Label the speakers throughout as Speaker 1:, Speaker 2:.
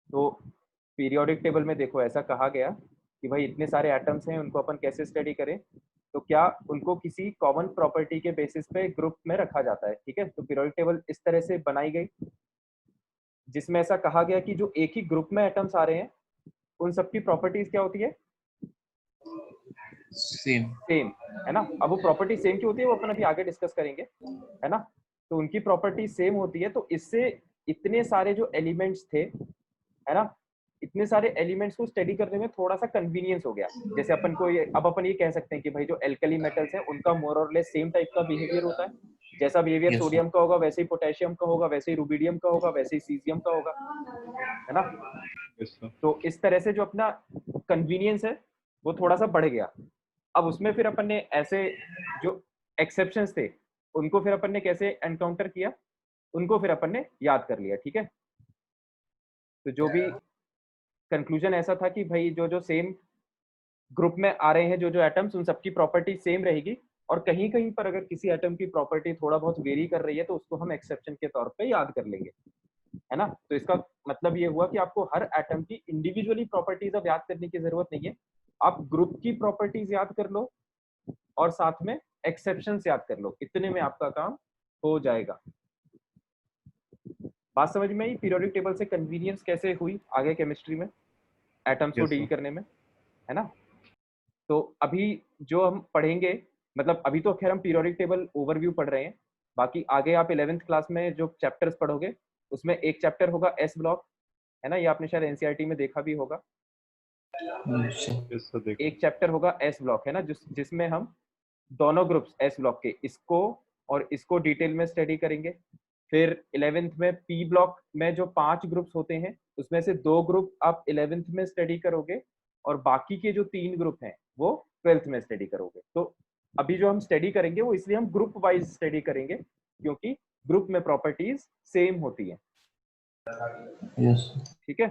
Speaker 1: तो periodic table में देखो ऐसा कहा गया कि भाई इतने सारे एटम्स हैं, उनको अपन कैसे स्टडी करें, तो क्या उनको किसी कॉमन प्रॉपर्टी के बेसिस पे ग्रुप में रखा जाता है। ठीक है, तो पीरियोडिक टेबल इस तरह से बनाई गई जिसमें ऐसा कहा गया कि जो एक ही ग्रुप में एटम्स आ रहे हैं उन सबकी प्रॉपर्टीज क्या होती है,
Speaker 2: सेम।
Speaker 1: सेम, है ना। अब वो प्रॉपर्टी सेम क्यों होती है वो अपन अभी आगे डिस्कस करेंगे, है ना। तो उनकी प्रॉपर्टी सेम होती है, तो इससे इतने सारे जो एलिमेंट्स थे, है ना, इतने सारे एलिमेंट्स को स्टडी करने में थोड़ा सा कन्वीनियंस हो गया। जैसे अपन को अब अपन ये कह सकते हैं कि भाई जो एल्कली मेटल्स हैं उनका मोर और लेस सेम टाइप का बिहेवियर होता है। जैसा बिहेवियर
Speaker 2: यस
Speaker 1: सोडियम का होगा वैसे ही पोटेशियम का होगा, वैसे ही रुबिडियम का होगा, वैसे ही सीजियम का होगा, है ना।
Speaker 3: सर।
Speaker 1: तो इस तरह से जो अपना कन्वीनियंस है वो थोड़ा सा बढ़ गया। अब उसमें फिर अपन ने ऐसे जो एक्सेप्शंस थे उनको फिर अपन ने कैसे एनकाउंटर किया, उनको फिर अपन ने याद कर लिया। ठीक है, तो जो भी कंक्लूजन ऐसा था कि भाई जो जो सेम ग्रुप में आ रहे हैं जो जो एटम्स, उन सबकी प्रॉपर्टी सेम रहेगी, और कहीं कहीं पर अगर किसी एटम की प्रॉपर्टी थोड़ा बहुत वेरी कर रही है तो उसको हम एक्सेप्शन के तौर पे याद कर लेंगे, है ना। तो इसका मतलब ये हुआ कि आपको हर एटम की इंडिविजुअली प्रॉपर्टीज अब याद करने की जरूरत नहीं है, आप ग्रुप की प्रॉपर्टीज याद कर लो और साथ में एक्सेप्शंस याद कर लो, इतने में आपका काम हो जाएगा। बात समझ में आई पीरियोडिक टेबल से कन्वीनियंस कैसे हुई आगे केमिस्ट्री में एटम्स को
Speaker 3: यस
Speaker 1: डील
Speaker 3: सर।
Speaker 1: करने में, है ना। तो अभी जो हम पढ़ेंगे, मतलब अभी तो खैर हम पीरियोडिक टेबल ओवरव्यू पढ़ रहे हैं, बाकी आगे आप 11th क्लास में जो चैप्टर्स पढ़ोगे उसमें एक चैप्टर होगा एस ब्लॉक, है ना, ये आपने शायद एनसीईआरटी में देखा भी होगा।
Speaker 3: यस सर, देखा।
Speaker 1: एक चैप्टर होगा एस ब्लॉक, है ना, जिसमें हम दोनों ग्रुप्स एस ब्लॉक के, इसको और इसको डिटेल में स्टडी करेंगे। फिर 11th में पी ब्लॉक में जो 5 ग्रुप्स होते हैं उसमें से 2 ग्रुप आप 11th में स्टडी करोगे और बाकी के जो 3 ग्रुप हैं वो 12th में स्टडी करोगे। तो अभी जो हम स्टडी करेंगे वो इसलिए हम ग्रुप वाइज स्टडी करेंगे क्योंकि ग्रुप में प्रॉपर्टीज सेम होती हैं।
Speaker 2: यस।
Speaker 1: ठीक है,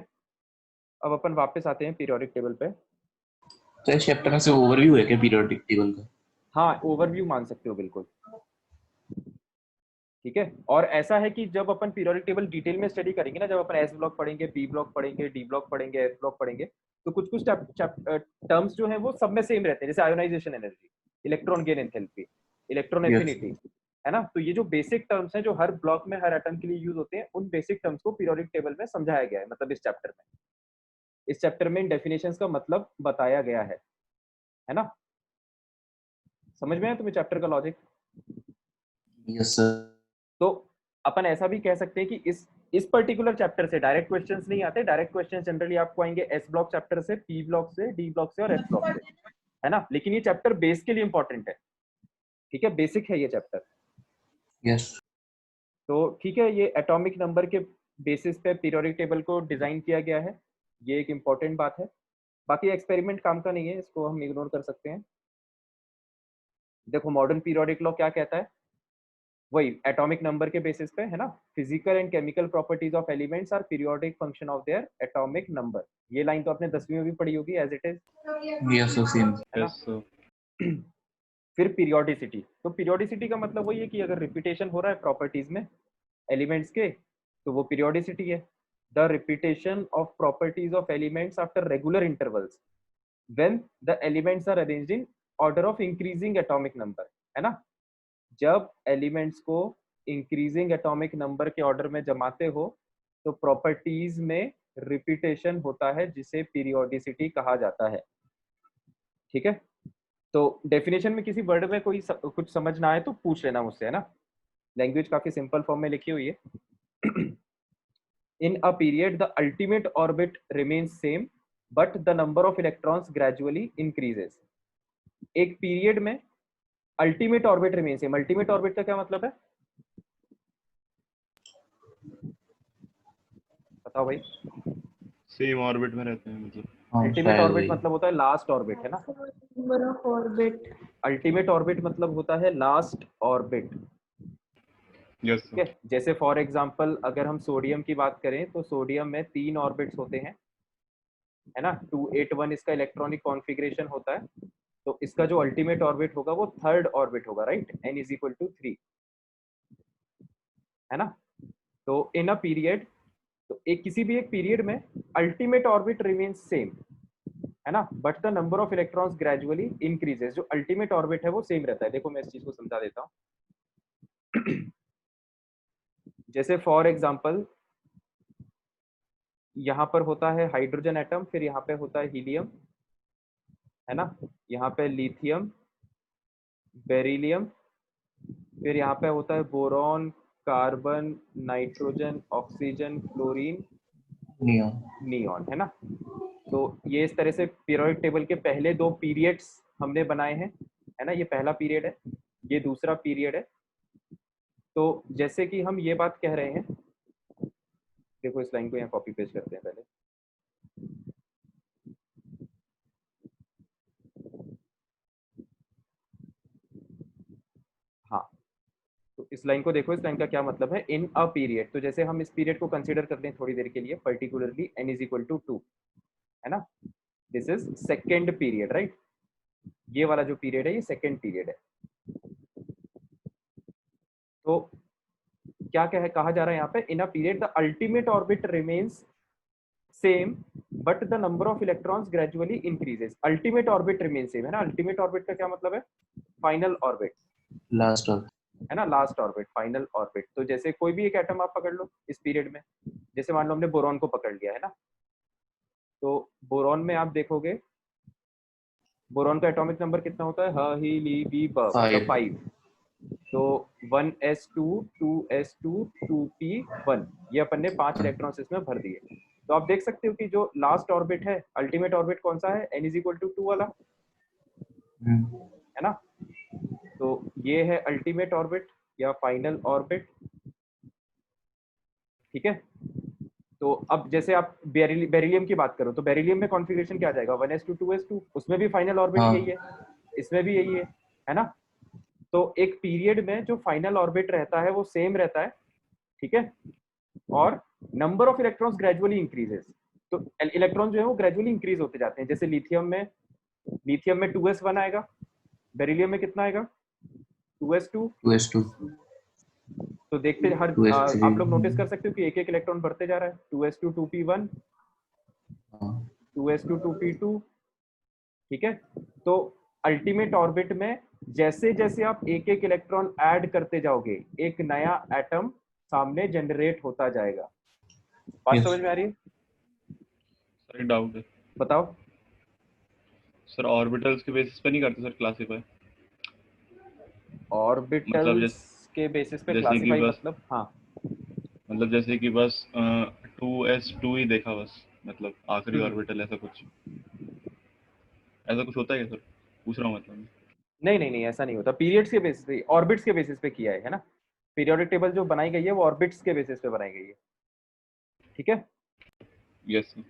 Speaker 1: अब अपन वापस आते हैं पीरियोडिक टेबल पे।
Speaker 2: तो इस चैप्टर में से ओवरव्यू है क्या पीरियोडिक टेबल का?
Speaker 1: हाँ, ओवरव्यू मान सकते हो बिल्कुल। ठीक है, और ऐसा है कि जब अपन पीरियोडिक टेबल डिटेल में स्टडी करेंगे ना, जब अपन एस ब्लॉक पढ़ेंगे, पी ब्लॉक पढ़ेंगे, डी ब्लॉक पढ़ेंगे, एफ ब्लॉक पढ़ेंगे, तो कुछ कुछ टर्म्स जो है वो सब में सेम रहते हैं, जैसे ionisation energy, electron gain enthalpy, electron affinity, है ना। तो ये जो बेसिक टर्म्स हैं जो हर ब्लॉक में हर एटम के लिए यूज होते हैं, उन बेसिक टर्म्स को पीरियोडिक टेबल में समझाया गया है, मतलब इस चैप्टर में इन डेफिनेशंस का मतलब बताया गया है ना। समझ में आया तुम्हें चैप्टर का लॉजिक?
Speaker 2: Yes sir.
Speaker 1: तो अपन ऐसा भी कह सकते हैं कि इस पर्टिकुलर चैप्टर से डायरेक्ट क्वेश्चंस नहीं आते, डायरेक्ट क्वेश्चंस जनरली आपको आएंगे एस ब्लॉक चैप्टर से, पी ब्लॉक से, डी ब्लॉक से और एफ ब्लॉक से, है ना। लेकिन ये चैप्टर बेस के लिए इंपॉर्टेंट है, ठीक है, बेसिक है ये चैप्टर।
Speaker 2: यस।
Speaker 1: तो ठीक है, ये एटॉमिक नंबर के बेसिस पे पीरियोडिक टेबल को डिजाइन किया गया है, ये एक इंपॉर्टेंट बात है। बाकी एक्सपेरिमेंट काम का नहीं है, इसको हम इग्नोर कर सकते हैं। देखो मॉडर्न पीरियोडिक लॉ क्या कहता है, वही एटॉमिक नंबर के बेसिस पे, है ना। Physical and chemical properties of elements are periodic function of their atomic number. ये लाइन तो आपने 10वीं में भी पढ़ी होगी as it is,
Speaker 2: yes sir, same.
Speaker 1: है ना।
Speaker 3: Yes sir.
Speaker 1: फिर पीरियोडिसिटी, तो पीरियोडिसिटी का मतलब वही है कि अगर रिपीटेशन हो रहा है प्रॉपर्टीज में एलिमेंट्स के तो वो पीरियोडिसिटी है। The repetition of properties of elements after regular intervals when the elements are arranged in order of increasing atomic number, है ना। जब एलिमेंट्स को इंक्रीजिंग एटॉमिक नंबर के ऑर्डर में जमाते हो तो प्रॉपर्टीज में रिपीटेशन होता है जिसे पीरियोडिसिटी कहा जाता है। ठीक है, तो डेफिनेशन में किसी वर्ड में कुछ समझ ना आए तो पूछ लेना मुझसे, है ना। लैंग्वेज काफी सिंपल फॉर्म में लिखी हुई है। In a period the ultimate orbit remains same but the number of electrons gradually increases. एक पीरियड में ultimate orbit remains same, ultimate orbit का क्या मतलब है बताओ भाई।
Speaker 3: सेम ऑर्बिट में रहते हैं मतलब।
Speaker 2: हाँ
Speaker 1: अल्टीमेट
Speaker 2: शायद
Speaker 1: ऑर्बिट
Speaker 2: वही।
Speaker 1: मतलब होता है लास्ट ऑर्बिट, है ना।
Speaker 4: Number of orbit.
Speaker 1: Ultimate orbit मतलब होता है लास्ट ऑर्बिट।
Speaker 3: यस
Speaker 1: ठीक
Speaker 3: सर।
Speaker 1: है, जैसे फॉर एग्जांपल अगर हम सोडियम की बात करें तो सोडियम में 3 ऑर्बिट्स होते हैं, है ना। 281 इसका इलेक्ट्रॉनिक कॉन्फ़िगरेशन होता है, तो इसका जो अल्टीमेट ऑर्बिट होगा वो थर्ड ऑर्बिट होगा, right. n is equal to 3, है ना। तो इन अ पीरियड तो एक किसी भी एक पीरियड में अल्टीमेट ऑर्बिट रिमेन्स सेम, है ना, but the number of electrons gradually increases. जो अल्टीमेट ऑर्बिट है वो सेम रहता है। देखो मैं इस चीज को समझा देता हूँ। जैसे फॉर एग्जांपल यहाँ पर होता है हाइड्रोजन एटम, फिर यहाँ पे होता है हीलियम, है ना, यहाँ पे लिथियम, बेरिलियम, फिर यहाँ पे होता है boron, carbon, nitrogen, oxygen, chlorine,
Speaker 2: neon.
Speaker 1: Neon, है ना। तो ये इस तरह से पीरियोडिक टेबल के पहले दो पीरियड्स हमने बनाए हैं, है ना। ये पहला पीरियड है, ये दूसरा पीरियड है। तो जैसे कि हम ये बात कह रहे हैं, देखो इस लाइन को यहाँ कॉपी पेस्ट करते हैं पहले। हाँ, तो इस लाइन को देखो, इस लाइन का क्या मतलब है, इन अ पीरियड। तो जैसे हम इस पीरियड को कंसीडर करते हैं थोड़ी देर के लिए, particularly n is equal to 2, है ना। This is second period, right. ये वाला जो पीरियड है ये सेकेंड पीरियड है। तो क्या कहा जा रहा है यहाँ पे, in a period the ultimate orbit remains same but the number of electrons gradually increases. Ultimate orbit remain same, है ना। अल्टीमेट ऑर्बिट का क्या मतलब है, फाइनल ऑर्बिट,
Speaker 2: लास्ट ऑफ।
Speaker 1: है ना, लास्ट ऑर्बिट, फाइनल ऑर्बिट। तो जैसे कोई भी एक एटम आप पकड़ लो इस पीरियड में, जैसे मान लो हमने बोरॉन को पकड़ लिया, है ना। तो बोरॉन में आप देखोगे बोरॉन का एटॉमिक नंबर कितना होता है, ह ही ली बी ब, मतलब 5। तो 1s2 2s2 2p1, ये अपन ने 5 इलेक्ट्रॉन्स इसमें भर दिए। तो आप देख सकते हो कि जो लास्ट ऑर्बिट है, अल्टीमेट ऑर्बिट कौन सा है, n इज इक्वल टू 2 वाला, है ना। तो ये है अल्टीमेट ऑर्बिट या फाइनल ऑर्बिट, ठीक है। तो अब जैसे आप बेरिलियम की बात करो, तो बेरिलियम में कॉन्फ़िगरेशन क्या आ जाएगा, 1s2 2s2, उसमें भी फाइनल ऑर्बिट
Speaker 2: हाँ।
Speaker 1: यही है, इसमें भी यही है ना। तो एक पीरियड में जो फाइनल ऑर्बिट रहता है वो सेम रहता है, ठीक है। और number of electrons gradually increases, तो इलेक्ट्रॉन जो है वो ग्रेजुअली इंक्रीज होते जाते हैं। जैसे लिथियम में 2s1 आएगा, बेरिलियम में कितना आएगा, 2s2।
Speaker 2: 2s2
Speaker 1: तो देखते हर
Speaker 2: 2s3।
Speaker 1: आप लोग नोटिस कर सकते हो कि एक एक इलेक्ट्रॉन बढ़ते जा रहा है, 2s2 2p1, 2s2 2p2, ठीक है। तो अल्टीमेट ऑर्बिट में जैसे जैसे आप एक एक इलेक्ट्रॉन ऐड करते जाओगे, एक नया एटम सामने जनरेट होता जाएगा। बात समझ में आ रही है,
Speaker 3: सर एक डाउट है
Speaker 1: बताओ।
Speaker 3: सर, ऑर्बिटल्स के बेसिस पे नहीं करते सर क्लासीफाई? मतलब
Speaker 1: ऑर्बिटल्स के बेसिस पे
Speaker 3: जैसे कि
Speaker 1: क्लासिफाई
Speaker 3: बस
Speaker 1: मतलब, हाँ
Speaker 3: मतलब जैसे कि बस 2s2 ही देखा बस, मतलब आखिरी
Speaker 1: हम्म।
Speaker 3: ऑर्बिटल, ऐसा कुछ होता है क्या सर? पूछ रहा हूँ मतलब।
Speaker 1: नहीं नहीं नहीं, ऐसा नहीं होता। पीरियड्स के बेसिस पे, ऑर्बिट्स के बेसिस पे किया है ना। पीरियोडिक टेबल जो बनाई गई है वो ऑर्बिट्स के बेसिस पे बनाई गई है, ठीक है।
Speaker 3: Yes sir.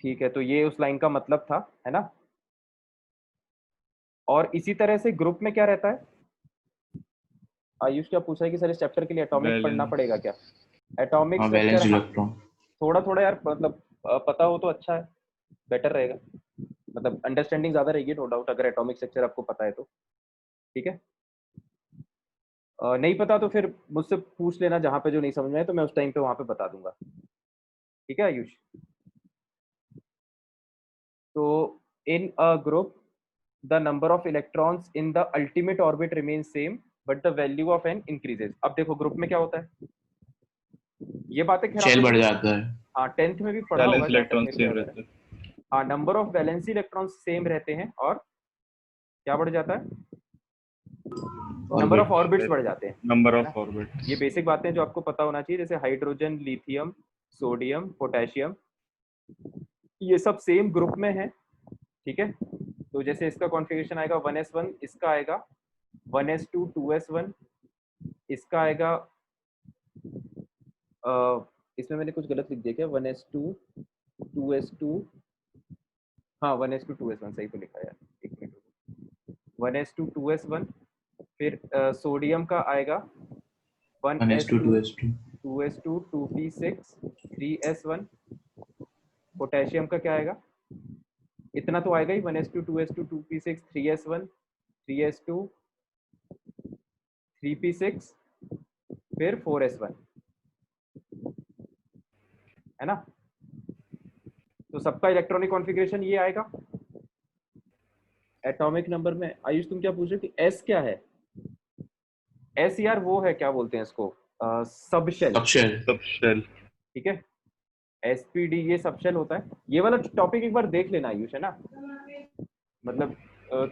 Speaker 1: ठीक है, तो ये उस लाइन का मतलब था, है ना। और इसी तरह से ग्रुप में क्या रहता है, आयुष क्या पूछा है कि सर इस चैप्टर के लिए एटॉमिक पढ़ना
Speaker 3: बैलेंस।
Speaker 1: पड़ेगा क्या, एटॉमिक
Speaker 2: हाँ,
Speaker 1: स्ट्रक्चर,
Speaker 2: बैलेंस
Speaker 1: हाँ।
Speaker 2: इलेक्ट्रॉन।
Speaker 1: थोड़ा थोड़ा यार, मतलब पता हो तो अच्छा है, बेटर रहेगा, मतलब अंडरस्टैंडिंग ज्यादा रहेगी नो डाउट, अगर एटॉमिक स्ट्रक्चर आपको पता है तो, ठीक है। नहीं पता तो फिर मुझसे पूछ लेना जहाँ पे जो नहीं समझ में आए, तो मैं उस टाइम पे वहाँ पे बता दूंगा, ठीक है आयुष। तो in a group the number of electrons in the ultimate orbit remain same but the value of n increases. अब देखो ग्रुप में क्या होता है, ये बातें खैर आप
Speaker 2: शेल
Speaker 1: लोगों
Speaker 2: बढ़
Speaker 1: ने
Speaker 2: जाता है।
Speaker 1: हाँ 10th में भी पढ़ा होगा,
Speaker 3: बैलेंस
Speaker 1: जहाँ तक
Speaker 3: इलेक्ट्रॉन
Speaker 1: मेरे को
Speaker 3: सेम
Speaker 1: याद आ रहा
Speaker 3: रहते
Speaker 1: है।
Speaker 3: हैं।
Speaker 1: हाँ, number of valency electrons same रहते हैं, और क्या बढ़ जाता है, नंबर ऑफ ऑर्बिट्स
Speaker 3: ऑर्बिट,
Speaker 1: बढ़ जाते हैं,
Speaker 3: नंबर
Speaker 1: है
Speaker 3: ऑफ
Speaker 1: ना। ये
Speaker 3: ऑर्बिट्स।
Speaker 1: बेसिक बातें जो आपको पता होना चाहिए, जैसे हाइड्रोजन, लिथियम, सोडियम, पोटेशियम, ये सब सेम ग्रुप में है, ठीक है। तो जैसे इसका कॉन्फ़िगरेशन आएगा 1s1, इसका आएगा 1s2 2s1, इसका आएगा इसमें मैंने कुछ गलत लिख दिया क्या, 1s2 2s2, हाँ 1s2 2s1 सही तो लिखा है यार, एक मिनट, 1s2 2s1। फिर सोडियम का आएगा
Speaker 2: 1s2
Speaker 1: 1s2
Speaker 2: 2s2।
Speaker 1: 2s2 2p6 3s1। Potassium का क्या आएगा, इतना तो आएगा ही, 1s2 2s2 2p6 3s1 3s2 3p6 फिर 4s1, है ना। तो सबका इलेक्ट्रॉनिक कॉन्फ़िगरेशन ये आएगा एटॉमिक नंबर में। आयुष तुम क्या पूछ रहे थे, एस क्या है? एस यार वो है, क्या बोलते हैं इसको, सब शेल।
Speaker 2: सबशेल।
Speaker 3: सब शेल।
Speaker 1: ठीक है, एसपीडी ये सब शेल होता है। ये वाला टॉपिक एक बार देख लेना आयुष, है ना। मतलब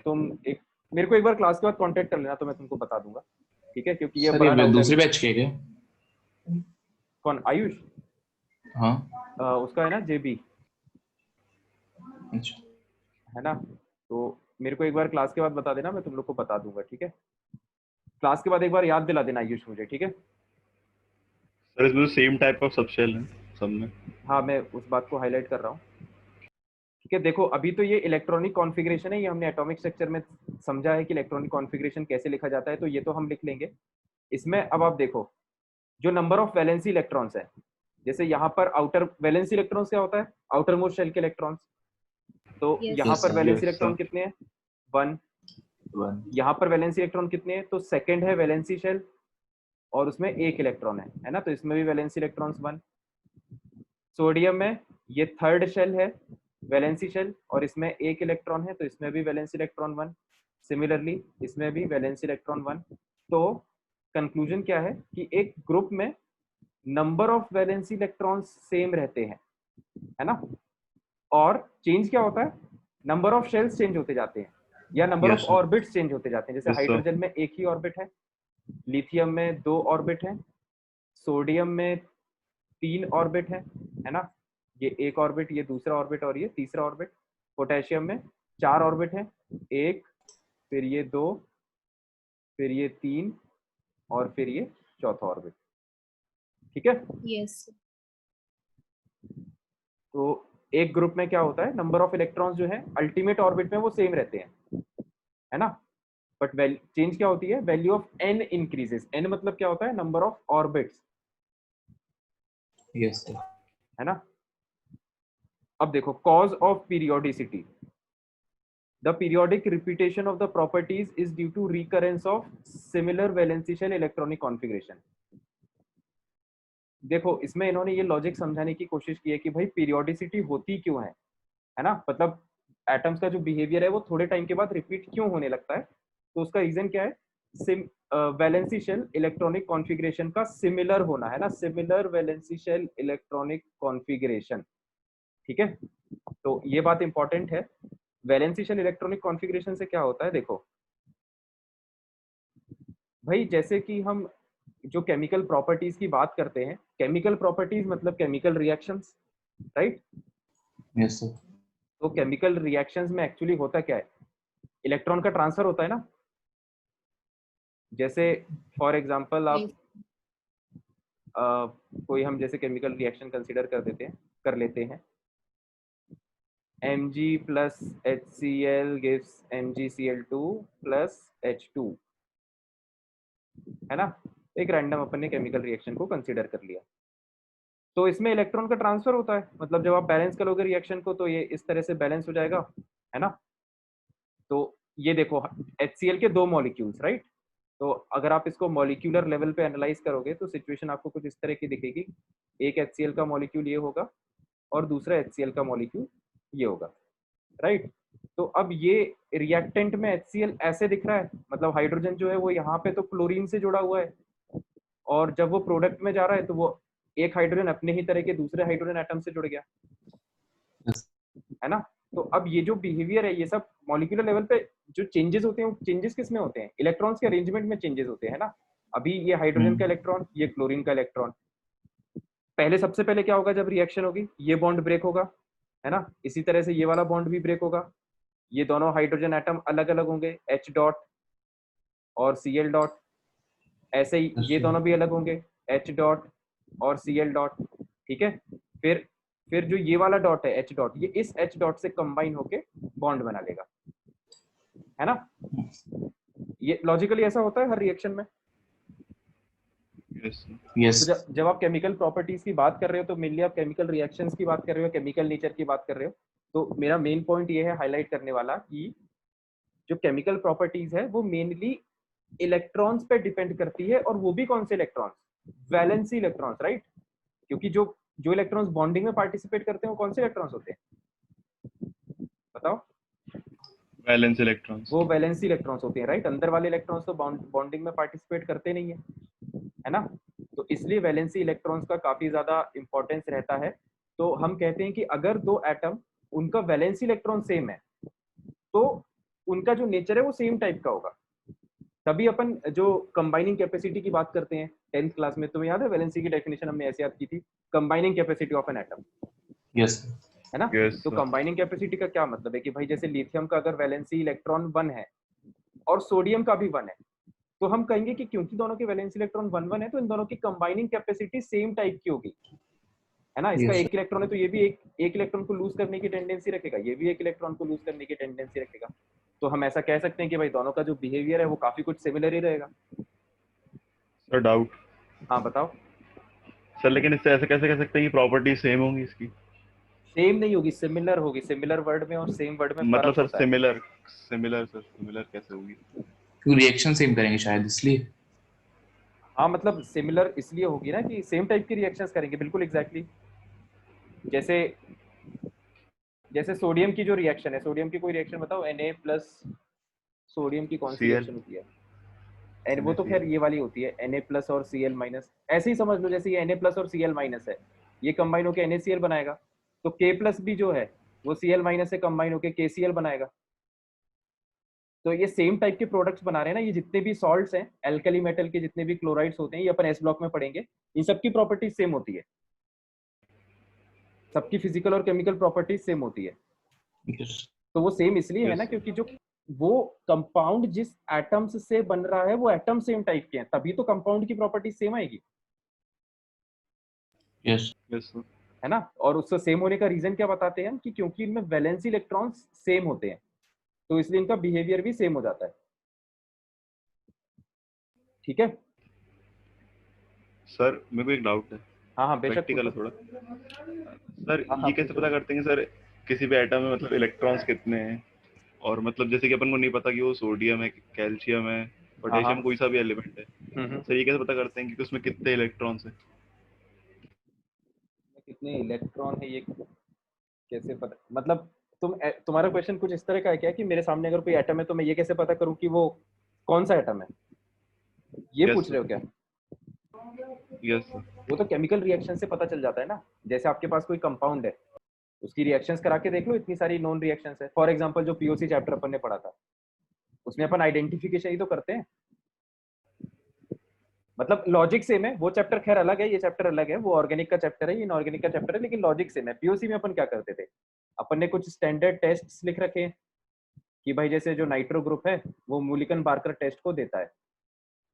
Speaker 1: तुम एक मेरे को एक बार क्लास के बाद कांटेक्ट कर लेना तो मैं तुमको बता दूंगा, ठीक है, क्योंकि ये
Speaker 2: सर
Speaker 1: बड़ा
Speaker 2: ये
Speaker 1: डाउट
Speaker 2: दूसरे
Speaker 1: है।
Speaker 2: बैच के क्या?
Speaker 1: कौन, आयुष?
Speaker 2: हाँ।
Speaker 1: उसका है ना जेबी,
Speaker 2: अच्छा।
Speaker 1: है ना। तो मेरे को एक बार क्लास के बाद बता देना, मैं तुम लोग को बता दूंगा, ठीक है। क्लास के बाद एक बार याद दिला देना आयुष मुझे, ठीक है।
Speaker 3: सर इसमें same type of sub shell है सब में।
Speaker 1: हाँ, मैं उस बात को हाईलाइट कर रहा हूँ, ठीक है। देखो अभी तो ये इलेक्ट्रॉनिक कॉन्फ़िगरेशन है, ये हमने एटॉमिक स्ट्रक्चर में समझा है कि इलेक्ट्रॉनिक कॉन्फ़िगरेशन कैसे लिखा जाता है, तो ये तो हम लिख लेंगे इसमें। अब आप देखो जो नंबर ऑफ वैलेंसी इलेक्ट्रॉन्स है, जैसे यहाँ पर आउटर वैलेंसी इलेक्ट्रॉन्स क्या होता है, आउटर मोस्ट शेल के इलेक्ट्रॉन्स। तो
Speaker 4: Yes.
Speaker 1: यहाँ
Speaker 2: Yes,
Speaker 1: पर
Speaker 2: sir.
Speaker 1: Valency
Speaker 3: Yes,
Speaker 1: electron
Speaker 3: sir.
Speaker 1: कितने हैं, 1।
Speaker 2: 1।
Speaker 1: यहाँ पर वैलेंसी इलेक्ट्रॉन कितने हैं, तो सेकंड है वैलेंसी शेल और उसमें एक इलेक्ट्रॉन है ना, तो इसमें भी वैलेंसी इलेक्ट्रॉन्स 1। सोडियम में ये थर्ड शेल है वैलेंसी शेल और इसमें एक इलेक्ट्रॉन है, तो इसमें भी वैलेंसी इलेक्ट्रॉन 1। सिमिलरली इसमें भी वैलेंसी इलेक्ट्रॉन 1। तो कंक्लूजन क्या है कि एक ग्रुप में number of valency electrons same रहते हैं, है ना। और चेंज क्या होता है, नंबर ऑफ शेल्स चेंज होते जाते हैं या number of
Speaker 2: Yes, sir.
Speaker 1: Orbits change होते जाते हैं। जैसे
Speaker 3: Yes, sir.
Speaker 1: हाइड्रोजन में एक ही ऑर्बिट है, लिथियम में 2 ऑर्बिट है, सोडियम में 3 ऑर्बिट है ना। ये एक ऑर्बिट, ये दूसरा ऑर्बिट और ये तीसरा ऑर्बिट। पोटेशियम में 4 ऑर्बिट है, एक, फिर ये 2, फिर ये 3 और फिर ये चौथा ऑर्बिट, ठीक है।
Speaker 4: Yes.
Speaker 1: तो एक ग्रुप में क्या होता है, नंबर ऑफ इलेक्ट्रॉन्स जो है अल्टीमेट ऑर्बिट में वो सेम रहते हैं, है ना। बट चेंज क्या होती है, value of n increases. n मतलब क्या होता है, number of orbits,
Speaker 2: Yes, sir.
Speaker 1: है ना। अब देखो cause of periodicity, the periodic repetition of the properties is due to recurrence of similar valency shell electronic configuration. देखो इसमें इन्होंने ये लॉजिक समझाने की कोशिश की है कि भाई पीरियोडिसिटी होती क्यों है ना। मतलब एटम्स का जो बिहेवियर है वो थोड़े टाइम के बाद रिपीट क्यों होने लगता है, तो उसका रीजन क्या है, वैलेंसी शेल इलेक्ट्रॉनिक कॉन्फ़िगरेशन का सिमिलर होना, है ना। Similar valency shell electronic configuration, ठीक है। तो ये बात इंपॉर्टेंट है। वैलेंसी शेल इलेक्ट्रॉनिक कॉन्फ़िगरेशन से क्या होता है, देखो भाई जैसे कि हम जो केमिकल प्रॉपर्टीज की बात करते हैं, केमिकल प्रॉपर्टीज मतलब chemical reactions, right.
Speaker 2: Yes, sir.
Speaker 1: तो केमिकल रिएक्शंस में एक्चुअली होता क्या है, इलेक्ट्रॉन का ट्रांसफर होता है ना। जैसे फॉर एग्जांपल आप
Speaker 4: Yes.
Speaker 1: कोई हम जैसे केमिकल रिएक्शन कंसीडर कर लेते हैं, Mg plus HCl gives MgCl2 plus H2, है ना। एक रैंडम अपन ने केमिकल रिएक्शन को कंसीडर कर लिया, तो इसमें इलेक्ट्रॉन का ट्रांसफर होता है। मतलब जब आप बैलेंस करोगे रिएक्शन को तो ये इस तरह से बैलेंस हो जाएगा, है ना। तो ये देखो HCl के 2 मॉलिक्यूल्स, राइट। तो अगर आप इसको मॉलिक्यूलर लेवल पे एनालाइज करोगे तो सिचुएशन आपको कुछ इस तरह की दिखेगी। एक HCl का मॉलिक्यूल ये होगा और दूसरा HCl का मॉलिक्यूल ये होगा, राइट। तो अब ये रिएक्टेंट में HCl ऐसे दिख रहा है, मतलब हाइड्रोजन जो है वो यहाँ पे तो क्लोरीन से जुड़ा हुआ है, और जब वो प्रोडक्ट में जा रहा है तो वो एक हाइड्रोजन अपने ही तरह के दूसरे हाइड्रोजन एटम से जुड़ गया,
Speaker 2: Yes.
Speaker 1: है ना। तो अब ये जो बिहेवियर है, ये सब मॉलिक्यूलर लेवल पे जो चेंजेस होते हैं, वो चेंजेस किस में होते हैं, इलेक्ट्रॉन्स के अरेंजमेंट में चेंजेस होते हैं ना। अभी ये हाइड्रोजन का इलेक्ट्रॉन, ये क्लोरीन का इलेक्ट्रॉन, पहले सबसे पहले क्या होगा, जब रिएक्शन होगी ये बॉन्ड ब्रेक होगा, है ना। इसी तरह से ये वाला बॉन्ड भी ब्रेक होगा, ये दोनों हाइड्रोजन एटम अलग अलग होंगे, H डॉट और Cl डॉट। ऐसे ही
Speaker 2: Yes,
Speaker 1: ये
Speaker 2: sir.
Speaker 1: दोनों भी अलग होंगे, H डॉट और Cl डॉट, ठीक है। फिर जो ये वाला डॉट है H डॉट, ये इस H डॉट से कंबाइन होके बॉन्ड बना लेगा, है ना। ये लॉजिकली ऐसा होता है हर रिएक्शन में।
Speaker 3: Yes, sir.
Speaker 2: Yes.
Speaker 1: तो जब आप केमिकल प्रॉपर्टीज की बात कर रहे हो तो मेनली आप केमिकल रिएक्शंस की बात कर रहे हो, केमिकल नेचर की बात कर रहे हो। तो मेरा मेन पॉइंट ये है हाईलाइट करने वाला कि जो केमिकल प्रॉपर्टीज है वो मेनली इलेक्ट्रॉन्स पे डिपेंड करती है, और वो भी कौन से इलेक्ट्रॉन्स, वैलेंसी इलेक्ट्रॉन्स, राइट। क्योंकि जो जो इलेक्ट्रॉन्स बॉन्डिंग में पार्टिसिपेट करते हैं वो कौन से इलेक्ट्रॉन्स होते हैं, बताओ?
Speaker 3: Valence electrons.
Speaker 1: वो वैलेंसी इलेक्ट्रॉन्स होते हैं, राइट। अंदर वाले इलेक्ट्रॉन्स तो बॉन्डिंग में पार्टिसिपेट करते नहीं है ना। तो इसलिए वैलेंसी इलेक्ट्रॉन्स का काफी ज्यादा इंपॉर्टेंस रहता है। तो हम कहते हैं कि अगर दो एटम उनका वैलेंसी इलेक्ट्रॉन सेम है तो उनका जो नेचर है वो सेम टाइप का होगा। तभी अपन जो कंबाइनिंग कैपेसिटी की बात करते हैं 10th क्लास में, तुम्हें याद है वैलेंसी की डेफिनेशन हमने ऐसे याद की थी, combining capacity of an atom,
Speaker 2: yes
Speaker 1: है ना।
Speaker 3: यस
Speaker 1: तो कंबाइनिंग कैपेसिटी का क्या मतलब है कि भाई जैसे लिथियम का अगर वैलेंसी इलेक्ट्रॉन 1 है और सोडियम का भी 1 है, तो हम कहेंगे कि क्योंकि दोनों के वैलेंसी इलेक्ट्रॉन 1 1 है तो इन दोनों की कंबाइनिंग कैपेसिटी सेम टाइप की होगी, है ना। इसका
Speaker 2: यस
Speaker 1: एक इलेक्ट्रॉन है तो ये भी एक इलेक्ट्रॉन को लूज करने की टेंडेंसी रखेगा, ये भी एक इलेक्ट्रॉन को लूज करने की टेंडेंसी रखेगा। तो हम ऐसा कह सकते हैं कि भाई दोनों का जो बिहेवियर है वो काफी कुछ सिमिलर ही रहेगा।
Speaker 3: Sir doubt.
Speaker 1: हाँ बताओ।
Speaker 3: सर लेकिन इससे ऐसे कैसे कह सकते हैं कि प्रॉपर्टी सेम होंगी इसकी?
Speaker 1: सेम नहीं होगी, सिमिलर होगी। सिमिलर वर्ड में और सेम वर्ड में
Speaker 3: मतलब
Speaker 1: फर्क
Speaker 3: सर
Speaker 1: होता है।
Speaker 3: सिमिलर सिमिलर सर सिमिलर कैसे होगी?
Speaker 2: क्यों रिएक्शन सेम करेंगे शायद इसलिए।
Speaker 1: हाँ मतलब सिमिलर इसलिए होगी ना कि सेम टाइप की रिएक्शंस करेंगे, बिल्कुल एग्जैक्टली जैसे जैसे सोडियम की जो रिएक्शन है, सोडियम की कोई रिएक्शन बताओ, Na प्लस सोडियम की कौन सी
Speaker 3: Cl
Speaker 1: रिएक्शन होती है? एन वो तो खैर
Speaker 3: NaCl।
Speaker 1: ये वाली होती है Na प्लस और Cl माइनस, ऐसे ही समझ लो जैसे ये Na प्लस और Cl माइनस है, ये कंबाइन होकर NaCl बनाएगा, तो K प्लस भी जो है वो Cl माइनस से कंबाइन होकर KCl बनाएगा। तो ये सेम टाइप के प्रोडक्ट्स बना रहे हैं ना, ये जितने भी सॉल्ट्स हैं, एल्कली मेटल के जितने भी क्लोराइड्स होते हैं, ये अपन एस ब्लॉक में पढ़ेंगे, इन सबकी प्रॉपर्टीज सेम होती है, सबकी फिजिकल और केमिकल प्रॉपर्टीज सेम होती है।
Speaker 2: यस
Speaker 1: तो वो सेम इसलिए है ना
Speaker 3: यस
Speaker 1: क्योंकि जो वो कंपाउंड जिस एटम्स से बन रहा है वो एटम सेम टाइप के हैं, तभी तो कंपाउंड की प्रॉपर्टी सेम आएगी,
Speaker 2: यस
Speaker 3: यस सर।
Speaker 1: है ना। और उससे सेम होने का रीजन क्या बताते हैं कि क्योंकि इनमें वैलेंसी इलेक्ट्रॉन्स सेम होते हैं तो इसलिए इनका बिहेवियर भी सेम हो जाता है। ठीक है।
Speaker 3: सर मेरे को एक डाउट है,
Speaker 1: हाँ हाँ बेशक
Speaker 3: प्रैक्टिकल है
Speaker 1: पूछो।
Speaker 3: थोड़ा। सर
Speaker 1: हाँ हाँ
Speaker 3: ये कैसे
Speaker 1: पूछो।
Speaker 3: पता करते हैं सर किसी भी एटम में मतलब इलेक्ट्रॉन्स कितने हैं? और मतलब जैसे कि अपन को नहीं पता कि वो सोडियम है, कैल्शियम है,
Speaker 1: हाँ हाँ।
Speaker 3: पोटेशियम, कोई सा भी एलिमेंट है, सर ये कैसे पता करते हैं कि उसमें कितने इलेक्ट्रॉन्स हैं?
Speaker 1: कितने इलेक्ट्रॉन है ये कैसे पता, मतलब तुम्हारा क्वेश्चन कुछ इस तरह का है क्या कि मेरे सामने अगर कोई एटम है तो मैं ये कैसे पता करूं कि वो कौन सा एटम है, ये
Speaker 3: यस
Speaker 1: पूछ रहे
Speaker 3: सर।
Speaker 1: हो क्या?
Speaker 3: Yes sir.
Speaker 1: वो तो केमिकल रिएक्शन से पता चल जाता है ना। जैसे आपके पास कोई कंपाउंड है, उसकी रिएक्शंस करा के देख लो, इतनी सारी नॉन रिएक्शंस है। फॉर एग्जांपल जो पीओसी चैप्टर अपन ने पढ़ा था उसमें अपन आइडेंटिफिकेशन ही तो करते हैं, मतलब लॉजिक सेम है। वो चैप्टर खैर अलग है, ये चैप्टर अलग है, वो ऑर्गेनिक का चैप्टर है, ये इनऑर्गेनिक का चैप्टर है, लेकिन लॉजिक सेम है। पीओसी में अपन क्या करते थे, अपन ने कुछ स्टैंडर्ड टेस्ट लिख रखे हैं कि भाई जैसे जो नाइट्रो ग्रुप है वो मूलिकन बार्कर टेस्ट को देता है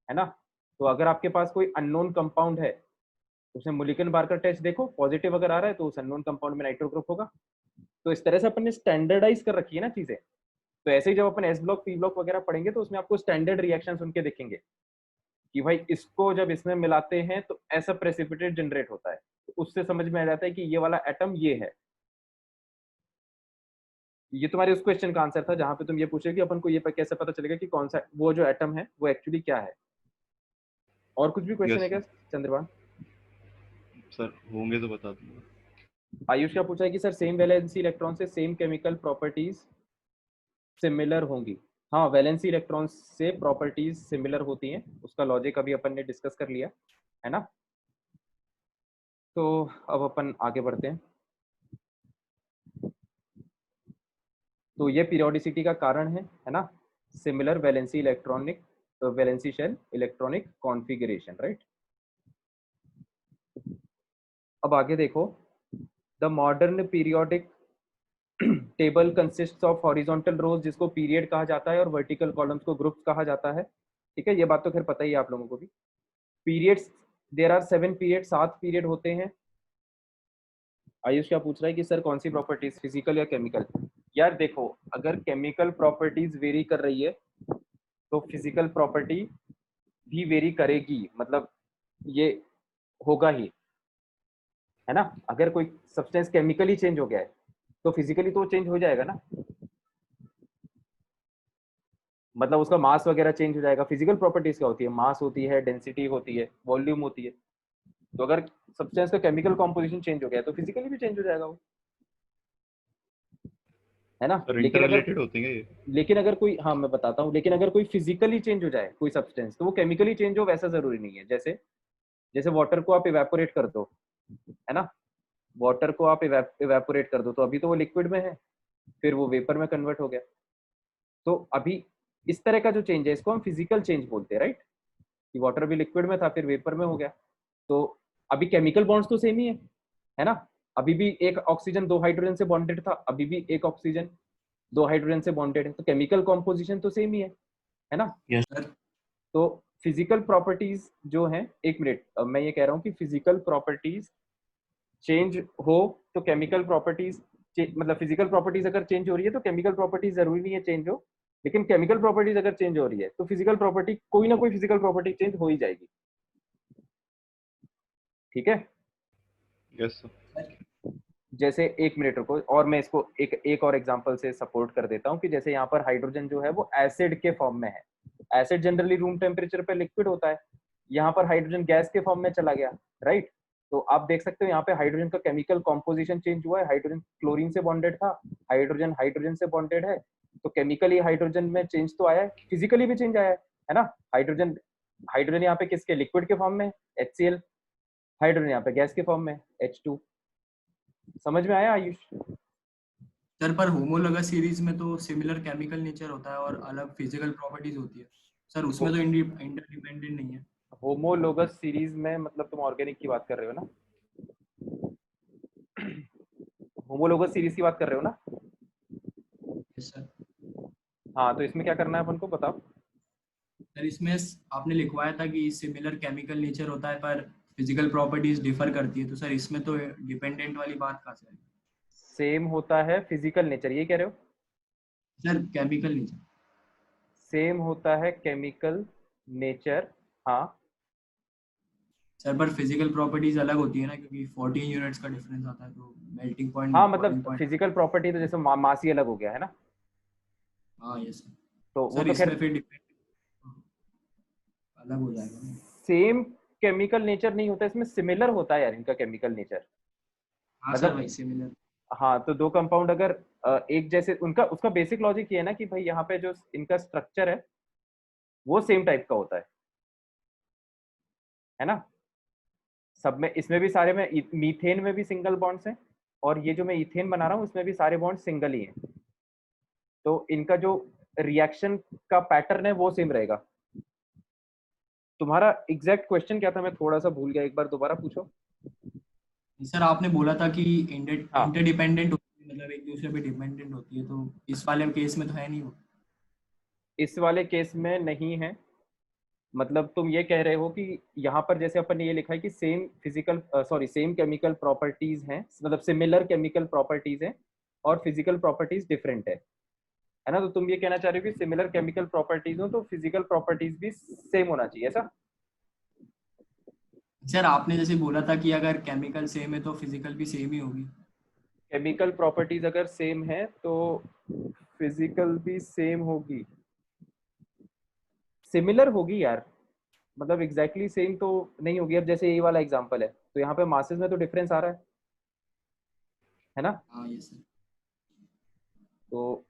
Speaker 1: ना। तो अगर आपके पास कोई अननोन कंपाउंड है, उसमें मूलिकन बार्कर टेस्ट देखो, पॉजिटिव अगर आ रहा है तो उस अननोन कंपाउंड में नाइट्रो ग्रुप होगा। तो इस तरह से अपन ने स्टैंडर्डाइज कर रखी है ना चीजें। तो ऐसे ही जब अपन एस ब्लॉक पी ब्लॉक वगैरह पढ़ेंगे तो उसमें आपको स्टैंडर्ड रिएक्शंस उनके दिखेंगे कि भाई इसको जब इसमें मिलाते हैं तो ऐसा प्रेसिपिटेट जनरेट होता है, तो उससे समझ में आ जाता है कि ये वाला एटम ये है। ये तुम्हारे उस क्वेश्चन का आंसर था जहां पे तुम ये पूछे कि अपन को ये कैसे पता चलेगा कि कौन सा वो जो एटम है वो एक्चुअली क्या है। और कुछ भी क्वेश्चन
Speaker 3: यस
Speaker 1: है क्या
Speaker 3: सर।
Speaker 1: चंद्रभान?
Speaker 3: सर होंगे तो बता दूंगा।
Speaker 1: आयुष क्या पूछा है कि सर सेम वैलेंसी इलेक्ट्रॉन से सेम केमिकल प्रॉपर्टीज सिमिलर होंगी। हाँ वैलेंसी इलेक्ट्रॉन से प्रॉपर्टीज सिमिलर होती हैं, उसका लॉजिक अभी अपन ने डिस्कस कर लिया है ना। तो अब अपन आगे बढ़ते हैं। तो ये पीरियोडिसिटी का कारण है ना, similar valency electronic valency shell electronic configuration, right. अब आगे देखो, the modern periodic table consists of horizontal rows जिसको पीरियड कहा जाता है और वर्टिकल कॉलम्स को ग्रुप्स कहा जाता है। ठीक है, ये बात तो खैर पता ही है आप लोगों को भी। Periods, there are 7 period, 7 period होते हैं। आयुष क्या पूछ रहा है कि सर कौन सी प्रॉपर्टीज, फिजिकल या केमिकल? यार देखो, अगर केमिकल प्रॉपर्टीज वेरी कर रही है तो फिजिकल प्रॉपर्टी भी वेरी करेगी, मतलब ये होगा ही, है ना। अगर कोई सब्सटेंस केमिकली चेंज हो गया है तो फिजिकली तो चेंज हो जाएगा ना, मतलब उसका मास वगैरह चेंज हो जाएगा। फिजिकल प्रॉपर्टीज क्या होती है, मास होती है, डेंसिटी होती है, वॉल्यूम होती है। तो अगर सब्सटेंस का केमिकल कॉम्पोजिशन चेंज हो गया तो फिजिकली भी चेंज हो जाएगा वो, है ना।
Speaker 3: सर
Speaker 1: लेकिन
Speaker 3: इंटर
Speaker 1: अगर
Speaker 3: रिलेटेड होती है ये?
Speaker 1: लेकिन अगर कोई, हाँ मैं बताता हूँ, लेकिन अगर कोई फिजिकली चेंज हो जाए कोई सब्सटेंस, तो वो केमिकली चेंज हो वैसा जरूरी नहीं है। जैसे जैसे वाटर को आप इवेपोरेट कर दो, है ना, वाटर को आप इवेपोरेट कर दो तो अभी तो वो लिक्विड में है, फिर वो वेपर में कन्वर्ट हो गया। तो अभी इस तरह का जो चेंज है इसको हम फिजिकल चेंज बोलते हैं, राइट, कि वाटर भी लिक्विड में था फिर वेपर में हो गया। तो अभी केमिकल बॉन्ड्स तो सेम ही है ना। अभी भी एक ऑक्सीजन दो हाइड्रोजन से बॉन्डेड था, अभी भी एक ऑक्सीजन दो हाइड्रोजन से बॉन्डेड है, तो केमिकल कॉम्पोजिशन तो सेम ही है ना।
Speaker 2: यस
Speaker 5: सर
Speaker 1: तो फिजिकल प्रॉपर्टीज जो हैं, एक मिनट, मैं ये कह रहा हूँ कि फिजिकल प्रॉपर्टीज चेंज हो तो केमिकल प्रॉपर्टीज, मतलब फिजिकल प्रॉपर्टीज अगर चेंज हो रही है तो केमिकल प्रॉपर्टीज जरूरी नहीं है चेंज हो, लेकिन केमिकल प्रॉपर्टीज अगर चेंज हो रही है तो फिजिकल प्रॉपर्टी, कोई ना कोई फिजिकल प्रॉपर्टी चेंज हो ही जाएगी, ठीक है।
Speaker 3: Yes sir.
Speaker 1: जैसे एक मिनट रुको, और मैं इसको एक और एग्जांपल से सपोर्ट कर देता हूँ कि जैसे यहाँ पर हाइड्रोजन जो है वो एसिड के फॉर्म में है। एसिड जनरली रूम टेम्परेचर पे लिक्विड होता है, यहाँ पर हाइड्रोजन गैस के फॉर्म में चला गया, राइट। तो आप देख सकते हो यहाँ पे हाइड्रोजन का केमिकल कॉम्पोजिशन चेंज हुआ है, हाइड्रोजन क्लोरीन से बॉन्डेड था, हाइड्रोजन हाइड्रोजन से बॉन्डेड है, तो केमिकली हाइड्रोजन में चेंज तो आया है, फिजिकली भी चेंज आया है ना। हाइड्रोजन हाइड्रोजन यहाँ पे किसके, लिक्विड के फॉर्म में HCl, हाइड्रोजन यहाँ पे गैस के फॉर्म में H2। समझ में आया आयुष?
Speaker 5: सर पर होमोलोगस सीरीज में तो सिमिलर केमिकल नेचर होता है और अलग फिजिकल प्रॉपर्टीज होती है सर, उसमें तो इंटरडिपेंडेंट नहीं है।
Speaker 1: होमोलोगस सीरीज में मतलब तुम ऑर्गेनिक की बात कर रहे हो ना, होमोलोगस सीरीज की बात कर रहे हो ना।
Speaker 5: Yes sir.
Speaker 1: हाँ, तो इसमें क्या करना है अपन को बताओ।
Speaker 5: सर इसमें आपने लिखवाया था कि सिमिलर केमिकल नेचर होता है पर फिजिकल प्रॉपर्टीज डिफर करती है, तो सर इसमें तो डिपेंडेंट वाली बात कहाँ से आई?
Speaker 1: सेम होता है फिजिकल नेचर, ये कह रहे हो।
Speaker 5: Sir chemical nature.
Speaker 1: सेम होता है केमिकल नेचर, हाँ।
Speaker 5: सर पर फिजिकल प्रॉपर्टीज अलग होती है ना, क्योंकि 14 यूनिट्स का डिफरेंस आता है, तो मेल्टिंग पॉइंट
Speaker 1: हाँ
Speaker 5: बॉइलिंग
Speaker 1: मतलब
Speaker 5: पॉइंट।
Speaker 1: फिजिकल प्रॉपर्टी तो जैसे मास ही अलग हो गया है ना,
Speaker 5: हाँ यस सर।
Speaker 1: तो वो
Speaker 5: सर
Speaker 1: तो खैर
Speaker 5: इसमें फिर डिपेंड अलग हो जाएगा ना।
Speaker 1: सेम केमिकल नेचर नहीं होता, इसमें सिमिलर होता है यार इनका केमिकल नेचर।
Speaker 5: हाँ सर
Speaker 1: मतलब
Speaker 5: भाई सिमिलर।
Speaker 1: हाँ, तो दो कंपाउंड अगर एक जैसे, उनका उसका बेसिक लॉजिक ये है ना कि भाई यहाँ पे जो इनका स्ट्रक्चर है वो सेम टाइप का होता है ना। सब में, इसमें भी सारे में, मीथेन में भी सिंगल बॉन्ड्स हैं, और ये जो मैं इथेन बना रहा हूँ इसमें भी सारे बॉन्ड सिंगल ही हैं, तो इनका जो रिएक्शन का पैटर्न है वो सेम रहेगा। तुम्हारा एग्जैक्ट क्वेश्चन क्या था, मैं थोड़ा सा भूल गया, एक बार दोबारा पूछो।
Speaker 5: सर आपने बोला था कि
Speaker 1: हाँ,
Speaker 5: इंटरडिपेंडेंट होती है, मतलब एक दूसरे पे डिपेंडेंट होती है, तो इस वाले केस में तो है नहीं वो।
Speaker 1: इस वाले केस में नहीं है, मतलब तुम ये कह रहे हो कि यहाँ पर जैसे अपन ने ये लिखा है कि same physical, sorry same chemical properties हैं, मतलब सिमिलर केमिकल प्रॉपर्टीज हैं और फिजिकल प्रॉपर्टीज डिफरेंट है ना। तो तुम ये कहना चाह रहे हो कि सिमिलर केमिकल प्रॉपर्टीज हो तो फिजिकल प्रॉपर्टीज भी सेम होना चाहिए, ऐसा।
Speaker 5: सर आपने जैसे बोला था कि अगर केमिकल सेम है तो फिजिकल भी सेम ही होगी।
Speaker 1: केमिकल प्रॉपर्टीज अगर सेम है तो फिजिकल भी सेम होगी, सिमिलर होगी यार, मतलब एग्जैक्टली सेम तो नहीं होगी। अब जैसे ये वाला एग्जांपल है तो यहाँ पे मासेस में तो डिफरेंस आ रहा है ना,
Speaker 5: हाँ यस सर।
Speaker 1: तो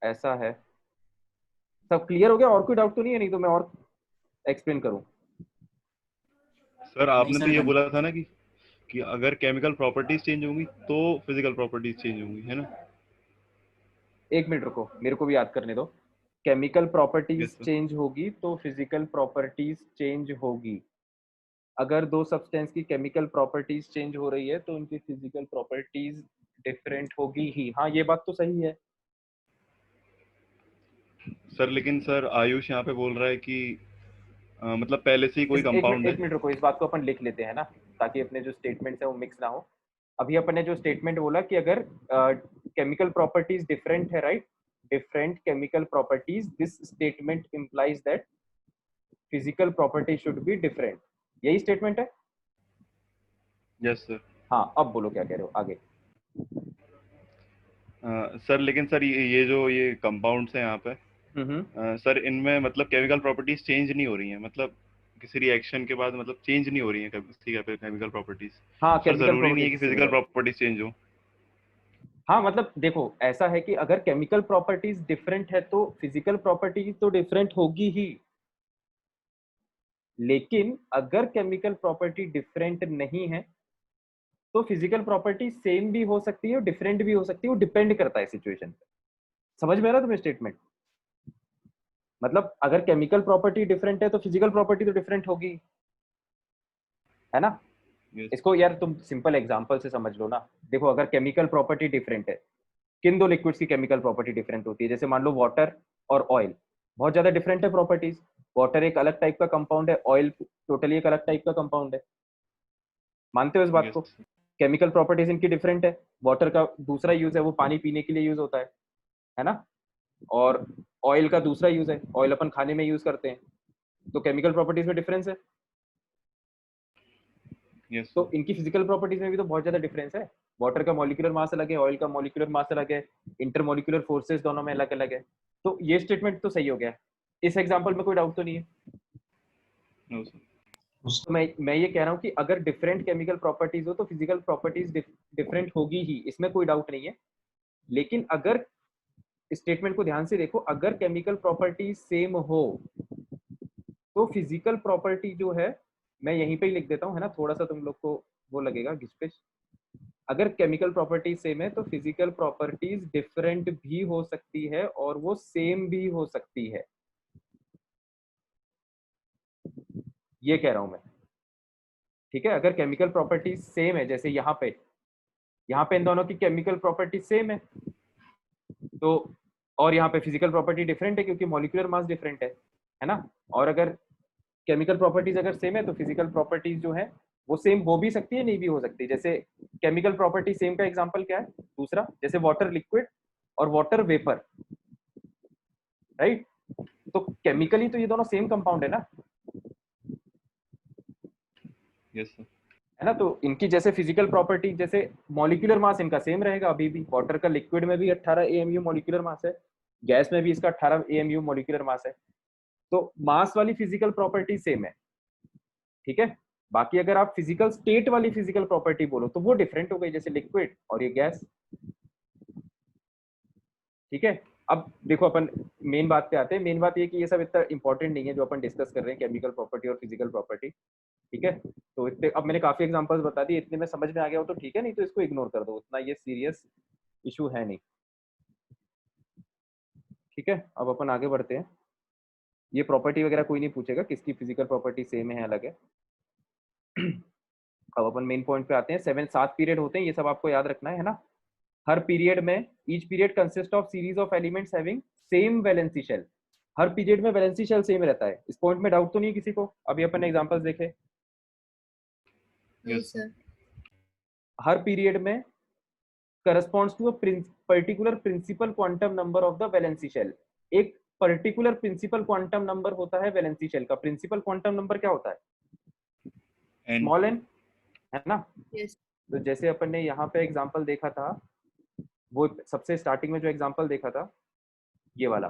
Speaker 1: ऐसा है। सब क्लियर हो गया, और कोई डाउट तो नहीं है, नहीं तो मैं और एक्सप्लेन करूँ।
Speaker 3: सर
Speaker 5: नहीं
Speaker 3: आपने तो
Speaker 5: सर
Speaker 3: ये बोला था ना कि अगर केमिकल प्रॉपर्टीज चेंज होंगी तो फिजिकल प्रॉपर्टीज चेंज होंगी, है ना?
Speaker 1: एक मिनट रुको, मेरे को भी याद करने दो। Chemical properties
Speaker 3: yes sir.
Speaker 1: Change होगी तो फिजिकल प्रॉपर्टीज चेंज होगी। अगर दो सब्सटेंस की केमिकल प्रॉपर्टीज चेंज हो रही है तो उनकी फिजिकल प्रॉपर्टीज डिफरेंट होगी ही, हाँ ये बात तो सही है।
Speaker 3: सर लेकिन सर आयुष यहाँ पे बोल रहा है कि मतलब पहले से ही कोई कंपाउंड
Speaker 1: एक
Speaker 3: है।
Speaker 1: मिनट रुको, इस बात को अपन लिख लेते हैं ना, ताकि अपने जो स्टेटमेंट्स है वो मिक्स ना हो। अभी अपन ने जो स्टेटमेंट बोला कि अगर केमिकल प्रॉपर्टीज डिफरेंट है, right, different chemical properties, this statement implies that physical property should be different, यही स्टेटमेंट है।
Speaker 3: Yes sir.
Speaker 1: हाँ, अब बोलो क्या कह रहे हो आगे।
Speaker 3: सर लेकिन सर ये जो ये कंपाउंड्स हैं यहाँ पे,
Speaker 1: हम्म।
Speaker 3: सर इनमें मतलब केमिकल प्रॉपर्टीज चेंज नहीं हो रही हैं, मतलब किसी रिएक्शन के बाद मतलब चेंज नहीं हो रही है उसकी केमिकल प्रॉपर्टीज।
Speaker 1: हाँ
Speaker 3: सर
Speaker 1: केमिकल
Speaker 3: जरूरी नहीं है कि
Speaker 1: प्रॉपर्टीज
Speaker 3: फिजिकल प्रॉपर्टीज चेंज हो।
Speaker 1: हाँ मतलब देखो ऐसा है कि अगर केमिकल प्रॉपर्टीज डिफरेंट है तो फिजिकल प्रॉपर्टीज तो डिफरेंट होगी ही, लेकिन अगर केमिकल प्रॉपर्टी डिफरेंट नहीं है तो फिजिकल प्रॉपर्टी सेम भी हो सकती है और डिफरेंट भी हो सकती है, वो डिपेंड करता है सिचुएशन पे। समझ में आ रहा तुम्हें स्टेटमेंट? मतलब अगर केमिकल प्रॉपर्टी डिफरेंट है तो फिजिकल प्रॉपर्टी तो डिफरेंट होगी, है ना?
Speaker 3: यस
Speaker 1: इसको यार तुम सिंपल एग्जांपल से समझ लो ना। देखो अगर केमिकल प्रॉपर्टी डिफरेंट है, किन दो लिक्विड्स की केमिकल प्रॉपर्टी डिफरेंट होती है? जैसे मान लो वाटर और ऑयल, बहुत ज्यादा डिफरेंट है प्रॉपर्टीज। वाटर एक अलग टाइप का कंपाउंड है, ऑयल टोटली एक अलग टाइप का कंपाउंड है। मानते हो इस बात को?
Speaker 3: यस
Speaker 1: केमिकल प्रॉपर्टीज इनकी डिफरेंट है। वाटर का दूसरा यूज है, वो पानी पीने के लिए यूज होता है ना? और ऑयल का दूसरा यूज है, ऑयल अपन खाने में यूज करते हैं। तो केमिकल प्रॉपर्टीज में डिफरेंस है,
Speaker 3: यस
Speaker 1: तो इनकी फिजिकल प्रॉपर्टीज में भी तो बहुत ज्यादा डिफरेंस है। वाटर का मॉलिक्यूलर मास अलग है, ऑयल का मॉलिक्यूलर मास अलग है, इंटरमॉलिक्यूलर फोर्सेस दोनों में अलग अलग है। तो ये स्टेटमेंट तो सही हो गया। इस एग्जांपल में कोई डाउट तो नहीं है?
Speaker 3: No sir.
Speaker 1: तो मैं ये कह रहा हूँ कि अगर डिफरेंट केमिकल प्रॉपर्टीज हो तो फिजिकल प्रॉपर्टीज डिफरेंट होगी ही, इसमें कोई डाउट नहीं है। लेकिन अगर स्टेटमेंट को ध्यान से देखो, अगर केमिकल प्रॉपर्टी सेम हो तो फिजिकल प्रॉपर्टी जो है, मैं यहीं पे ही लिख देता हूँ, है ना, थोड़ा सा तुम लोग को वो लगेगा घिसपिच। अगर केमिकल प्रॉपर्टी सेम है तो फिजिकल प्रॉपर्टीज डिफरेंट भी हो सकती है और वो सेम भी हो सकती है, ये कह रहा हूं मैं। ठीक है, अगर केमिकल प्रॉपर्टी सेम है, जैसे यहाँ पे इन दोनों की केमिकल प्रॉपर्टी सेम है, तो और यहाँ पे फिजिकल प्रॉपर्टी डिफरेंट है क्योंकि मॉलिक्यूलर मास डिफरेंट है ना? और अगर केमिकल प्रॉपर्टीज अगर सेम है तो फिजिकल प्रॉपर्टीज जो है वो सेम हो भी सकती है, नहीं भी हो सकती। जैसे केमिकल प्रॉपर्टी सेम का एग्जांपल क्या है दूसरा? जैसे वाटर लिक्विड और वाटर वेपर, राइट? तो केमिकली तो ये दोनों सेम कंपाउंड है ना,
Speaker 3: यस सर।
Speaker 1: है ना? तो इनकी जैसे फिजिकल प्रॉपर्टी, जैसे मॉलिक्यूलर मास इनका सेम रहेगा अभी भी। वाटर का लिक्विड में भी 18 AMU मॉलिक्यूलर मास है, गैस में भी इसका 18 AMU मॉलिक्यूलर मास है। तो मास वाली फिजिकल प्रॉपर्टी सेम है, ठीक है। बाकी अगर आप फिजिकल स्टेट वाली फिजिकल प्रॉपर्टी बोलो तो वो डिफरेंट हो गई, जैसे लिक्विड और ये गैस, ठीक है। अब देखो अपन मेन बात पे आते हैं। मेन बात ये कि ये सब इतना इंपॉर्टेंट नहीं है जो अपन डिस्कस कर रहे हैं, केमिकल प्रॉपर्टी और फिजिकल प्रॉपर्टी, ठीक है। तो इतने अब मैंने काफी एग्जांपल्स बता दिए, इतने में समझ में आ गया हो तो ठीक है, नहीं तो इसको इग्नोर कर दो, उतना ये सीरियस इशू है नहीं, ठीक है। अब अपन आगे बढ़ते हैं। ये प्रॉपर्टी वगैरह कोई नहीं पूछेगा किसकी फिजिकल प्रॉपर्टी सेम है अलग है। अब अपन मेन पॉइंट पे आते हैं। 7 पीरियड होते हैं, ये सब आपको याद रखना है ना? हर पीरियड में each period consist of series of elements having same valency shell. हर पीरियड में वैलेंसी शेल सेम रहता है, इस पॉइंट में डाउट तो नहीं है किसी को? अभी अपन ने एग्जांपल्स देखे।
Speaker 4: No, sir.
Speaker 1: हर पीरियड में corresponds to a particular principal quantum number of the valency shell. एक पर्टिकुलर प्रिंसिपल क्वांटम नंबर होता है वैलेंसी शेल का। प्रिंसिपल क्वांटम नंबर क्या होता है?
Speaker 3: एन।
Speaker 1: स्मॉल एन, है ना?
Speaker 4: Yes.
Speaker 1: तो जैसे अपन ने यहाँ पे एग्जांपल देखा था, वो सबसे स्टार्टिंग में जो एग्जांपल देखा था ये वाला,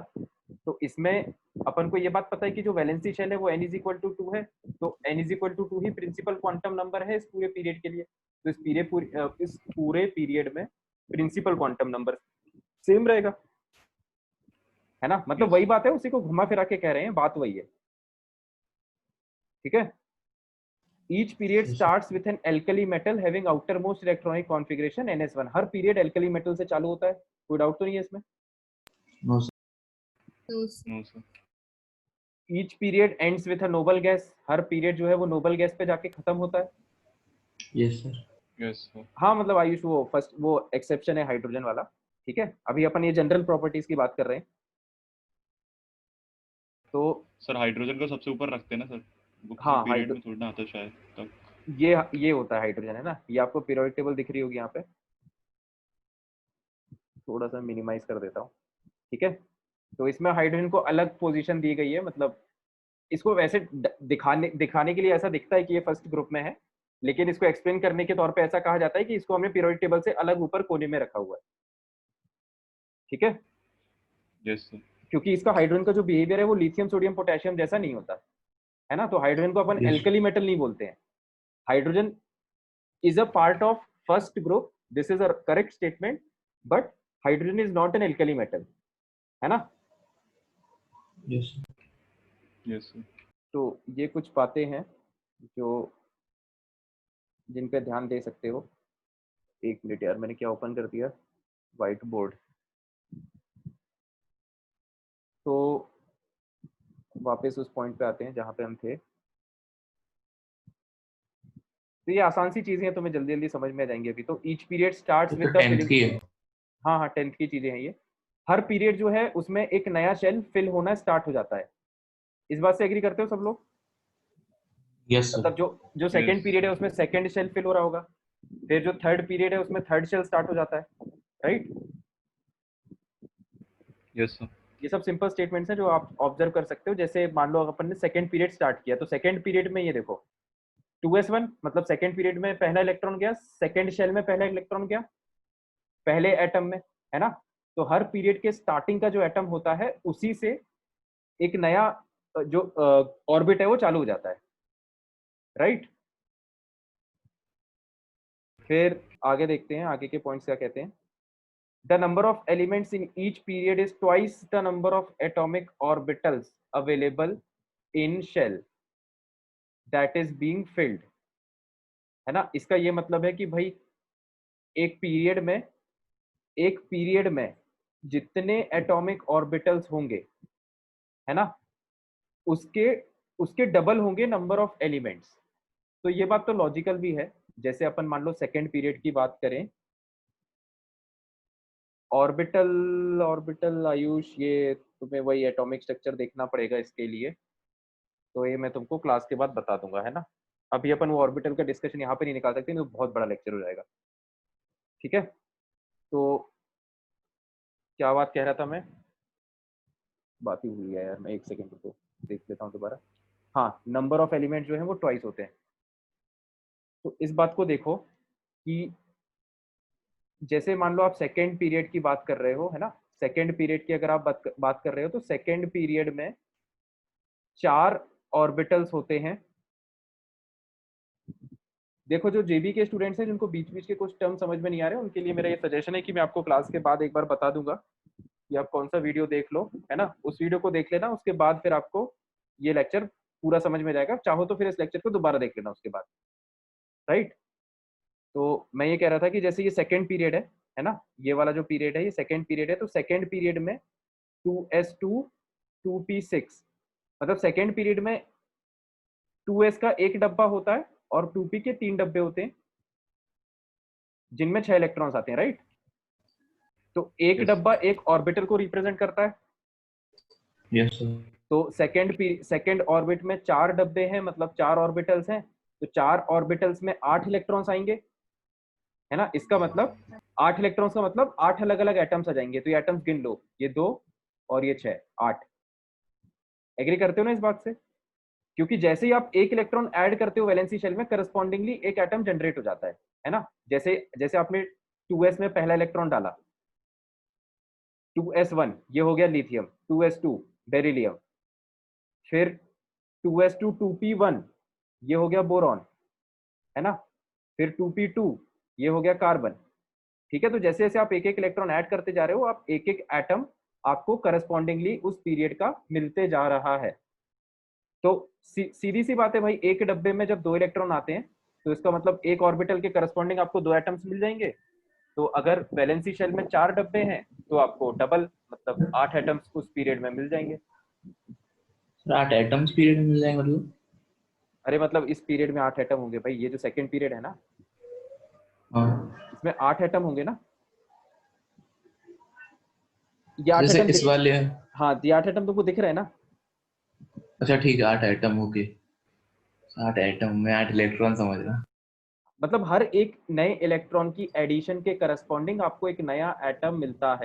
Speaker 1: तो इसमें अपन को ये बात पता है कि जो वैलेंसी शेल है वो n इज इक्वल टू 2 है, तो n इज इक्वल टू 2 ही प्रिंसिपल क्वांटम नंबर है इस पूरे पीरियड के लिए। तो इस पूरे पीरियड में प्रिंसिपल क्वांटम नंबर सेम रहेगा, है ना? मतलब वही बात है, उसी को घुमा फिरा के कह रहे हैं, बात वही है, ठीक है। Each period starts with an alkali metal having outermost electronic configuration ns1। Her period alkali metal से चालू होता है, कोई डाउट तो नहीं है इसमें?
Speaker 2: No sir.
Speaker 4: No, sir.
Speaker 3: No sir.
Speaker 1: Each period ends with a noble gas। हर पीरियड जो है वो नोबल गैस पे जाके खत्म होता है।
Speaker 2: Yes sir.
Speaker 3: Yes sir.
Speaker 1: हाँ मतलब आयुष वो फर्स्ट वो एक्सेप्शन है हाइड्रोजन वाला, ठीक है। अभी अपन ये जनरल प्रॉपर्टीज की बात कर रहे हैं। तो
Speaker 3: सर हाइड्रोजन को सबसे ऊपर रखते हैं ना सर, वो किसी
Speaker 1: हाँ
Speaker 3: पीरियड में थोड़ा ना आता शायद तब।
Speaker 1: ये होता है हाइड्रोजन, है ना? ये आपको पीरियोडिक टेबल दिख रही होगी यहाँ पे, थोड़ा सा मिनिमाइज कर देता हूँ, ठीक है। तो इसमें हाइड्रोजन को अलग पोजीशन दी गई है, मतलब इसको वैसे दिखाने के लिए ऐसा दिखता है कि ये फर्स्ट ग्रुप में है, लेकिन इसको एक्सप्लेन करने के तौर पे ऐसा कहा जाता है कि इसको हमने पीरियोडिक टेबल से अलग ऊपर कोने में रखा हुआ है, ठीक है।
Speaker 3: Yes sir.
Speaker 1: क्योंकि इसका हाइड्रोजन का जो बिहेवियर है वो लिथियम सोडियम पोटेशियम जैसा नहीं होता, है ना। तो हाइड्रोजन को अपन
Speaker 2: Yes.
Speaker 1: एल्कली मेटल नहीं बोलते हैं। Hydrogen is a part of first group, this is a correct statement, but hydrogen is not an alkali metal, है ना।
Speaker 2: Yes.
Speaker 3: Yes sir.
Speaker 1: तो ये कुछ बातें हैं जो जिन पे ध्यान दे सकते हो। एक मिनट यार, मैंने क्या ओपन कर दिया, व्हाइट बोर्ड। तो वापस उस पॉइंट पे आते हैं जहाँ पे हम थे। तो ये आसान सी चीजें हैं, तुम्हें जल्दी जल्दी समझ में आ जाएंगी अभी। तो ईच पीरियड स्टार्ट्स विद
Speaker 2: तो
Speaker 1: द
Speaker 2: 10th
Speaker 1: फिलिंग।
Speaker 2: की है।
Speaker 1: हाँ हाँ, 10th की चीजें हैं ये। हर पीरियड जो है उसमें एक नया शेल फिल होना स्टार्ट हो जाता है। इस बात से एग्री करते हो सब लोग?
Speaker 2: Yes sir.
Speaker 1: मतलब जो सेकंड
Speaker 3: Yes.
Speaker 1: पीरियड है उसमें सेकंड शेल फिल हो रहा होगा, फिर जो थर्ड पीरियड है उसमें थर्ड शेल स्टार्ट हो जाता है, राइट।
Speaker 3: Yes sir.
Speaker 1: ये सब सिंपल स्टेटमेंट्स हैं जो आप ऑब्जर्व कर सकते हो। जैसे मान लो अपन ने सेकंड पीरियड स्टार्ट किया, तो सेकंड पीरियड में ये देखो 2s1, मतलब सेकंड पीरियड में पहला इलेक्ट्रॉन गया, सेकंड शेल में पहला इलेक्ट्रॉन गया पहले एटम में, है ना। तो हर पीरियड के स्टार्टिंग का जो एटम होता है उसी से एक नया जो ऑर्बिट है वो चालू हो जाता है, राइट। फिर आगे देखते हैं आगे के पॉइंट्स क्या कहते हैं। The number of elements in each period is twice the number of atomic orbitals available in shell that is being filled, है ना। इसका ये मतलब है कि भाई एक पीरियड में जितने एटॉमिक ऑर्बिटल्स होंगे, है ना, उसके उसके डबल होंगे नंबर ऑफ एलिमेंट्स। तो ये बात तो लॉजिकल भी है। जैसे अपन मान लो सेकेंड पीरियड की बात करें, ऑर्बिटल ऑर्बिटल आयुष, ये तुम्हें वही एटॉमिक स्ट्रक्चर देखना पड़ेगा इसके लिए, तो ये मैं तुमको क्लास के बाद बता दूंगा, है ना। अभी अपन वो ऑर्बिटल का डिस्कशन यहाँ पे नहीं निकाल सकते, तो बहुत बड़ा लेक्चर हो जाएगा, ठीक है। तो क्या बात कह रहा था मैं, बात ही भूल गया यार मैं, एक सेकंड रुको देख लेता हूँ दोबारा। हाँ, नंबर ऑफ एलिमेंट जो है वो ट्वाइस होते हैं। तो इस बात को देखो कि जैसे मान लो आप सेकेंड पीरियड की बात कर रहे हो, है ना। सेकेंड पीरियड की अगर आप बात कर रहे हो तो सेकेंड पीरियड में 4 ऑर्बिटल्स होते हैं। देखो जो जेबी के स्टूडेंट्स हैं जिनको बीच बीच के कुछ टर्म समझ में नहीं आ रहे, उनके लिए मेरा ये सजेशन है कि मैं आपको क्लास के बाद एक बार बता दूंगा कि आप कौन सा वीडियो देख लो, है ना। उस वीडियो को देख लेना, उसके बाद फिर आपको ये लेक्चर पूरा समझ में जाएगा। चाहो तो फिर इस लेक्चर को दोबारा देख लेना उसके बाद, राइट। तो मैं ये कह रहा था कि जैसे ये सेकेंड पीरियड है ना, ये वाला जो पीरियड है ये सेकेंड पीरियड है। तो सेकेंड पीरियड में 2s2 2p6, मतलब सेकेंड पीरियड में 2s का एक डब्बा होता है और 2p के 3 डब्बे होते हैं जिनमें 6 इलेक्ट्रॉन्स आते हैं, राइट। तो एक
Speaker 3: Yes.
Speaker 1: डब्बा एक ऑर्बिटल को रिप्रेजेंट करता है।
Speaker 2: Yes sir.
Speaker 1: तो सेकेंड ऑर्बिट में 4 डब्बे हैं, मतलब 4 ऑर्बिटल्स हैं। तो 4 ऑर्बिटल्स में 8 इलेक्ट्रॉन्स आएंगे, है ना। इसका मतलब 8 इलेक्ट्रॉन्स का मतलब 8 अलग अलग एटम्स आ जाएंगे। तो ये एटम्स गिन लो, ये 2 और ये 6, 8। एग्री करते हो ना इस बात से? क्योंकि जैसे ही आप एक इलेक्ट्रॉन ऐड करते हो वैलेंसी शेल में, करस्पॉन्डिंगली एक एटम जनरेट हो जाता है ना। जैसे जैसे आपने 2s में पहला इलेक्ट्रॉन डाला, 2s1 ये हो गया लिथियम, 2s2 बेरिलियम, फिर 2s2 2p1 ये हो गया बोरॉन, है ना। फिर 2p2 ये हो गया कार्बन, ठीक है। तो जैसे जैसे आप एक एक इलेक्ट्रॉन ऐड करते जा रहे हो, आप एक एक एटम आपको करस्पॉन्डिंगली उस पीरियड का मिलते जा रहा है। तो सीधी सी बात है भाई, एक डब्बे में जब 2 इलेक्ट्रॉन आते हैं तो इसका मतलब एक ऑर्बिटल के करस्पॉन्डिंग आपको 2 एटम्स मिल जाएंगे। तो अगर वैलेंसी शेल में 4 डब्बे हैं तो आपको डबल मतलब 8 एटम्स उस पीरियड में मिल जाएंगे।
Speaker 2: सर 8 एटम्स पीरियड में मिल जाएंगे मतलब?
Speaker 1: अरे मतलब इस पीरियड में 8 एटम होंगे भाई, ये जो सेकंड पीरियड है ना
Speaker 2: हाँ।
Speaker 1: इसमें 8 एटम होंगे ना। ये 8
Speaker 2: जैसे
Speaker 1: एटम
Speaker 2: इस वाले,
Speaker 1: हाँ, ये 8 एटम तुमको दिख रहा है ना।
Speaker 2: अच्छा ठीक है 8 एटम, ओके। 8 एटम में 8 इलेक्ट्रॉन समझ रहा।
Speaker 1: मतलब हर एक नए इलेक्ट्रॉन की एडिशन के करस्पॉन्डिंग आपको एक नया एटम मिलता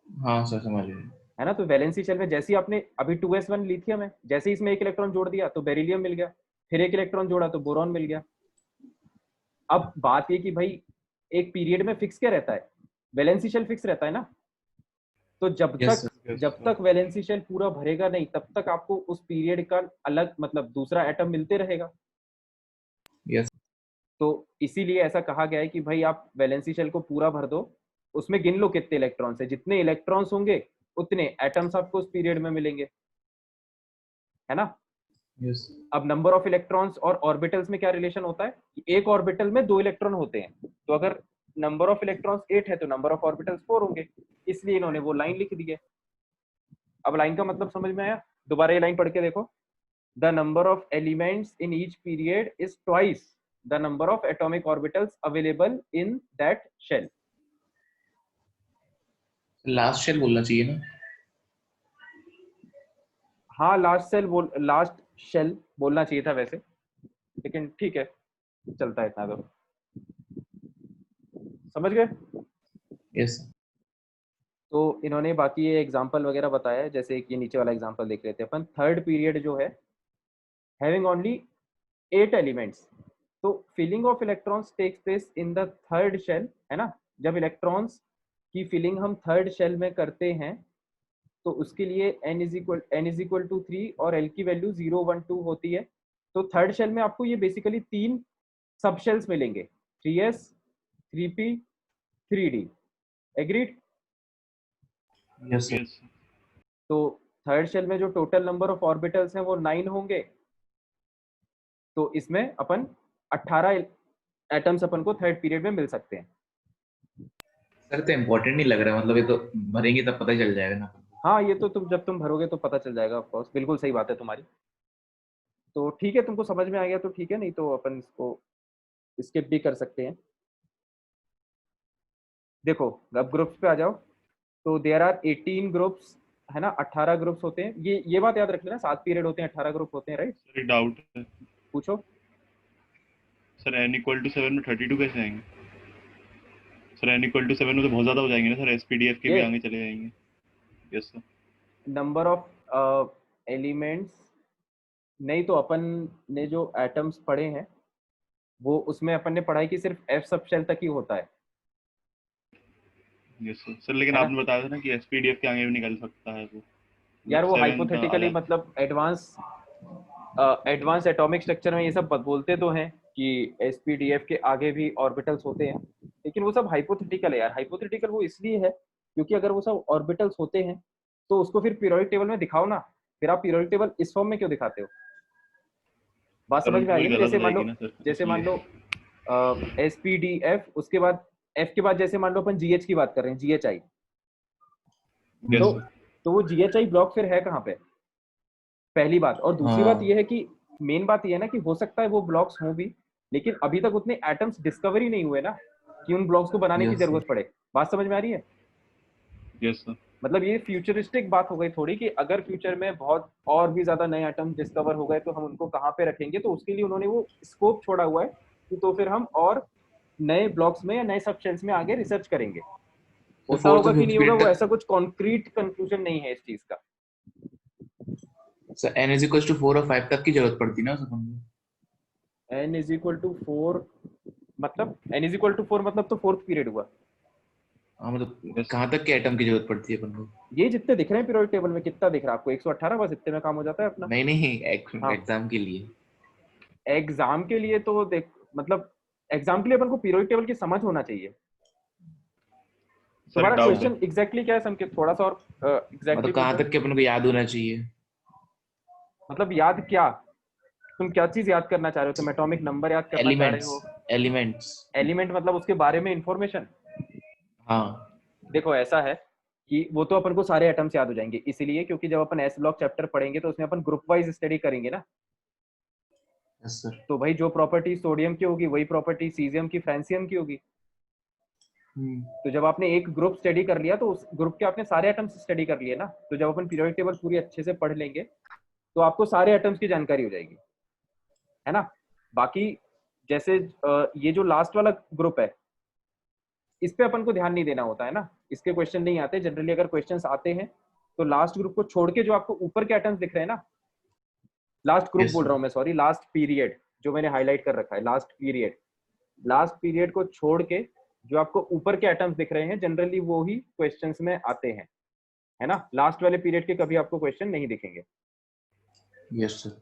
Speaker 2: हाँ सर समझ गए।
Speaker 1: है ना। तो वैलेंसी शेल में जैसे ही आपने अभी 2s1 लिथियम है, जैसे ही इसमें एक इलेक्ट्रॉन जोड़ दिया तो बेरिलियम मिल गया, फिर एक इलेक्ट्रॉन जोड़ा तो बोरॉन मिल गया। अब बात ये कि भाई एक पीरियड में फिक्स क्या रहता है, वैलेंसी शेल फिक्स रहता है ना। तो
Speaker 2: Yes, sir.
Speaker 1: जब तक वैलेंसी शेल पूरा भरेगा नहीं तब तक आपको उस पीरियड का अलग मतलब दूसरा एटम मिलते रहेगा।
Speaker 2: Yes.
Speaker 1: तो इसीलिए ऐसा कहा गया है कि भाई आप वैलेंसी शेल को पूरा भर दो, उसमें गिन लो कितने इलेक्ट्रॉन्स है, जितने इलेक्ट्रॉन्स होंगे उतने एटम्स आपको उस पीरियड में मिलेंगे, है ना।
Speaker 2: Yes.
Speaker 1: अब नंबर ऑफ इलेक्ट्रॉन्स और ऑर्बिटल्स में क्या रिलेशन होता है कि एक ऑर्बिटल में 2 इलेक्ट्रॉन होते हैं, तो अगर नंबर ऑफ इलेक्ट्रॉन्स 8 है तो नंबर ऑफ ऑर्बिटल्स 4 होंगे, इसलिए इन्होंने वो लाइन लिख दी है। अब लाइन का मतलब समझ में आया? दोबारा ये लाइन पढ़ के देखो, the number of elements in each period is twice the number of atomic orbitals available in that shell.
Speaker 2: Last shell बोलना चाहिए ना?
Speaker 1: हाँ लास्ट शेल बोलना चाहिए था वैसे, लेकिन ठीक है चलता है इतना तो। समझ गए?
Speaker 2: Yes.
Speaker 1: तो इन्होंने बाकी ये एग्जांपल वगैरह बताया है, जैसे कि नीचे वाला एग्जांपल देख लेते हैं अपन। थर्ड पीरियड जो है हैविंग ओनली 8 एलिमेंट्स, तो filling of electrons takes place in the third shell, है ना। जब इलेक्ट्रॉन्स की फिलिंग हम थर्ड शेल में करते हैं तो उसके लिए n इज इक्वल टू 3 और l की वैल्यू 0 1 2 होती है। तो थर्ड शेल में आपको ये बेसिकली 3 सब शेल्स मिलेंगे, 3s 3p 3d। Agreed?
Speaker 2: Yes, sir.
Speaker 3: Yes.
Speaker 1: तो थर्ड शेल में जो टोटल नंबर ऑफ ऑर्बिटल्स हैं वो 9 होंगे, तो इसमें अपन 18 एटम्स अपन को थर्ड पीरियड में मिल सकते हैं।
Speaker 2: सर तो इम्पोर्टेंट नहीं लग रहा, मतलब ये तो भरेंगे तब पता चल जाएगा ना।
Speaker 1: हाँ ये तो जब तुम भरोगे तो पता चल जाएगा, ऑफ कोर्स बिल्कुल सही बात है तुम्हारी। तो ठीक है, तुमको समझ में आ गया तो ठीक है, नहीं तो अपन इसको स्किप भी कर सकते हैं। देखो अब ग्रुप्स पे आ जाओ, तो देयर आर 18 ग्रुप्स, है ना। 18 ग्रुप्स होते हैं, ये बात याद रख लेना, 7 पीरियड होते हैं, 18 ग्रुप होते हैं, राइट।
Speaker 3: सर एक डाउट है
Speaker 1: पूछो।
Speaker 3: सर, n इक्वल टू 7 में 32 कैसे आएंगे? सर n इक्वल टू 7 में तो बहुत ज्यादा हो जाएंगे ना सर, SPDF के भी आगे चले जाएंगे। Yes sir.
Speaker 1: Number of elements नहीं, तो अपन ने जो एटम्स पढ़े हैं वो उसमें अपन ने पढ़ा है कि सिर्फ f सब शेल तक ही होता है।
Speaker 3: Yes sir. सर लेकिन
Speaker 1: है ना?
Speaker 3: आपने बताया था ना कि SPDF के आगे भी निकल सकता है वो।
Speaker 1: यार वो
Speaker 3: 7
Speaker 1: हाइपोथेटिकली
Speaker 3: अलग-
Speaker 1: मतलब एडवांस एटॉमिक स्ट्रक्चर में ये सब बोलते तो हैं कि SPDF के आगे भी ऑर्बिटल्स होते हैं, लेकिन वो सब हाइपोथेटिकल है यार। हाइपोथेटिकल वो इसलिए है क्योंकि अगर वो सब ऑर्बिटल्स होते हैं तो उसको फिर पीरियोडिक टेबल में दिखाओ ना, फिर आप पीरियोडिक टेबल इस फॉर्म में क्यों दिखाते हो? बात
Speaker 3: सर
Speaker 1: समझ में
Speaker 3: उनकी
Speaker 1: आ
Speaker 3: थोड़ी
Speaker 1: रही है?
Speaker 3: गलत
Speaker 1: जैसे
Speaker 3: हो
Speaker 1: मान लो,
Speaker 3: जाएगी ना सर,
Speaker 1: जैसे मान
Speaker 3: इसलिए।
Speaker 1: लो SPDF, उसके बाद F के बाद जैसे मान लो अपन GH की बात कर रहे हैं, GHI,
Speaker 3: यस
Speaker 1: तो
Speaker 3: सर।
Speaker 1: तो वो GHI ब्लॉक फिर है कहाँ पे? पहली बात। और दूसरी बात ये है कि मेन बात ये है ना कि हो सकता है वो ब्लॉक्स हों भी, लेकिन अभी तक उतने एटम्स डिस्कवर ही नहीं हुए ना कि उन ब्लॉक्स को बनाने की
Speaker 2: Yes,
Speaker 1: जरूरत पड़े। बात समझ में आ रही है?
Speaker 3: Yes sir.
Speaker 1: मतलब ये फ्यूचरिस्टिक बात हो गई थोड़ी, कि अगर फ्यूचर में बहुत और भी ज्यादा नए एटम्स डिस्कवर हो गए तो हम उनको कहाँ पे रखेंगे, तो उसके लिए उन्होंने वो स्कोप छोड़ा हुआ है कि तो फिर हम और नए ब्लॉक्स में या नए सब शेल्स में आगे रिसर्च करेंगे। होता
Speaker 2: फोर्थ
Speaker 1: होगा
Speaker 2: और
Speaker 1: कि
Speaker 2: फिफ्थ
Speaker 1: नहीं होगा
Speaker 2: पीरियड
Speaker 1: वो
Speaker 2: तक
Speaker 1: ऐसा कुछ कॉन्क्रीट कंक्लूजन नहीं है इस चीज का।
Speaker 2: Sir n is equal to 4 और 5 तक की जरूरत पड़ती ना सब को।
Speaker 1: n इज इक्वल टू 4 मतलब n इज इक्वल टू 4 मतलब तो फोर्थ पीरियड हुआ।
Speaker 2: हाँ मतलब
Speaker 3: Yes.
Speaker 2: कहाँ तक के एटम की जरूरत पड़ती है अपन को?
Speaker 1: ये जितने दिख रहे हैं पीरियोडिक टेबल में, कितना दिख रहा है आपको? 118, बस इतने में काम हो जाता है अपना।
Speaker 2: नहीं नहीं,
Speaker 1: हाँ।
Speaker 2: एग्जाम के लिए।
Speaker 1: एग्जाम के लिए तो देख, मतलब एग्जाम के लिए अपन को पीरियोडिक टेबल की समझ होना चाहिए।
Speaker 3: सर
Speaker 1: तुम्हारा
Speaker 3: डाउट है।
Speaker 1: क्वेश्चन एग्जैक्टली क्या है संकेत? थोड़ा सा और एग्जैक्टली
Speaker 2: मतलब कहाँ तक के अपन को याद होना चाहिए?
Speaker 1: मतलब याद क्या? तुम क्या चीज याद करना चाह रहे हो? तुम एटॉमिक नंबर याद करना चाह रहे
Speaker 2: एलिमेंट्स।
Speaker 1: हो?
Speaker 2: एलिमेंट्स।
Speaker 1: एलिमेंट मतलब उसके बारे में इंफॉर्मेशन?
Speaker 2: हाँ।
Speaker 1: देखो ऐसा है कि वो तो अपन को सारे एटम्स याद हो जाएंगे, इसीलिए क्योंकि जब अपन एस ब्लॉक चैप्टर पढ़ेंगे तो उसमें अपन ग्रुप वाइज स्टडी करेंगे ना।
Speaker 2: Yes sir.
Speaker 1: तो भाई जो प्रॉपर्टी सोडियम की होगी वही प्रॉपर्टी सीजियम की, फ्रांसियम की होगी। तो जब आपने एक ग्रुप स्टडी कर लिया तो उस ग्रुप के आपने सारे एटम्स स्टडी कर लिए ना, तो जब अपन पीरियोडिक टेबल पूरी अच्छे से पढ़ लेंगे तो आपको सारे एटम्स की जानकारी हो जाएगी, है ना। बाकी जैसे ये जो लास्ट वाला ग्रुप है इस पे अपन को ध्यान नहीं देना होता है ना, इसके क्वेश्चन नहीं आते जनरली। अगर क्वेश्चंस आते हैं तो लास्ट ग्रुप को छोड़ के जो आपको ऊपर के एटम्स दिख रहे हैं ना, लास्ट ग्रुप
Speaker 2: Yes,
Speaker 1: बोल
Speaker 2: sir.
Speaker 1: रहा हूँ मैं, सॉरी, लास्ट पीरियड जो मैंने हाईलाइट कर रखा है, लास्ट पीरियड को छोड़ के जो आपको ऊपर के एटम्स दिख रहे हैं जनरली वो ही क्वेश्चंस में आते हैं। है ना। लास्ट वाले पीरियड के कभी आपको क्वेश्चन नहीं दिखेंगे।
Speaker 2: Yes sir.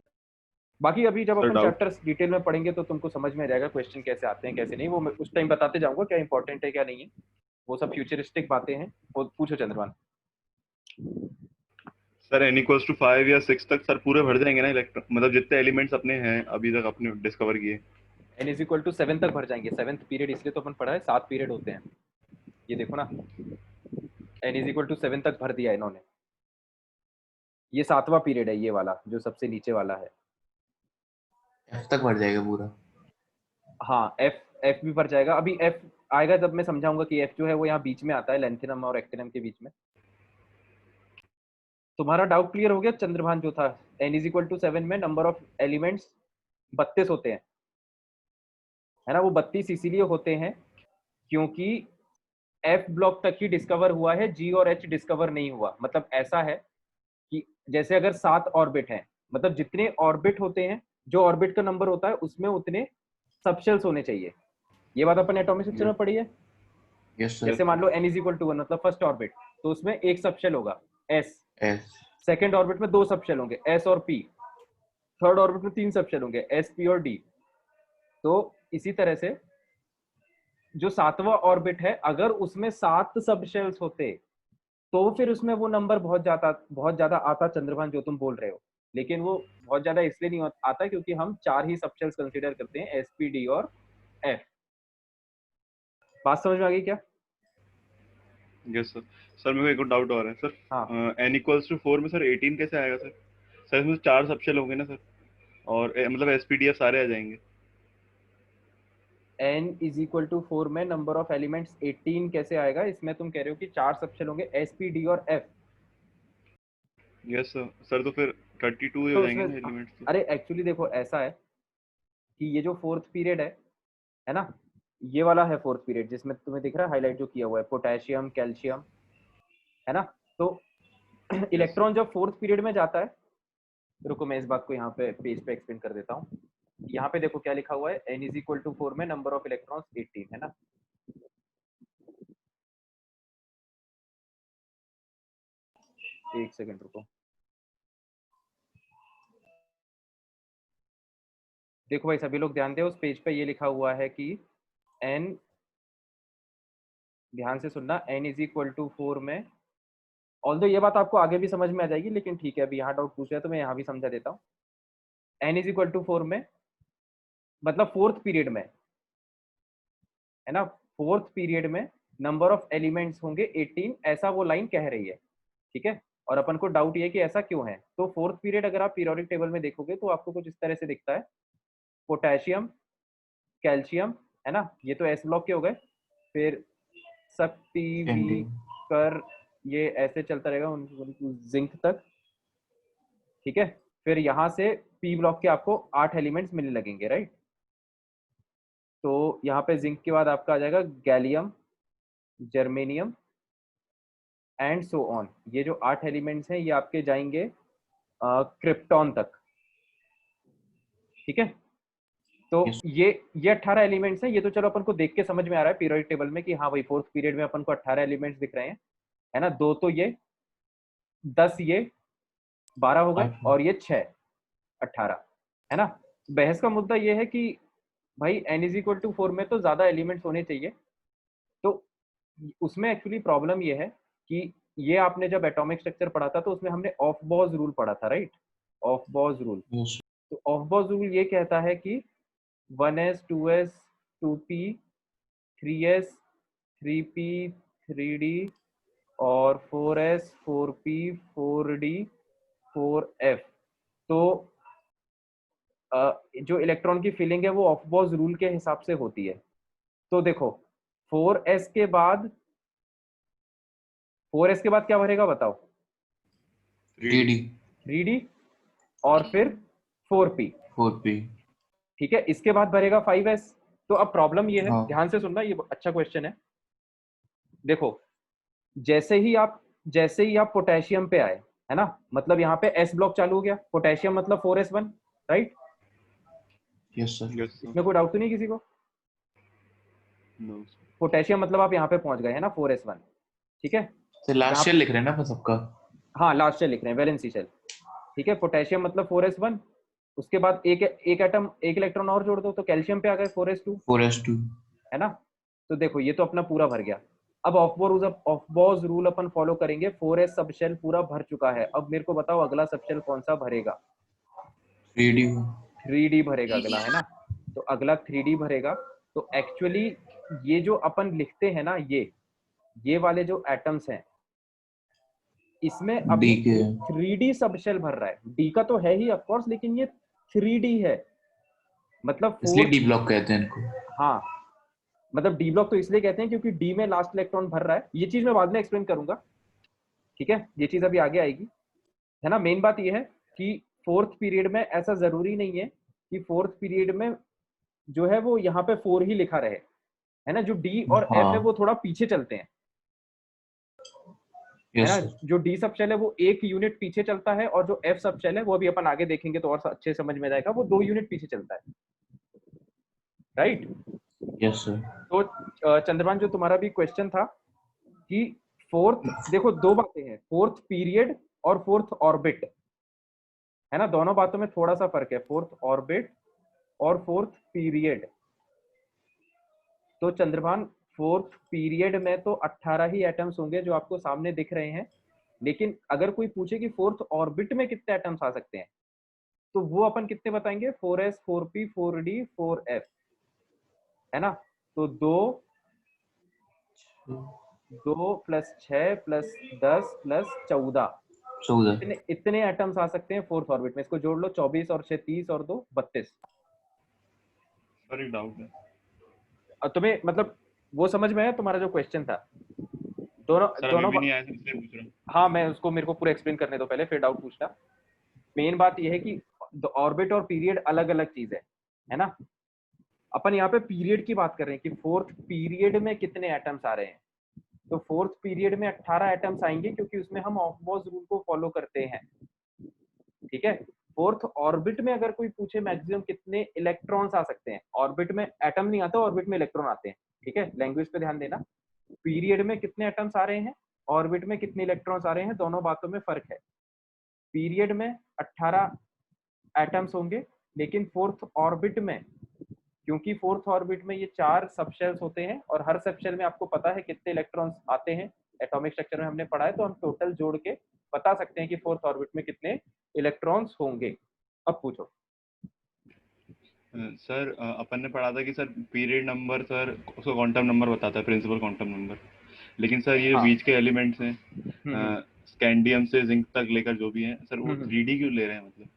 Speaker 1: बाकी अभी जब
Speaker 3: सर
Speaker 1: अपन
Speaker 3: डाउट
Speaker 1: चैप्टर्स डिटेल में पढ़ेंगे तो तुमको समझ में आ जाएगा क्वेश्चन कैसे आते हैं कैसे नहीं, वो मैं उस टाइम बताते जाऊंगा क्या इंपॉर्टेंट है क्या नहीं है, वो सब फ्यूचरिस्टिक बातें हैं। वो पूछो Chandrabhan.
Speaker 3: Sir n equals to 5 या 6 तक सर पूरे भर जाएंगे ना इलेक्ट्रॉन, मतलब जितने एलिमेंट्स अपने हैं अभी तक अपने डिस्कवर किए।
Speaker 1: n इज इक्वल टू 7 तक भर जाएंगे। 7th पीरियड इसलिए तो अपन पढ़ा है, 7 पीरियड होते हैं, ये देखो ना, n इज इक्वल टू 7 तक भर दिया इन्होंने। ये 7वां पीरियड है, ये वाला जो सबसे नीचे वाला है।
Speaker 2: एफ तक भर जाएगा पूरा।
Speaker 1: हाँ f भी भर जाएगा। अभी f आएगा जब मैं समझाऊंगा कि f जो है वो यहाँ बीच में आता है, लेंथिनम और एक्टिनम के बीच में। तुम्हारा डाउट क्लियर हो गया चंद्रभान जो था। n इज इक्वल टू 7 में नंबर ऑफ एलिमेंट्स 32 होते हैं, है ना। वो 32 इसीलिए होते हैं क्योंकि f ब्लॉक तक ही डिस्कवर हुआ है, g और h डिस्कवर नहीं हुआ। मतलब ऐसा है कि जैसे अगर 7 ऑर्बिट हैं, मतलब जितने ऑर्बिट होते हैं, जो ऑर्बिट का नंबर होता है उसमें उतने सबशेल्स होने चाहिए। ये बात अपन एटॉमिक स्ट्रक्चर में पढ़ी है।
Speaker 2: Yes sir.
Speaker 1: जैसे मान लो n इज इक्वल टू 1 मतलब फर्स्ट ऑर्बिट, तो उसमें एक सबशेल होगा s।
Speaker 2: एस।
Speaker 1: सेकेंड ऑर्बिट में 2 सबशेल होंगे s और p। थर्ड ऑर्बिट में 3 सबशेल होंगे s p और d। तो इसी तरह से जो 7वां ऑर्बिट है, अगर उसमें 7 सबशेल्स होते तो फिर उसमें वो नंबर बहुत ज्यादा आता चंद्रभान जो तुम बोल रहे हो। लेकिन वो बहुत ज्यादा इसलिए नहीं आता क्योंकि हम 4 ही सबशेल्स कंसीडर करते हैं, s p d और f। बात समझ में आ गई क्या?
Speaker 3: Yes sir. सर मेरे को एक और डाउट और है सर।
Speaker 1: हाँ
Speaker 3: n इक्वल्स टू 4 में सर 18 कैसे आएगा सर? सर इसमें 4 सबशेल होंगे ना सर, और मतलब एसपीडीएफ सारे आ जाएंगे।
Speaker 1: n इज इक्वल टू 4 में नंबर ऑफ एलिमेंट्स 18 कैसे आएगा? इसमें तुम कह रहे हो कि 4 सबशेल होंगे s p d और f।
Speaker 3: Yes sir. सर तो फिर 32 ही हो
Speaker 1: तो
Speaker 3: जाएंगे
Speaker 1: उसमें
Speaker 3: ना एलिमेंट्स तो।
Speaker 1: अरे एक्चुअली देखो ऐसा है कि ये जो 4th पीरियड है ना, ये वाला है 4th पीरियड जिसमें तुम्हें दिख रहा है हाईलाइट जो किया हुआ है, पोटेशियम कैल्शियम, है ना। तो
Speaker 3: यस
Speaker 1: इलेक्ट्रॉन जब 4th पीरियड में जाता है, रुको मैं इस बात को यहाँ पे पेज पे एक्सप्लेन कर देता हूँ। यहाँ पे देखो क्या लिखा हुआ है, n इज इक्वल टू 4 में नंबर ऑफ इलेक्ट्रॉन्स 18, है ना। एक सेकंड रुको, देखो भाई सभी लोग ध्यान दे, उस पेज पे ये लिखा हुआ है कि n, ध्यान से सुनना, n इज इक्वल टू 4 में, ऑल्दो ये बात आपको आगे भी समझ में आ जाएगी लेकिन ठीक है अभी यहाँ डाउट पूछ रहे हैं तो मैं यहाँ भी समझा देता हूँ। n इज इक्वल टू 4 में मतलब 4th पीरियड में, है ना, 4th पीरियड में नंबर ऑफ एलिमेंट्स होंगे 18, ऐसा वो लाइन कह रही है, ठीक है। और अपन को डाउट ये कि ऐसा क्यों है, तो 4th पीरियड अगर आप पीरियोडिक टेबल में देखोगे तो आपको कुछ इस तरह से दिखता है, पोटेशियम कैल्शियम, है ना, ये तो एस ब्लॉक के हो गए, फिर शक्ति वी कर, ये ऐसे चलता रहेगा जिंक तक, ठीक है। फिर यहाँ से पी ब्लॉक के आपको 8 एलिमेंट्स मिलने लगेंगे, राइट। तो यहाँ पे जिंक के बाद आपका आ जाएगा gallium, germanium and so on. ये जो 8 एलिमेंट्स हैं ये आपके जाएंगे क्रिप्टॉन तक, ठीक है। तो
Speaker 2: Yes.
Speaker 1: ये 18 एलिमेंट्स हैं, ये तो चलो अपन को देख के समझ में आ रहा है पीरियोडिक टेबल में कि हाँ भाई 4th पीरियड में अपन को 18 एलिमेंट्स दिख रहे हैं, है ना। 2 तो ये 10, ये 12 हो गए, और ये 6 18, है ना। बहस का मुद्दा ये है कि भाई n इज इक्वल टू 4 में तो ज्यादा एलिमेंट्स होने चाहिए। तो उसमें एक्चुअली प्रॉब्लम ये है कि ये आपने जब एटॉमिक स्ट्रक्चर पढ़ा था तो उसमें हमने ऑफ बॉज रूल पढ़ा था, right, of boughs rule.
Speaker 2: Yes.
Speaker 1: तो ऑफ बॉज रूल ये कहता है कि 1s 2s 2p 3s 3p 3d और 4s 4p 4d 4f। तो जो इलेक्ट्रॉन की फिलिंग है वो ऑफ बॉज रूल के हिसाब से होती है। तो देखो 4s के बाद, 4s के बाद क्या भरेगा बताओ?
Speaker 2: 3D
Speaker 1: 3d और फिर 4p,
Speaker 2: 4P।
Speaker 1: ठीक है। इसके बाद भरेगा 5s। तो अब प्रॉब्लम ये है,
Speaker 2: हाँ।
Speaker 1: ध्यान से सुनना, ये अच्छा क्वेश्चन है। देखो जैसे ही आप पोटेशियम पे आए, है ना, मतलब यहाँ पे s ब्लॉक चालू हो गया, पोटेशियम मतलब 4s1, right.
Speaker 2: Yes sir.
Speaker 3: Yes sir.
Speaker 1: इसमें कोई डाउट तो नहीं किसी को?
Speaker 3: नो
Speaker 1: पोटेशियम मतलब आप यहाँ पे पहुंच गए, है ना, 4s1, ठीक है।
Speaker 2: तो लास्ट शेल लिख रहे हैं ना अपन सबका?
Speaker 1: हाँ लास्ट शेल लिख रहे हैं, वैलेंसी शेल। ठीक है, पोटेशियम मतलब 4s1, उसके बाद एक एटम एक इलेक्ट्रॉन और जोड़ दो तो कैल्शियम पे आ गए 4s2,
Speaker 2: 4s2
Speaker 1: है ना। तो देखो ये तो अपना पूरा भर गया। अब ऑफ-बोर्स रूल अपन फॉलो करेंगे। 4s सब शेल पूरा भर चुका है। अब मेरे को बताओ अगला सब शेल कौन सा भरेगा?
Speaker 2: 3d
Speaker 1: 3d भरेगा अगला, है ना। तो अगला 3d भरेगा। तो एक्चुअली ये जो अपन लिखते हैं ना, ये वाले जो एटम्स हैं इसमें अभी
Speaker 2: d के
Speaker 1: 3d सब शेल भर रहा है। d का तो है ही ऑफ कोर्स, लेकिन ये 3d है, मतलब
Speaker 2: इसलिए
Speaker 1: 4।
Speaker 2: d ब्लॉक कहते हैं इनको।
Speaker 1: हाँ, मतलब डी ब्लॉक तो इसलिए कहते हैं क्योंकि डी में लास्ट इलेक्ट्रॉन भर रहा है। ये चीज मैं बाद में एक्सप्लेन करूंगा, ठीक है, ये चीज अभी आगे आएगी, है ना। मेन बात ये है कि फोर्थ पीरियड में ऐसा जरूरी नहीं है कि फोर्थ पीरियड में जो है वो यहाँ पे 4 ही लिखा रहे, है ना। जो डी और एफ है
Speaker 2: हाँ
Speaker 1: वो थोड़ा पीछे चलते हैं, है
Speaker 2: यस
Speaker 1: ना।
Speaker 2: सर।
Speaker 1: जो डी सब शेल है वो 1 यूनिट पीछे चलता है, और जो एफ सब शेल है वो अभी अपन आगे देखेंगे तो और अच्छे समझ में जाएगा, वो 2 यूनिट पीछे चलता है, राइट।
Speaker 2: Yes sir.
Speaker 1: तो चंद्रभान जो तुम्हारा भी क्वेश्चन था कि फोर्थ, देखो दो बातें हैं, फोर्थ पीरियड और फोर्थ ऑर्बिट, है ना। दोनों बातों में थोड़ा सा फर्क है, फोर्थ ऑर्बिट और फोर्थ पीरियड। तो चंद्रभान फोर्थ पीरियड में तो 18 ही एटम्स होंगे जो आपको सामने दिख रहे हैं, लेकिन अगर कोई पूछे कि फोर्थ ऑर्बिट में कितने एटम्स आ सकते हैं तो वो अपन कितने बताएंगे? 4s 4p 4d 4f, है ना। तो 2 प्लस 6 प्लस 10 प्लस 14,
Speaker 2: 14
Speaker 1: इतने एटम्स आ सकते हैं फोर्थ ऑर्बिट में। इसको जोड़ लो, 24 और 6 30 और 2 32।
Speaker 3: सर एक डाउट है
Speaker 1: और तुम्हें मतलब वो समझ में आया तुम्हारा जो क्वेश्चन था? दोनों
Speaker 3: सर, अभी
Speaker 1: दोनों
Speaker 3: भी नहीं आया सर, इसलिए पूछ रहा हूँ।
Speaker 1: हाँ, मैं उसको, मेरे को पूरा एक्सप्लेन करने दो पहले, फिर डाउट पूछना। मेन बात ये है कि ऑर्बिट और पीरियड अलग अलग चीज है ना। अपन यहाँ पे पीरियड की बात कर रहे हैं कि फोर्थ पीरियड में कितने एटम्स आ रहे हैं। तो फोर्थ पीरियड में 18 एटम्स आएंगे क्योंकि उसमें हम ऑफ-बोर्स रूल को फॉलो करते हैं, ठीक है। फोर्थ ऑर्बिट में अगर कोई पूछे मैक्सिमम कितने इलेक्ट्रॉन्स आ सकते हैं, ऑर्बिट में एटम नहीं आता, ऑर्बिट में इलेक्ट्रॉन आते हैं, ठीक है। लैंग्वेज पे ध्यान देना। पीरियड में कितने एटम्स आ रहे हैं, ऑर्बिट में कितने इलेक्ट्रॉन्स आ रहे हैं, दोनों बातों में फर्क है। पीरियड में 18 एटम्स होंगे, लेकिन फोर्थ ऑर्बिट में, क्योंकि फोर्थ ऑर्बिट में ये 4 सबशेल्स होते हैं और हर सबशेल में आपको पता है कितने इलेक्ट्रॉन्स आते हैं, एटॉमिक स्ट्रक्चर में हमने पढ़ा है, तो हम टोटल जोड़ के बता सकते हैं कि फोर्थ ऑर्बिट में कितने इलेक्ट्रॉन्स होंगे। अब पूछो।
Speaker 3: सर अपन ने पढ़ा था कि सर पीरियड नंबर सर उसको क्वांटम नंबर बताता है, प्रिंसिपल क्वांटम नंबर। लेकिन सर ये
Speaker 1: हाँ।
Speaker 3: बीच के एलिमेंट्स हैं,
Speaker 1: हम्म
Speaker 3: स्कैंडियम से जिंक तक लेकर जो भी हैं सर, वो
Speaker 1: हम्म
Speaker 3: 3D क्यों ले रहे हैं? मतलब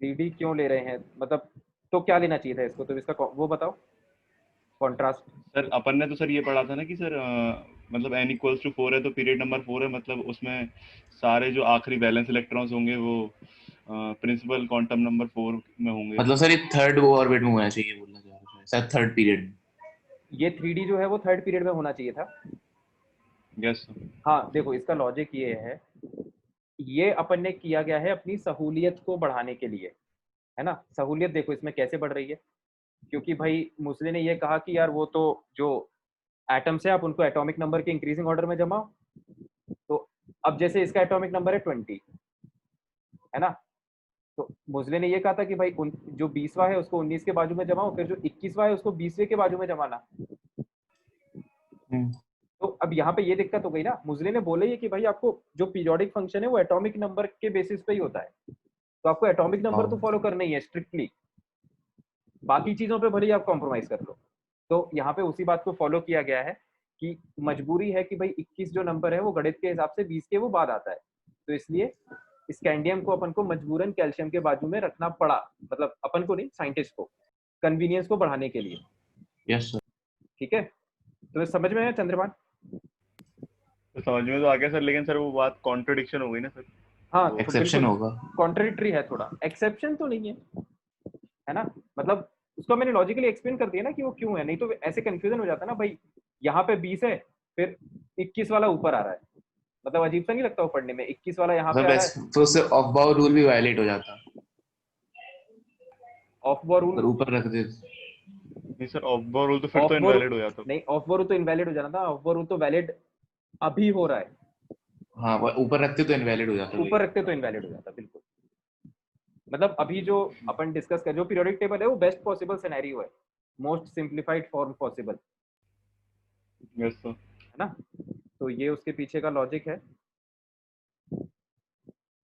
Speaker 1: 3D क्यों ले रहे हैं मतलब, तो क्या लेना चाहिए था इसको, तो इसका वो बताओ कॉन्ट्रास्ट।
Speaker 3: सर अपन ने तो सर ये पढ़ा था ना कि सर मतलब n इक्वल्स टू 4 है तो पीरियड नंबर 4 है, मतलब उसमें सारे जो आखिरी बैलेंस इलेक्ट्रॉन्स होंगे वो प्रिंसिपल क्वांटम नंबर 4 में होंगे।
Speaker 2: मतलब सर ये थर्ड वो ऑर्बिट में होना चाहिए, बोलना चाह रहा हूँ सर, थर्ड पीरियड।
Speaker 1: ये 3D जो है वो थर्ड पीरियड में होना चाहिए था।
Speaker 3: यस
Speaker 1: हाँ देखो, इसका लॉजिक ये है, ये अपन ने किया गया है अपनी सहूलियत को बढ़ाने के लिए, है ना। सहूलियत देखो इसमें कैसे बढ़ रही है, क्योंकि भाई मुस्लिम ने ये कहा कि यार वो तो जो एटम्स है आप उनको एटॉमिक नंबर के इंक्रीजिंग ऑर्डर में जमाओ। तो अब जैसे इसका एटॉमिक नंबर है 20, है ना। तो मुस्लिम ने ये कहा था कि भाई जो 20वां है उसको 19 के बाजू में जमाओ, फिर जो 21वां है उसको 20वें के बाजू में जमाना। तो अब यहाँ पे ये दिक्कत हो गई ना, मुस्लिम ने बोले ये कि भाई आपको जो पीरियोडिक फंक्शन है वो एटॉमिक नंबर के बेसिस पे ही होता है, तो आपको एटॉमिक नंबर तो फॉलो करना ही है स्ट्रिक्टली, बाकी चीजों पे भले ही आप कॉम्प्रोमाइज कर लो। तो यहाँ पे उसी बात को फॉलो किया गया है कि मजबूरी है कि भाई 21 जो नंबर है वो गणित के हिसाब से 20 के वो बाद आता है, तो इसलिए स्कैंडियम को अपन को मजबूरन कैल्शियम के बाजू में रखना पड़ा, मतलब अपन को नहीं, साइंटिस्ट को, कन्वीनियंस को बढ़ाने के लिए।
Speaker 2: Yes sir.
Speaker 1: ठीक है, तो समझ में आया चंद्रभान?
Speaker 3: तो समझ में तो आ गया सर, लेकिन सर वो बात कॉन्ट्रडिक्शन हो गई ना सर।
Speaker 1: हाँ,
Speaker 2: एक्सेप्शन होगा।
Speaker 1: कॉन्ट्रडिक्टरी है थोड़ा, एक्सेप्शन तो नहीं है ना। मतलब उसको मैंने लॉजिकली एक्सप्लेन कर दिया ना कि वो क्यों है, नहीं तो ऐसे कंफ्यूजन हो जाता ना भाई, यहाँ पे 20 है फिर 21 वाला ऊपर आ रहा है, मतलब अजीब सा नहीं लगता वो पढ़ने में, 21 वाला यहाँ पे आ रहा है,
Speaker 2: तो उससे ऑफ बाउंड रूल भी वायलेट हो जाता
Speaker 1: ऑफ बॉर
Speaker 2: अगर
Speaker 1: रूल।
Speaker 2: ऊपर रख दे।
Speaker 3: नहीं सर, ऑफ बोरोल तो फिर
Speaker 1: ऑफ
Speaker 3: तो
Speaker 1: बोरो
Speaker 3: इनवैलिड हो जाता।
Speaker 1: नहीं, ऑफ बोरो तो इनवैलिड हो जाना था, ऑफ बोरो तो वैलिड अभी हो रहा है,
Speaker 2: हाँ, वो ऊपर रखते तो इनवैलिड हो जाता
Speaker 1: ऊपर रखते तो इनवैलिड हो जाता बिल्कुल। मतलब अभी जो अपन डिस्कस कर, जो पीरियोडिक टेबल है वो बेस्ट पॉसिबल सिनेरियो है, most simplified form possible,
Speaker 3: yes sir.
Speaker 1: है ना। तो ये उसके पीछे का लॉजिक है।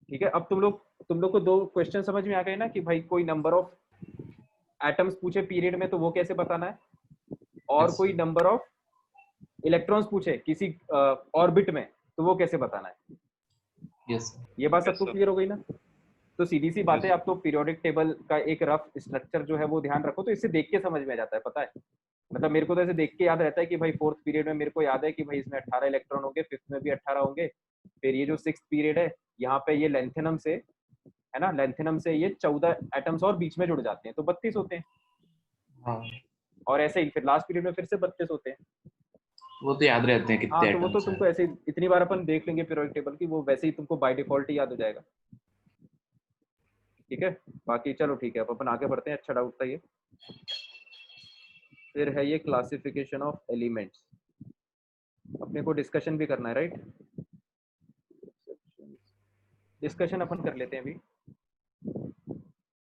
Speaker 1: ठीक है, अब तुम लोग को दो क्वेश्चन समझ में आ गए ना, कि भाई कोई नंबर ऑफ एटम्स पूछे पीरियड में तो वो कैसे बताना है, और
Speaker 2: Yes.
Speaker 1: कोई नंबर ऑफ इलेक्ट्रॉन्स पूछे किसी ऑर्बिट में तो वो कैसे बताना है।
Speaker 2: यस
Speaker 1: ये बात
Speaker 3: Yes,
Speaker 1: सबको
Speaker 3: sir.
Speaker 1: क्लियर हो गई ना। तो सीधी सी बात है,
Speaker 3: Yes.
Speaker 1: आप तो पीरियोडिक टेबल का एक रफ स्ट्रक्चर जो है वो ध्यान रखो, तो इससे देख के समझ में आ जाता है, पता है। मतलब मेरे को तो ऐसे देख के याद रहता है कि भाई फोर्थ पीरियड में मेरे को याद है कि भाई इसमें 18 इलेक्ट्रॉन होंगे, फिफ्थ में भी 18 होंगे, फिर ये जो सिक्स्थ पीरियड है यहाँ पे ये लेंथेनम से, है ना, लेंथेनम से ये 14 एटम्स और बीच में जुड़ जाते हैं तो 32 होते हैं,
Speaker 2: हाँ,
Speaker 1: और ऐसे ही फिर लास्ट पीरियड में फिर से 32 होते हैं।
Speaker 2: वो तो याद रहते हैं
Speaker 1: हाँ,
Speaker 2: कितने
Speaker 1: तो वो तो
Speaker 2: एटम्स हैं।
Speaker 1: तुमको ऐसे इतनी बार अपन देख लेंगे पीरियोडिक टेबल की, वो वैसे ही तुमको बाय डिफॉल्ट ही याद हो जाएगा। ठीक है, बाकी चलो ठीक है, अब अपन आगे बढ़ते हैं। अच्छा डाउट था ये। फिर है ये क्लासिफिकेशन ऑफ एलिमेंट्स, अपने को डिस्कशन भी करना है, राइट। डिस्कशन अपन कर लेते हैं अभी,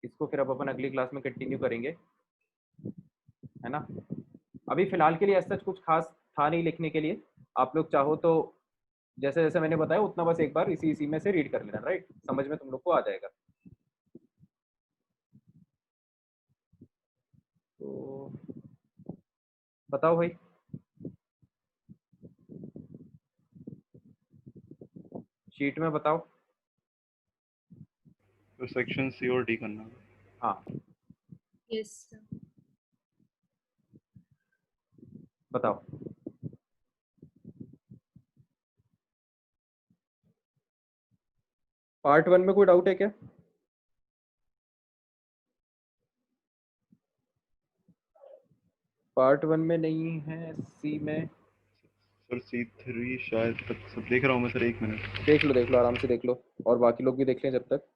Speaker 1: इसको फिर अब अपन अगली क्लास में कंटिन्यू करेंगे, है ना। अभी फिलहाल के लिए ऐसा कुछ खास था नहीं लिखने के लिए, आप लोग चाहो तो जैसे जैसे मैंने बताया उतना बस एक बार इसी में से रीड कर लेना, राइट, समझ में तुम लोग को आ जाएगा। तो बताओ भाई, शीट में बताओ।
Speaker 3: तो सेक्शन सी और डी करना है।
Speaker 1: हाँ
Speaker 4: Yes, sir.
Speaker 1: बताओ। पार्ट 1 में कोई डाउट है क्या? पार्ट 1 में नहीं है, सी में
Speaker 3: सर C3 शायद तक सब देख रहा हूँ मैं सर, एक मिनट।
Speaker 1: देख लो आराम से देख लो, और बाकी लोग भी देख लें जब तक।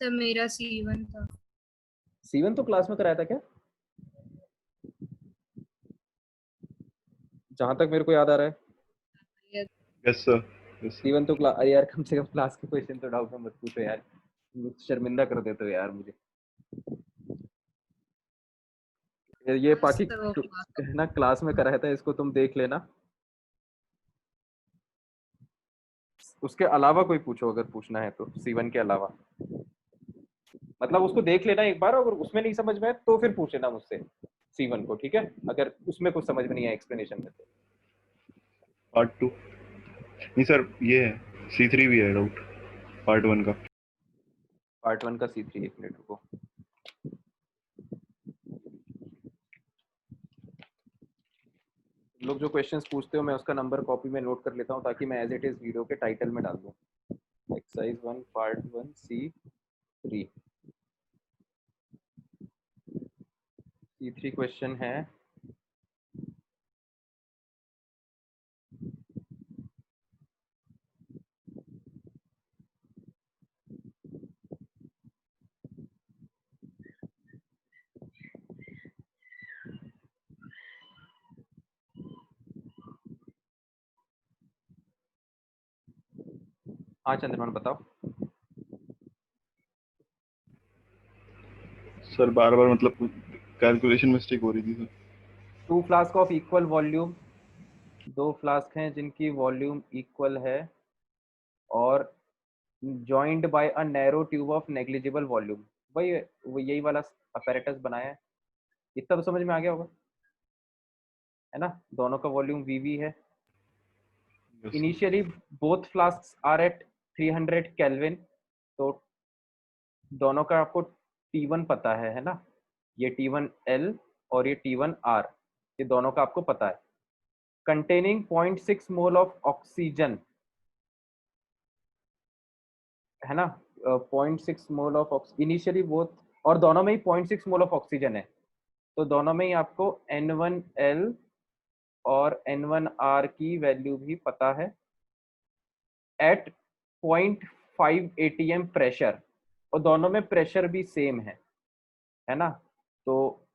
Speaker 4: सर मेरा C1 था।
Speaker 1: C1 तो क्लास में कराया था क्या, जहां तक मेरे को याद आ रहा है।
Speaker 3: Yes sir, yes sir.
Speaker 1: C1 तो क्लास, अरे यार कम से कम क्लास के क्वेश्चन तो डाउट में मत पूछो यार, शर्मिंदा कर देते हो यार मुझे। ये बाकी
Speaker 4: सर वो बात
Speaker 1: है ना, क्लास में कराया था, इसको तुम देख लेना। उसके अलावा कोई पूछो अगर पूछना है तो, C1 के अलावा, मतलब उसको देख लेना एक बार, अगर उसमें नहीं समझ में आए तो फिर पूछ लेना मुझसे C1 को, ठीक है, अगर उसमें कुछ समझ में नहीं आया एक्सप्लेनेशन में तो।
Speaker 3: पार्ट 2 नहीं सर, ये है C3 भी है डाउट पार्ट 1 का।
Speaker 1: पार्ट 1 का C3, एक मिनट रुको। लोग जो क्वेश्चंस पूछते हो मैं उसका नंबर कॉपी में नोट कर लेता हूँ, ताकि मैं एज इट इज वीडियो के टाइटल में डाल दूँ। Exercise 1 part 1 C3, C3 question है, हाँ चंद्रमान बताओ।
Speaker 3: सर बार बार मतलब कैलकुलेशन मिस्टेक हो रही थी sir.
Speaker 1: 2 flask of equal volume, 2 flask हैं जिनकी वॉल्यूम इक्वल है और joined by a narrow tube of negligible volume, वही वो यही वाला अपैरेटस बनाया है। इतना तो समझ में आ गया होगा, है ना। दोनों का वॉल्यूम वीवी है।
Speaker 3: Yes, sir.
Speaker 1: Initially both flasks are at 300 kelvin, तो दोनों का आपको T1 पता है ना, ये T1L और ये T1R, ये दोनों का आपको पता है। कंटेनिंग 0.6 मोल ऑफ ऑक्सीजन, है ना, 0.6 mole of oxygen initially both, और दोनों में ही 0.6 मोल ऑफ ऑक्सीजन है, तो दोनों में ही आपको N1L और N1R की वैल्यू भी पता है एट 0.5 atm प्रेशर, और दोनों में प्रेशर भी सेम है ना। तो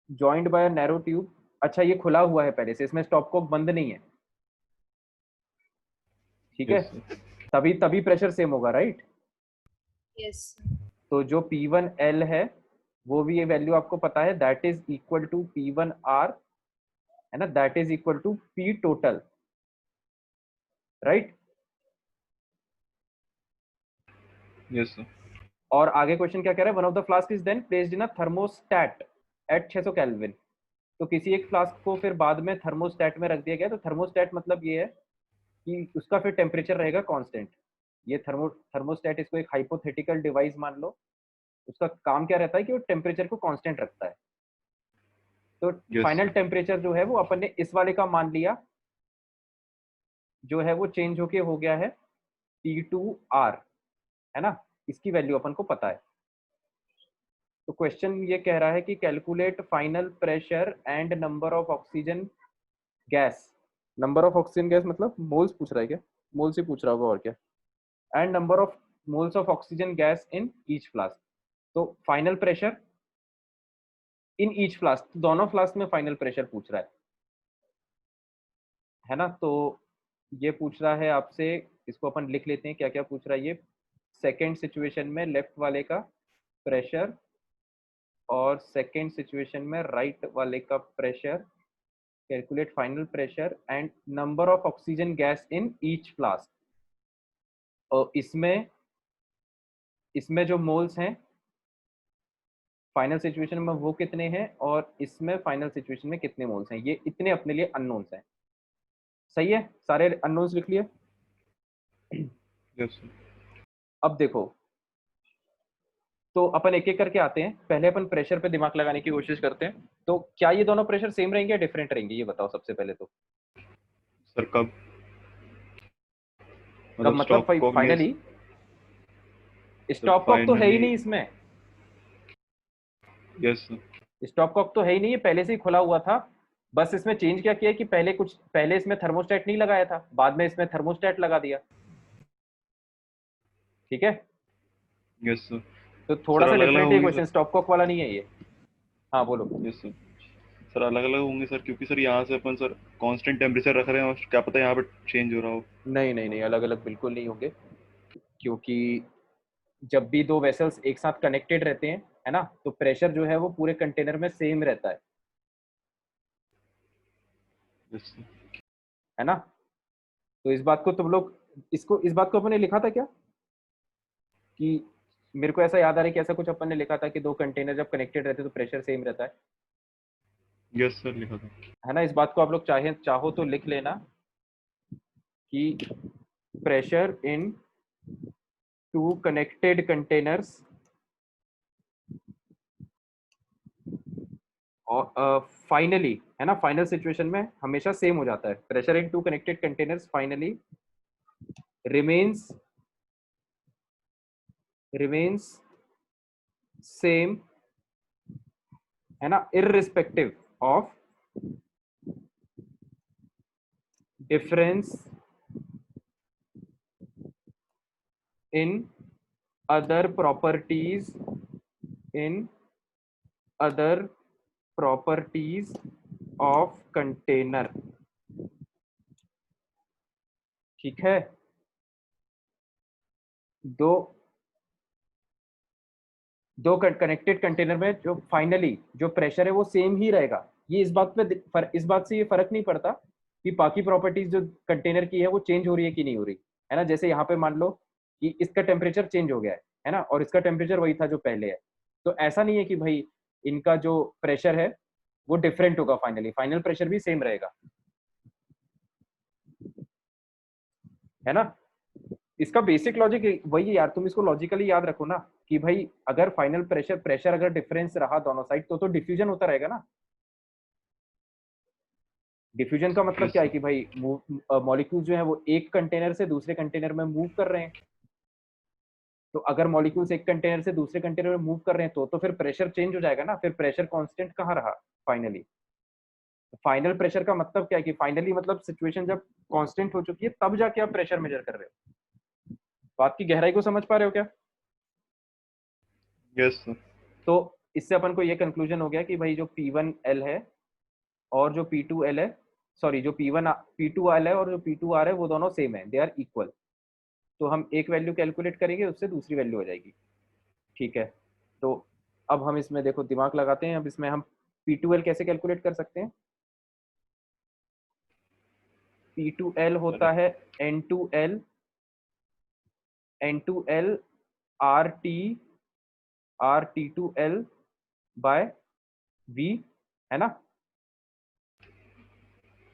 Speaker 1: जॉइंड बाय नैरो ट्यूब, अच्छा ये खुला हुआ है पहले से, इसमें स्टॉप कॉक बंद नहीं है, ठीक है,
Speaker 3: यस सर,
Speaker 1: तभी तभी प्रेशर सेम होगा, राइट।
Speaker 4: yes
Speaker 1: तो जो P1L है वो भी ये वैल्यू आपको पता है, that is equal to P1R, है ना, that is equal to P total, right.
Speaker 3: Yes sir,
Speaker 1: और आगे क्वेश्चन क्या कह रहा है, one of the flask is then placed in a thermostat at 600 kelvin. तो किसी एक फ्लास्क को फिर बाद में थर्मोस्टैट में रख दिया गया, तो थर्मोस्टैट मतलब ये है कि उसका फिर टेम्परेचर रहेगा कांस्टेंट। ये थर्मोस्टैट, इसको एक हाइपोथेटिकल डिवाइस मान लो, उसका काम क्या रहता है कि वो टेम्परेचर को कांस्टेंट रखता है। तो
Speaker 3: यस
Speaker 1: फाइनल टेम्परेचर जो है वो अपन ने इस वाले का मान लिया, जो है वो चेंज होके हो गया है T2R, है ना, इसकी वैल्यू अपन को पता है। तो क्वेश्चन ये कह रहा है कि calculate final pressure and number of oxygen gas, number of oxygen gas मतलब मोल्स पूछ रहा है क्या, मोल्स ही पूछ रहा होगा और क्या, and number of moles of oxygen gas in each flask. तो final pressure in each flask, तो दोनों फ्लास्क में फाइनल प्रेशर पूछ रहा है ना। तो ये पूछ रहा है आपसे, इसको अपन लिख लेते हैं क्या क्या पूछ रहा है ये। सेकेंड सिचुएशन में लेफ्ट वाले का प्रेशर और सेकेंड सिचुएशन में राइट वाले का pressure, calculate final pressure and number of oxygen gas in each flask. और इसमें जो मोल्स हैं फाइनल सिचुएशन में वो कितने हैं, और इसमें फाइनल सिचुएशन में कितने मोल्स हैं, ये इतने अपने लिए अननोन्स हैं। सही है, सारे अननोन्स लिख लिए।
Speaker 3: यस सर,
Speaker 1: अब देखो, तो अपन एक एक करके आते हैं, पहले अपन प्रेशर पे दिमाग लगाने की कोशिश करते हैं। तो क्या ये दोनों प्रेशर सेम रहेंगे या डिफरेंट रहेंगे, ये बताओ सबसे पहले। तो
Speaker 3: सर कब
Speaker 1: कब मतलब
Speaker 3: स्टॉप कॉक में?
Speaker 1: फाइनली स्टॉप कॉक तो है ही नहीं इसमें,
Speaker 3: यस सर,
Speaker 1: स्टॉप कॉक तो है ही नहीं, ये पहले से ही खुला हुआ था। बस इसमें चेंज क्या किया कि पहले इसमें थर्मोस्टेट नहीं लगाया था, बाद में इसमें थर्मोस्टेट लगा दिया, ठीक है।
Speaker 3: यस सर,
Speaker 1: तो थोड़ा
Speaker 3: सर
Speaker 1: सा
Speaker 3: अलग अलग
Speaker 1: डिफरेंट है
Speaker 3: होंगे
Speaker 1: क्वेश्चन,
Speaker 3: सर।
Speaker 1: स्टॉप कॉक वाला नहीं है ये। हाँ बोलो।
Speaker 3: यस सर, सर अलग अलग होंगे सर, क्योंकि सर यहाँ से अपन सर कांस्टेंट टेम्परेचर रख रहे हैं और क्या पता यहाँ पे चेंज हो रहा हो।
Speaker 1: नहीं नहीं नहीं, अलग अलग बिल्कुल नहीं होंगे, क्योंकि जब भी दो वेसल्स एक साथ कनेक्टेड रहते हैं, है ना, तो प्रेशर जो है वो पूरे कंटेनर में सेम रहता
Speaker 3: यस सर,
Speaker 1: है ना। तो इस बात को तुम लोग, इस बात को अपने लिखा था क्या, कि मेरे को ऐसा याद आ रहा है कि ऐसा कुछ अपन ने लिखा था कि दो कंटेनर जब कनेक्टेड रहते हैं तो प्रेशर सेम रहता
Speaker 3: यस सर लिखा था।
Speaker 1: है ना। इस बात को आप लोग चाहो तो लिख लेना कि pressure in two connected containers और फाइनली, है ना, फाइनल सिचुएशन में हमेशा सेम हो जाता है। Pressure in two connected containers finally remains same, है ना, irrespective of difference in other properties of container, ठीक है। दो कनेक्टेड कंटेनर में जो फाइनली जो प्रेशर है वो सेम ही रहेगा। ये इस बात से ये फर्क नहीं पड़ता कि बाकी प्रॉपर्टीज जो कंटेनर की है वो चेंज हो रही है कि नहीं हो रही, है ना। जैसे यहाँ पे मान लो कि इसका टेम्परेचर चेंज हो गया है ना, और इसका टेम्परेचर वही था जो पहले है, तो ऐसा नहीं है कि भाई इनका जो प्रेशर है वो डिफरेंट होगा, फाइनल प्रेशर भी सेम रहेगा, है ना। इसका बेसिक लॉजिक वही है यार, तुम इसको लॉजिकली याद रखो ना, कि भाई अगर फाइनल प्रेशर अगर डिफरेंस रहा दोनों साइड तो डिफ्यूजन होता रहेगा ना। डिफ्यूजन का मतलब
Speaker 3: Yes,
Speaker 1: क्या है
Speaker 3: sir.
Speaker 1: कि भाई मॉलिक्यूल जो है वो एक कंटेनर से दूसरे कंटेनर में मूव कर रहे हैं। तो अगर मॉलिक्यूल्स एक कंटेनर से दूसरे कंटेनर में मूव कर रहे हैं तो फिर प्रेशर चेंज हो जाएगा ना, फिर प्रेशर कांस्टेंट कहाँ रहा फाइनली। फाइनल प्रेशर का मतलब क्या है कि फाइनली मतलब सिचुएशन जब कांस्टेंट हो चुकी है तब जाके आप प्रेशर मेजर कर रहे हो। बात की गहराई को समझ पा रहे हो क्या?
Speaker 3: यस सर,
Speaker 1: तो इससे अपन को ये कंक्लूजन हो गया कि भाई जो P1L है और जो P2L है, सॉरी जो P2L है और जो P2R है वो दोनों सेम है, दे आर इक्वल। तो हम एक वैल्यू कैलकुलेट करेंगे, उससे दूसरी वैल्यू हो जाएगी। ठीक है, तो अब हम इसमें देखो दिमाग लगाते हैं। अब इसमें हम P2L कैसे कैलकुलेट कर सकते हैं? P2L होता है N2L RT2L बाय V, है ना?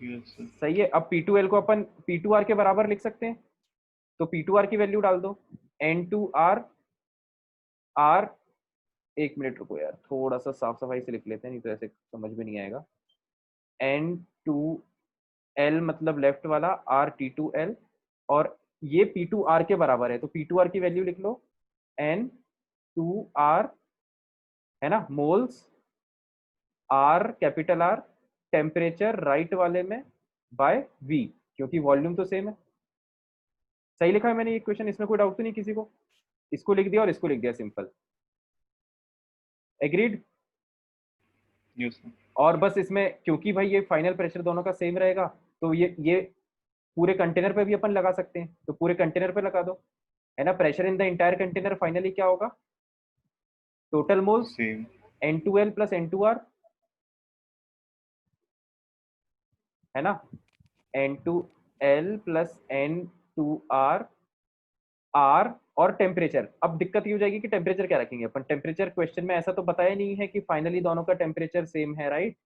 Speaker 3: Yes sir.
Speaker 1: सही है। अब P2L को अपन P2R के बराबर लिख सकते हैं, तो P2R की वैल्यू डाल दो। N2R R, एक मिनट रुको यार, थोड़ा सा साफ सफाई से लिख लेते हैं, नहीं तो ऐसे समझ में नहीं आएगा। N2L मतलब लेफ्ट वाला, RT2L, और ये P2R के बराबर है, तो P2R की वैल्यू लिख लो N2R, है ना, moles, R capital R, temperature right वाले में बाय V, क्योंकि वॉल्यूम तो सेम है। सही लिखा है मैंने ये क्वेश्चन? इसमें कोई डाउट तो नहीं किसी को? इसको लिख दिया और इसको लिख दिया, सिंपल। एग्रीड?
Speaker 3: Yes sir.
Speaker 1: और बस इसमें क्योंकि भाई ये फाइनल प्रेशर दोनों का सेम रहेगा, तो ये पूरे कंटेनर पे भी अपन लगा सकते हैं, तो पूरे कंटेनर पे लगा दो, है ना। Pressure in the entire container finally क्या होगा? Total moles
Speaker 3: same.
Speaker 1: N2L plus N2R, है ना, N2L प्लस N2R, R और टेम्परेचर। अब दिक्कत ये हो जाएगी कि टेम्परेचर क्या रखेंगे अपन? टेम्परेचर क्वेश्चन में ऐसा तो बताया नहीं है कि फाइनली दोनों का टेम्परेचर सेम है, राइट?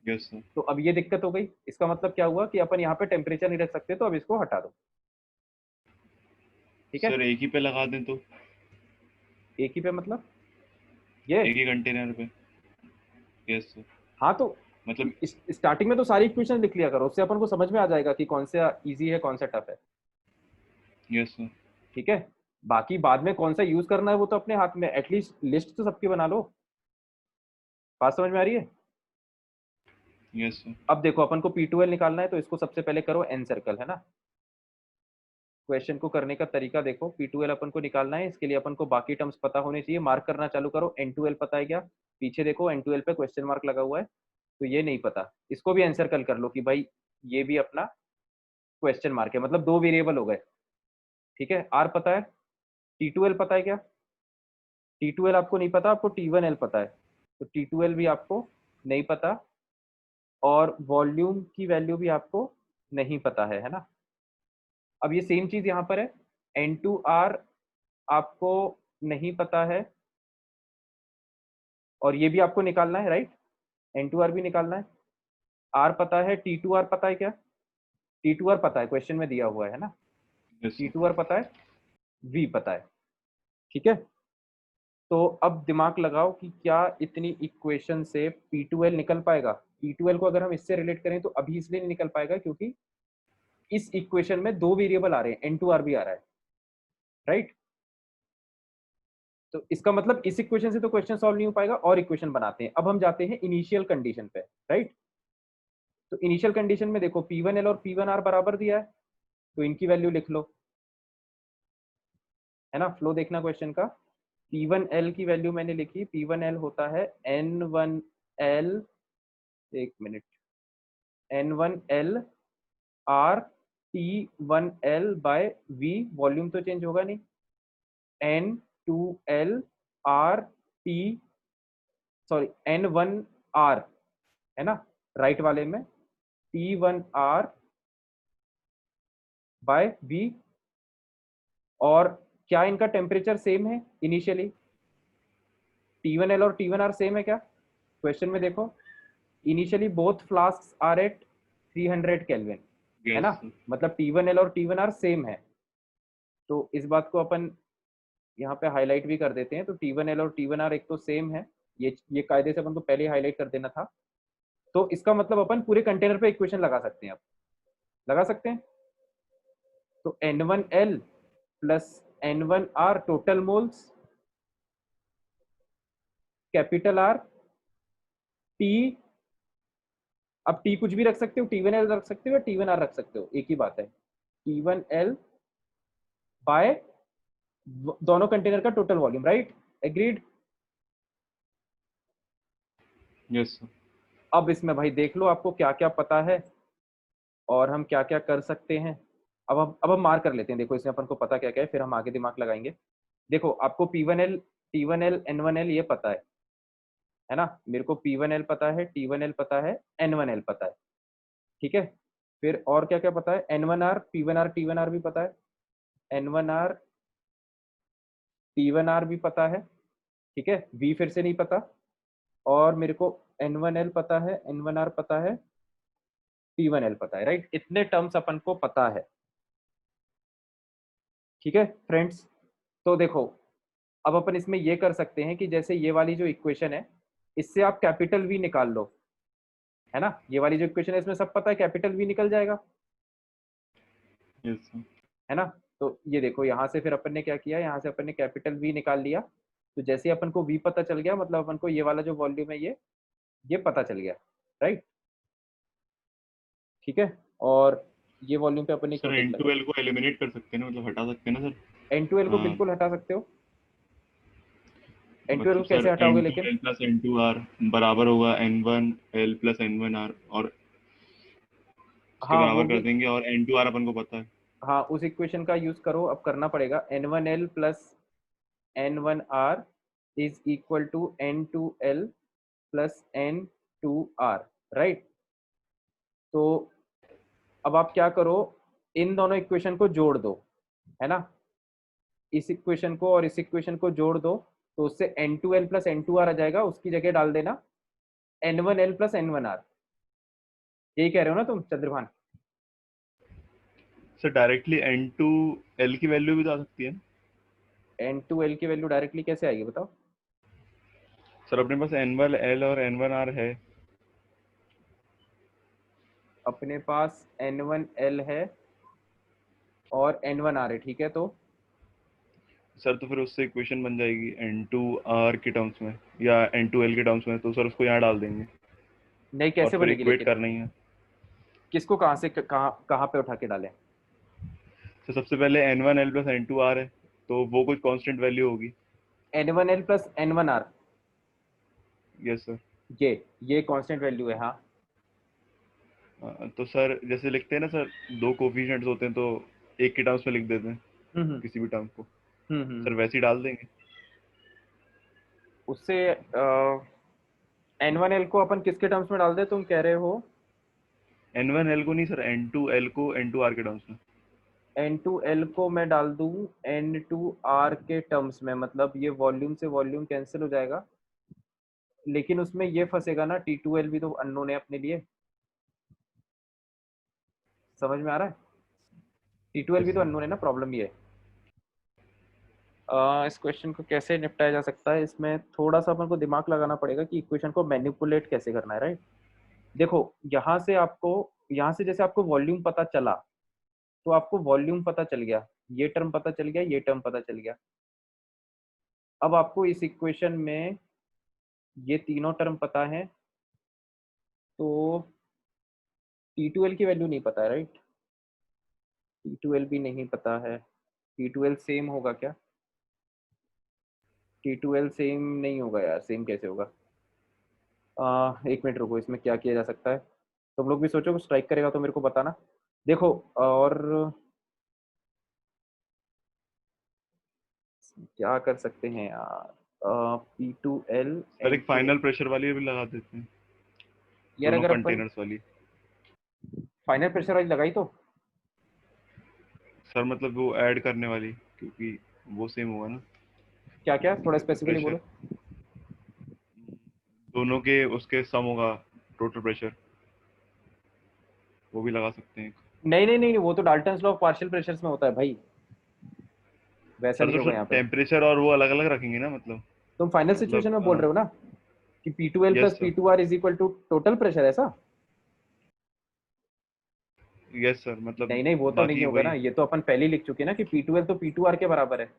Speaker 3: Yes sir.
Speaker 1: तो अब ये दिक्कत हो गई। इसका मतलब क्या हुआ कि अपन यहाँ पे टेम्परेचर नहीं रख सकते, तो अब इसको हटा दो। ठीक है,
Speaker 3: सर एक ही पे लगा दें तो?
Speaker 1: एक ही पे मतलब ये?
Speaker 3: एक ही कंटेनर पे। Yes sir.
Speaker 1: हाँ, तो
Speaker 3: मतलब
Speaker 1: स्टार्टिंग में तो सारी इक्वेशन लिख लिया करो, उससे अपन को समझ में आ जाएगा कि कौन सा इजी है कौन सा टफ है।
Speaker 3: Yes sir.
Speaker 1: ठीक है, बाकी बाद में कौन सा यूज करना है वो तो अपने हाथ में। एटलीस्ट लिस्ट तो सबकी बना लो। बात समझ में आ रही है?
Speaker 3: Yes sir.
Speaker 1: अब देखो अपन को P2L निकालना है, तो इसको सबसे पहले करो एन सर्कल, है ना। क्वेश्चन को करने का तरीका देखो, P2L अपन को निकालना है, इसके लिए अपन को बाकी टर्म्स पता होने चाहिए। मार्क करना चालू करो। N2L पता है क्या? पीछे देखो, N2L पे क्वेश्चन मार्क लगा हुआ है, तो ये नहीं पता, इसको भी एन सर्कल कर लो कि भाई ये भी अपना क्वेश्चन मार्क है, मतलब दो वेरिएबल हो गए। ठीक है, R पता है, T2L पता है क्या? T2L आपको नहीं पता, आपको T1L पता है, तो T2L भी आपको नहीं पता, और वॉल्यूम की वैल्यू भी आपको नहीं पता है ना। अब ये सेम चीज यहाँ पर है, N2R आपको नहीं पता है, और ये भी आपको निकालना है, राइट? N2R भी निकालना है। R पता है, T2R पता है क्या? T2R पता है, क्वेश्चन में दिया हुआ है ना।
Speaker 3: Yes sir.
Speaker 1: T2R पता है, V पता है। ठीक है, तो अब दिमाग लगाओ कि क्या इतनी इक्वेशन से P2L निकल पाएगा? P2L को अगर हम इससे रिलेट करें तो अभी इसलिए नहीं निकल पाएगा क्योंकि इस इक्वेशन में दो वेरिएबल आ रहे हैं, N2R भी आ रहा है, राइट? तो इसका मतलब इस इक्वेशन से तो क्वेश्चन सॉल्व नहीं हो पाएगा, और इक्वेशन बनाते हैं। अब हम जाते हैं इनिशियल कंडीशन पे, राइट? तो इनिशियल कंडीशन में देखो P1L और P1R बराबर दिया है, तो इनकी वैल्यू लिख लो, है ना। फ्लो देखना क्वेश्चन का। P1L की वैल्यू मैंने लिखी, P1L होता है N1L, एक minute, N1L R T1L by V, volume तो चेंज होगा नहीं, N2L R T, sorry N1R, है ना, राइट वाले में T1R बाय V। और क्या इनका टेम्परेचर सेम है इनिशियली? T1L और T1R सेम है क्या? क्वेश्चन में देखो, initially both flasks are at 300 kelvin, है ना,
Speaker 3: यस सर।
Speaker 1: मतलब T1L और T1R सेम है। तो इस बात को अपन यहाँ पे हाईलाइट भी कर देते हैं। तो T1L और T1R एक तो सेम है, ये कायदे से अपन को पहले हाईलाइट कर देना था। तो इसका मतलब अपन पूरे कंटेनर पे इक्वेशन लगा सकते हैं, अब लगा सकते हैं। तो N1L plus N1R total moles, capital R T, अब T कुछ भी रख सकते हो, T1L रख सकते हो या T1R रख सकते हो, एक ही बात है। T1L बाय दोनों कंटेनर का total volume, right? Agreed?
Speaker 3: Yes sir.
Speaker 1: अब इसमें भाई देख लो आपको क्या क्या पता है और हम क्या क्या कर सकते हैं। अब हम मार्क कर लेते हैं। देखो इसमें अपन को पता क्या क्या है, फिर हम आगे दिमाग लगाएंगे। देखो आपको P1L T1L N1L ये पता है ना। मेरे को P1L पता है, T1L पता है, N1L पता है, ठीक है। फिर और क्या क्या पता है, N1R P1R T1R भी पता है, N1R T1R भी पता है, ठीक है। V फिर से नहीं पता, और मेरे को N1L पता है, N1R पता है, T1L पता है, राइट। इतने टर्म्स अपन को पता है, ठीक है फ्रेंड्स। तो देखो अब अपन इसमें ये कर सकते हैं कि जैसे ये वाली जो इक्वेशन है, इससे आप कैपिटल V निकाल लो, है ना। ये वाली जो इक्वेशन है इसमें सब पता है, कैपिटल V निकल जाएगा,
Speaker 3: यस सर।
Speaker 1: है ना। तो ये देखो यहाँ से फिर अपन ने क्या किया, यहाँ से अपन ने कैपिटल V निकाल लिया। तो जैसे अपन को V पता चल गया, मतलब अपन को ये वाला जो वॉल्यूम है ये पता चल गया, राइट, ठीक है। और ये वॉल्यूम पे अपन ने क्यों
Speaker 3: सर
Speaker 1: टिक लगा,
Speaker 3: N2L को एलिमिनेट कर सकते हैं ना, मतलब हटा सकते हैं ना सर।
Speaker 1: N2L को
Speaker 3: हाँ।
Speaker 1: बिल्कुल हटा सकते हो। N2L को
Speaker 3: मतलब सर
Speaker 1: कैसे हटाओगे लेकिन,
Speaker 3: N2L प्लस N2R बराबर होगा N1L प्लस N1R, और उसके
Speaker 1: हाँ वो
Speaker 3: बराबर
Speaker 1: भी,
Speaker 3: कर देंगे, और N2R अपन को पता है।
Speaker 1: हाँ उस इक्वेशन का यूज करो। अब करना पड़ेगा N1L plus N1R is equal to N2L plus N2R, right. तो अब आप क्या करो, इन दोनों इक्वेशन को जोड़ दो, है ना। इस इक्वेशन को और इस इक्वेशन को जोड़ दो, तो उससे N2L प्लस N2R आ जाएगा। उसकी जगह डाल देना N1L प्लस N1R। यही कह रहे हो ना तुम चंद्रभान।
Speaker 3: सर डायरेक्टली N2L की वैल्यू भी तो आ सकती है ना?
Speaker 1: N2L की वैल्यू डायरेक्टली कैसे आएगी बताओ।
Speaker 3: सर अपने पास N1L और N1R है।
Speaker 1: अपने पास N1L है और N1R है, ठीक है। तो
Speaker 3: सर तो फिर उससे इक्वेशन बन जाएगी N2R के टर्म्स में या N2L के टर्म्स में, तो सर उसको यहाँ डाल देंगे
Speaker 1: नहीं,
Speaker 3: और
Speaker 1: कैसे
Speaker 3: फिर
Speaker 1: बनेगी
Speaker 3: इक्वेट
Speaker 1: लेकिन,
Speaker 3: करना ही है।
Speaker 1: किसको कहाँ से कहाँ कहाँ पे उठा के डालें।
Speaker 3: तो सबसे पहले N1L प्लस N2R है, तो वो कुछ कांस्टेंट वैल्यू होगी।
Speaker 1: N1L plus N1R,
Speaker 3: yes sir.
Speaker 1: ये कांस्टेंट वैल्यू है, हाँ।
Speaker 3: तो सर जैसे लिखते हैं ना सर, दो कोफिशिएंट्स होते हैं तो एक के टर्म्स में लिख देते हैं
Speaker 1: हम्म
Speaker 3: किसी भी टर्म को,
Speaker 1: हम्म।
Speaker 3: सर वैसे ही डाल देंगे।
Speaker 1: उससे N1L को अपन किसके टर्म्स में डाल दे, तुम कह रहे हो।
Speaker 3: N1L को नहीं सर, N2L को N2R के टर्म्स में।
Speaker 1: N2L को मैं डाल दूं N2R के टर्म्स में, मतलब ये वॉल्यूम से वॉल्यूम कैंसिल हो जाएगा, लेकिन उसमें ये फंसेगा ना, T2L भी तो अननोन है अपने लिए। समझ में आ रहा है, T2L भी
Speaker 3: यस
Speaker 1: तो
Speaker 3: सर।
Speaker 1: अननोन है ना, प्रॉब्लम ये है। इस क्वेश्चन को कैसे निपटाया जा सकता है, इसमें थोड़ा सा अपन को दिमाग लगाना पड़ेगा कि इक्वेशन को मैनिपुलेट कैसे करना है, राइट। देखो यहाँ से जैसे आपको वॉल्यूम पता चला, तो आपको वॉल्यूम पता चल गया, ये टर्म पता चल गया, ये टर्म पता चल गया। अब आपको इस इक्वेशन में ये तीनों टर्म पता है, तो T2L की वैल्यू नहीं पता है, राइट। T2L भी नहीं पता है। T2L सेम होगा क्या, T2L सेम नहीं होगा यार, सेम कैसे होगा। एक मिनट रुको, इसमें क्या किया जा सकता है, तुम लोग भी सोचो, कुछ स्ट्राइक करेगा तो मेरे को बताना। देखो और क्या कर सकते हैं यार, P2L
Speaker 3: सर एक
Speaker 1: N2,
Speaker 3: फाइनल प्रेशर वाली भी लगा देते हैं,
Speaker 1: यार
Speaker 3: दोनों
Speaker 1: अगर अपन
Speaker 3: कंटेनर्स वाली।
Speaker 1: फाइनल प्रेशर वाली लगाई तो
Speaker 3: सर मतलब वो ऐड करने वाली, क्योंकि वो सेम होगा ना
Speaker 1: क्या क्या, थोड़ा स्पेसिफिकली
Speaker 3: प्रेशर,
Speaker 1: बोलो।
Speaker 3: दोनों के उसके सम होगा टोटल प्रेशर, वो भी लगा सकते हैं।
Speaker 1: नहीं नहीं नहीं, वो तो Dalton's law of partial pressures में होता है भाई, वैसा
Speaker 3: सर
Speaker 1: नहीं
Speaker 3: तो
Speaker 1: होगा
Speaker 3: सर
Speaker 1: यहाँ पे।
Speaker 3: टेम्परेचर और वो अलग अलग रखेंगे ना, मतलब
Speaker 1: तुम फाइनल सिचुएशन में बोल
Speaker 3: मतलब
Speaker 1: रहे हो ना कि P2L
Speaker 3: yes
Speaker 1: plus
Speaker 3: sir.
Speaker 1: P2R is equal to total pressure, ऐसा।
Speaker 3: यस सर, मतलब
Speaker 1: नहीं नहीं, वो तो नहीं
Speaker 3: बाकी
Speaker 1: होगा ना,
Speaker 3: वही।
Speaker 1: ये तो अपन पहले ही लिख चुके हैं ना कि P2L तो P2R के बराबर है।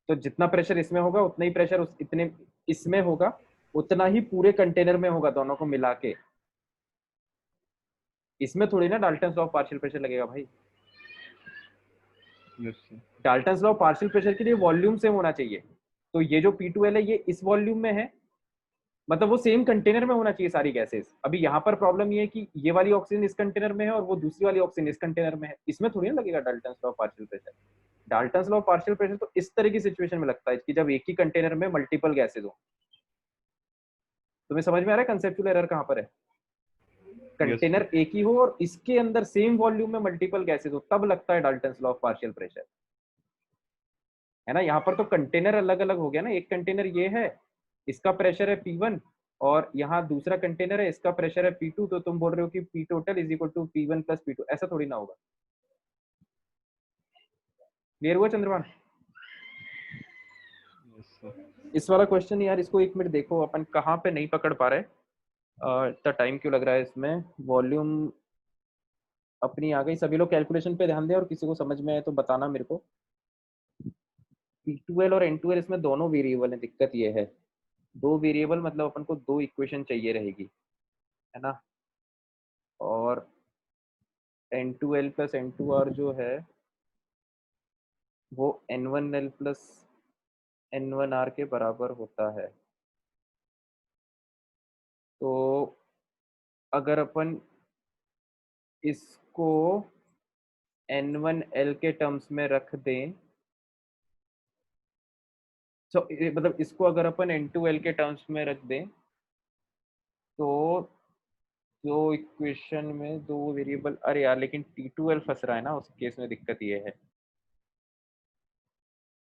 Speaker 1: तो जितना प्रेशर इसमें होगा उतना ही प्रेशर इतने इसमें होगा, उतना ही पूरे कंटेनर में होगा, दोनों को मिला के। इसमें थोड़ी ना Dalton's law of partial pressure लगेगा भाई।
Speaker 3: Yes sir.
Speaker 1: Dalton's law of partial pressure के लिए वॉल्यूम सेम होना चाहिए। तो ये जो P2L है ये इस वॉल्यूम में है, मतलब वो सेम कंटेनर में होना चाहिए सारी गैसेस। अभी यहाँ पर प्रॉब्लम ये है कि ये वाली ऑक्सीजन इस कंटेनर में है और वो दूसरी वाली ऑक्सीजन इस कंटेनर में है, इसमें थोड़ी ना लगेगा Dalton's law of partial pressure. Dalton's law of partial pressure तो इस तरह की सिचुएशन में लगता है कि जब एक ही कंटेनर में मल्टीपल गैसेज हो। तुम्हें समझ में आ रहा है कंसेप्चुअल एरर कहाँ पर है? कंटेनर एक ही हो और इसके अंदर सेम वॉल्यूम में मल्टीपल गैसेज हो, तब लगता है Dalton's law of partial pressure, है ना। यहाँ पर तो कंटेनर अलग अलग हो गया ना, एक कंटेनर ये है, इसका प्रेशर है P1 और यहाँ दूसरा कंटेनर है, इसका प्रेशर है P2, तो तुम बोल रहे हो कि P total is equal to P1 plus P2, ऐसा थोड़ी ना होगा। क्लियर हुआ चंद्रमान? इस वाला क्वेश्चन यार, इसको एक मिनट देखो, अपन कहाँ पे नहीं पकड़ पा रहे, इतना टाइम क्यों लग रहा है इसमें। वॉल्यूम अपनी आ गई, सभी लोग कैलकुलेशन पे ध्यान दें और किसी को समझ में आए तो बताना मेरे को। P2L और N2L इसमें दोनों वेरिएबल है, दिक्कत ये है, दो वेरिएबल मतलब अपन को दो इक्वेशन चाहिए रहेगी, है ना। और N2L प्लस N2R जो है वो N1L प्लस N1R के बराबर होता है। तो अगर अपन इसको N1L के टर्म्स में रख दें, तो मतलब इसको अगर अपन N2L के टर्म्स में रख दें तो दो इक्वेशन में दो वेरिएबल, अरे यार लेकिन T2L फंस रहा है ना, उस केस में दिक्कत ये है।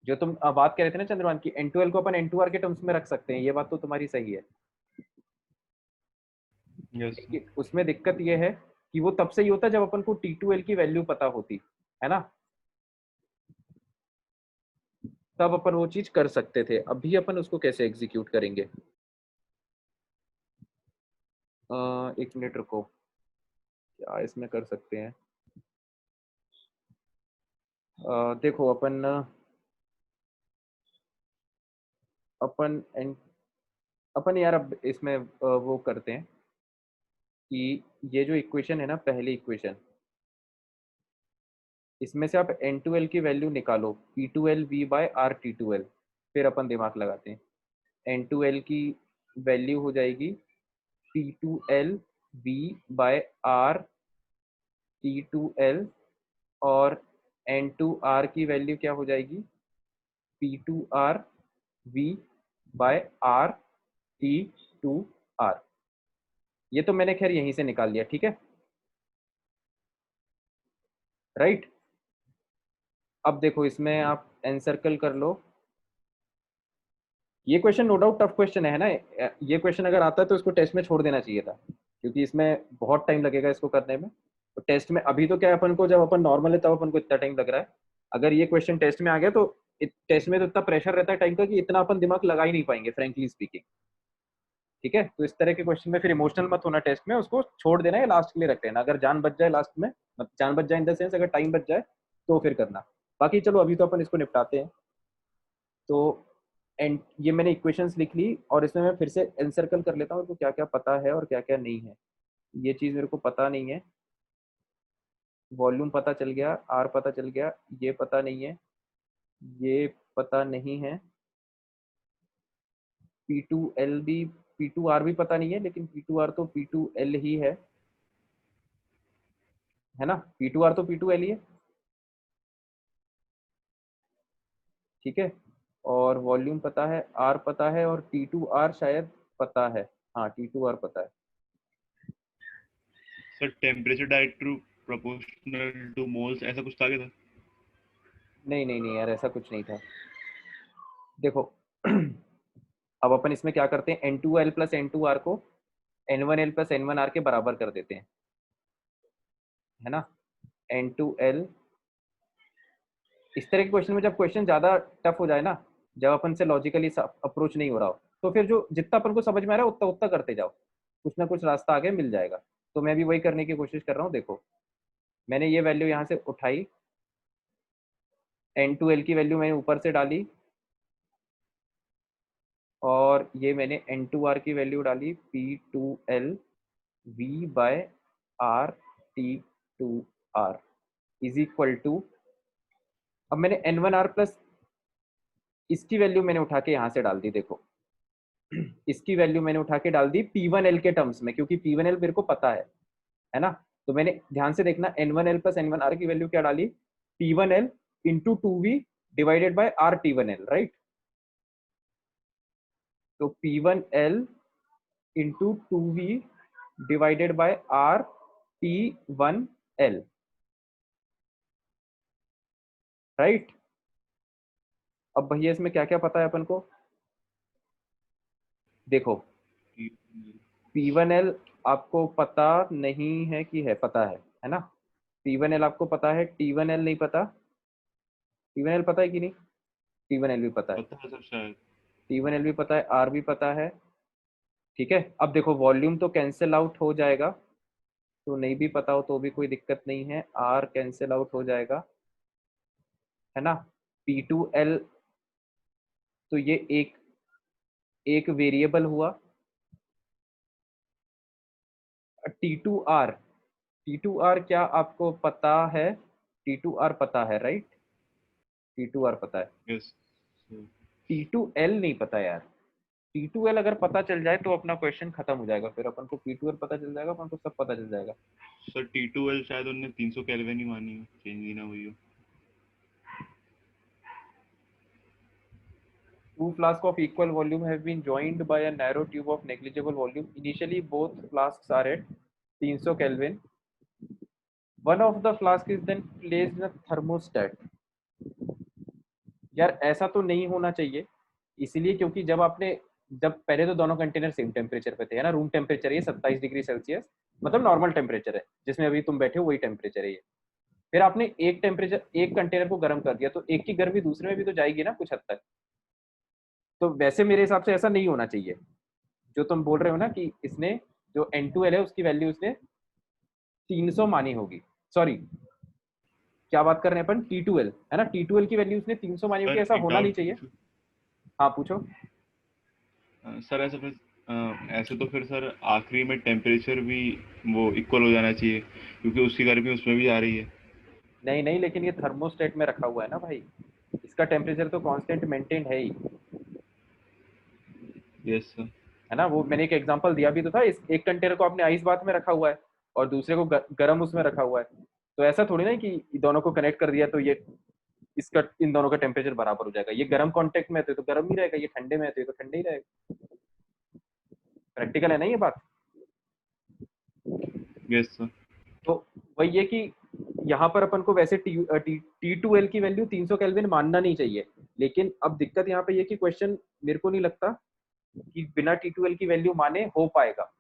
Speaker 1: जो तुम बात कह रहे थे ना चंद्रमान की N2L को अपन N2R के टर्म्स में रख सकते हैं, ये बात तो तुम्हारी सही है।
Speaker 3: yes.
Speaker 1: उसमें दिक्कत ये है कि वो तब से ही होता जब अपन को T2L की वैल्यू पता होती, है ना, तब अपन वो चीज कर सकते थे। अभी अपन उसको कैसे एग्जीक्यूट करेंगे? एक मिनट रुको, क्या इसमें कर सकते हैं। देखो अपन यार अब इसमें वो करते हैं कि ये जो इक्वेशन है ना, पहली इक्वेशन, इसमें से आप N2L की वैल्यू निकालो, P2L V by R T2L, फिर अपन दिमाग लगाते हैं। N2L की वैल्यू हो जाएगी P2L V by R T2L और N2R की वैल्यू क्या हो जाएगी P2R V by R T2R। ये तो मैंने खैर यहीं से निकाल लिया, ठीक है, राइट। अब देखो इसमें आप एनसर्कल कर लो। ये question no doubt tough question है ना, ये क्वेश्चन अगर आता है तो इसको टेस्ट में छोड़ देना चाहिए था, क्योंकि इसमें बहुत टाइम लगेगा इसको करने में। तो टेस्ट में अभी तो क्या है, अपन को जब अपन नॉर्मल है तब अपन को इतना टाइम लग रहा है, अगर ये क्वेश्चन टेस्ट में आ गया तो टेस्ट में तो इतना प्रेशर रहता है टाइम का कि इतना अपन दिमाग लगा ही नहीं पाएंगे फ्रेंकली स्पीकिंग, ठीक है। तो इस तरह के क्वेश्चन में फिर इमोशनल मत होना, टेस्ट में उसको छोड़ देना है, लास्ट के लिए रख लेना। अगर जान बच जाए लास्ट में, जान बच जाए इन द सेंस अगर टाइम बच जाए तो फिर करना। बाकी चलो अभी तो अपन इसको निपटाते हैं। तो एंड ये मैंने इक्वेशंस लिख ली और इसमें मैं फिर से एनसर्कल कर लेता हूँ तो क्या क्या पता है और क्या क्या नहीं है। ये चीज़ मेरे को पता नहीं है, वॉल्यूम पता चल गया, आर पता चल गया, ये पता नहीं है, ये पता नहीं है, P2L भी, P2R भी पता नहीं है, लेकिन P2R तो P2L ही है ना, P2R तो P2L ही है, ठीक है। और वॉल्यूम पता है, R पता है और T2R शायद पता है, हाँ T2R पता है।
Speaker 3: Sir temperature direct to proportional to moles, ऐसा कुछ था क्या था?
Speaker 1: नहीं नहीं नहीं यार, ऐसा कुछ नहीं था। देखो अब अपन इसमें क्या करते हैं, N2L प्लस N2R को N1L प्लस N1R के बराबर कर देते हैं, है ना। N2L, इस तरह के क्वेश्चन में जब क्वेश्चन ज्यादा टफ हो जाए ना, जब अपन से लॉजिकली अप्रोच नहीं हो रहा हो, तो फिर जो जितना अपन को समझ में आ रहा है उतना उतना करते जाओ, कुछ ना कुछ रास्ता आगे मिल जाएगा। तो मैं भी वही करने की कोशिश कर रहा हूँ। देखो मैंने ये वैल्यू यहाँ से उठाई, N2L की वैल्यू मैंने ऊपर से डाली और ये मैंने N2R की वैल्यू डाली, P2L V by R T2R is equal to, अब मैंने N1R प्लस इसकी वैल्यू मैंने उठा के यहाँ से डाल दी। देखो इसकी वैल्यू मैंने उठा के डाल दी P1L के टर्म्स में, क्योंकि P1L मेरे को पता है ना। तो मैंने ध्यान से देखना N1L प्लस N1R की वैल्यू क्या डाली, P1L into 2V divided by R T1L, right. तो P1L into 2V divided by R T1L, right. अब भैया इसमें क्या क्या पता है अपन को, देखो P1L आपको पता नहीं है कि है, पता है ना। P1L आपको पता है, T1L नहीं पता। T1L पता है कि नहीं, T1L भी पता है,
Speaker 3: पता है सर शायद।
Speaker 1: T1L भी पता है, R भी पता है, ठीक है। अब देखो वॉल्यूम तो कैंसिल आउट हो जाएगा, तो नहीं भी पता हो तो भी कोई दिक्कत नहीं है, R कैंसिल आउट हो जाएगा, है ना। P2L तो ये एक वेरिएबल हुआ। T2R क्या आपको पता है, T2R पता है, राइट। T2R पता है,
Speaker 3: यस
Speaker 1: T2L नहीं पता यार। T2L अगर पता चल जाए तो अपना क्वेश्चन खत्म हो जाएगा, फिर अपन को P2L पता चल जाएगा, अपन को सब पता चल जाएगा।
Speaker 3: सर। T2L शायद उन्होंने 300 केल्विन ही मानी हो, चेंज ही ना हुई हो।
Speaker 1: Two flasks of equal volume have been joined by a narrow tube of negligible volume. Initially, both flasks are at 300 Kelvin. One of the flask is then placed in a thermostat. यार ऐसा तो नहीं होना चाहिए, इसलिए क्योंकि जब पहले तो दोनों कंटेनर सेम टेम्परेचर पे थे, है ना। रूम टेम्परेचर ये 27 डिग्री सेल्सियस, मतलब नॉर्मल टेम्परेचर है, जिसमें अभी तुम बैठे हो वही टेम्परेचर है ये। फिर आपने एक कंटेनर को गर्म कर दिया, तो एक की गर्मी दूसरे में भी तो जाएगी ना कुछ हद तक। तो वैसे मेरे हिसाब से ऐसा नहीं होना चाहिए, जो तुम बोल रहे हो ना कि इसने जो N2L है उसकी वैल्यू उसने 300 मानी होगी, सॉरी क्या बात कर रहे हैं अपन, T2L है ना, T2L की वैल्यू उसने 300 मानी होगी, ऐसा
Speaker 3: एक
Speaker 1: होना नहीं
Speaker 3: डाउट
Speaker 1: चाहिए।
Speaker 3: पूछूं?
Speaker 1: हाँ पूछो।
Speaker 3: सर ऐसे तो फिर सर आखिरी में टेम्परेचर भी वो इक्वल हो जाना चाहिए, क्योंकि उसकी गर्मी उसमें भी आ रही है।
Speaker 1: नहीं नहीं, लेकिन ये थर्मोस्टेट में रखा हुआ है ना भाई, इसका टेम्परेचर तो कांस्टेंट मेंटेन है ही,
Speaker 3: यस सर।
Speaker 1: है ना। वो मैंने एक एग्जांपल दिया भी तो था, इस एक कंटेनर को आपने आइस बाथ में रखा हुआ है और दूसरे को गर्म उसमें रखा हुआ है, तो ऐसा थोड़ी ना कि दोनों को कनेक्ट कर दिया तो ये इसका इन दोनों का टेम्परेचर बराबर हो जाएगा। ये गर्म कांटेक्ट में है तो गर्म ही रहेगा, ये ठंडे में है तो ठंडे ही रहेगा। प्रैक्टिकल है ना ये बात।
Speaker 3: Yes sir.
Speaker 1: तो वही है कि यहाँ पर अपन को वैसे T2L की वैल्यू 300 केल्विन मानना नहीं चाहिए, लेकिन अब दिक्कत यहाँ पे ये कि क्वेश्चन मेरे को नहीं लगता कि बिना T2L की वैल्यू माने हो पाएगा।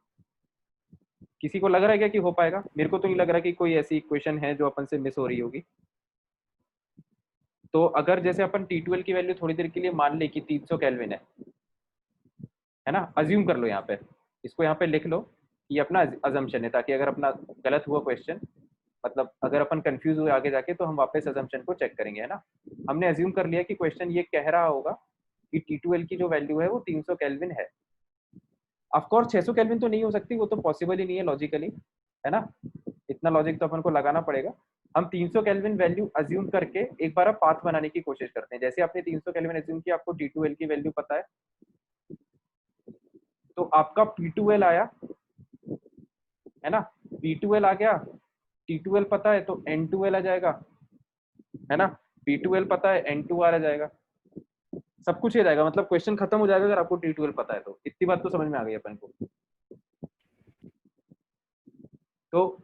Speaker 1: किसी को लग रहा है क्या कि हो पाएगा? मेरे को तो नहीं लग रहा कि कोई ऐसी इक्वेशन है जो अपन से मिस हो रही होगी। तो अगर जैसे अपन T2L की वैल्यू थोड़ी देर के लिए मान ले कि 300 केल्विन है ना, अज्यूम कर लो यहाँ पे, इसको यहाँ पे लिख लो, ये अपना अजम्पशन है, ताकि अगर अपना गलत हुआ क्वेश्चन, मतलब अगर अपन कंफ्यूज हुए आगे जाके तो हम वापस अजम्पशन को चेक करेंगे, है ना। हमने अज्यूम कर लिया कि क्वेश्चन ये कह रहा होगा कि T2L की जो वैल्यू है वो 300 केल्विन है। ऑफ कोर्स 600 केल्विन तो नहीं हो सकती, वो तो पॉसिबल ही नहीं है लॉजिकली, है ना। इतना लॉजिक तो अपन को लगाना पड़ेगा। हम 300 केल्विन वैल्यू अज्यूम करके एक बार पाथ बनाने की कोशिश करते हैं। जैसे आपने 300 केल्विन अज्यूम किया, आपको T2L की वैल्यू पता है, तो आपका P2L आया, है ना, P2L आ गया, T2L पता है तो N2L आ जाएगा, है ना। P2L पता है, N2R आ जाएगा, सब कुछ हो जाएगा, मतलब क्वेश्चन खत्म हो जाएगा अगर आपको T2L पता है तो। इतनी बात तो समझ में आ गई अपन को। तो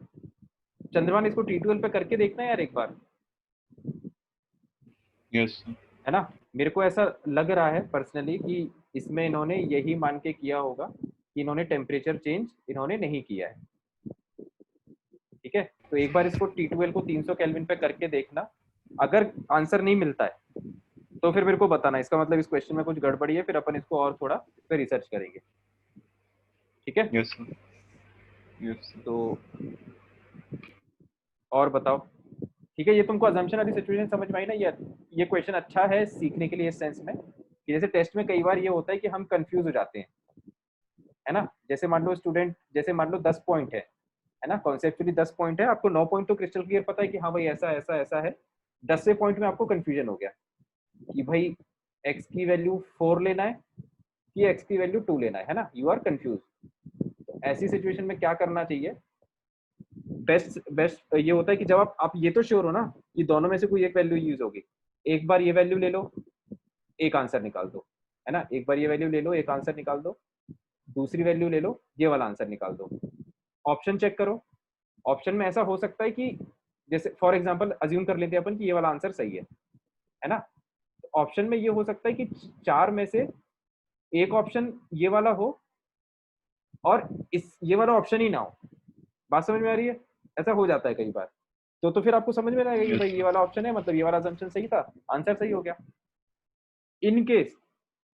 Speaker 1: चंद्रमान इसको T2L पे करके देखना है यार एक बार,
Speaker 3: यस
Speaker 1: है ना। मेरे को ऐसा लग रहा है पर्सनली कि इसमें इन्होंने यही मान के किया होगा कि इन्होंने टेम्परेचर चेंज इन्होंने नहीं किया है, ठीक है। तो एक बार इसको T2L को 300 केल्विन पे करके देखना, अगर आंसर नहीं मिलता है तो फिर मेरे को बताना, इसका मतलब इस क्वेश्चन में कुछ गड़बड़ी है, फिर अपन इसको और थोड़ा पे रिसर्च करेंगे, ठीक है।
Speaker 3: Yes yes.
Speaker 1: तो और बताओ, ठीक है। ये तुमको अजम्पशन वाली सिचुएशन समझ में आई ना। ये क्वेश्चन अच्छा है सीखने के लिए इस सेंस में कि जैसे टेस्ट में कई बार ये होता है कि हम कंफ्यूज हो जाते हैं, है ना। जैसे मान लो स्टूडेंट, जैसे मान लो 10 पॉइंट है ना, कॉन्सेप्चुअली 10 पॉइंट है, आपको 9 पॉइंट तो क्रिस्टल क्लियर पता है कि हाँ भाई ऐसा ऐसा ऐसा है, 10वें पॉइंट में आपको कंफ्यूजन हो गया कि भाई x की वैल्यू 4 लेना है कि x की वैल्यू 2 लेना है ना, यू आर कंफ्यूज। तो ऐसी सिचुएशन में क्या करना चाहिए, बेस्ट ये होता है कि जब आप ये तो श्योर हो ना कि दोनों में से कोई एक वैल्यू यूज होगी, एक बार ये वैल्यू ले लो, एक आंसर निकाल दो, है ना, एक बार ये वैल्यू ले लो, एक आंसर निकाल दो, दूसरी वैल्यू ले लो, ये वाला आंसर निकाल दो। ऑप्शन चेक करो, ऑप्शन में ऐसा हो सकता है कि जैसे फॉर एग्जांपल अज्यूम कर लेते हैं अपन कि ये वाला आंसर सही है ना, तो ऑप्शन में ये हो सकता है कि 4 में से एक ऑप्शन ये वाला हो और ये वाला ऑप्शन ही ना हो। बात समझ में आ रही है? ऐसा हो जाता है कई बार। तो फिर आपको समझ में आएगा कि भाई ये वाला ऑप्शन है, मतलब ये वाला असम्पशन सही था, आंसर सही हो गया। इन केस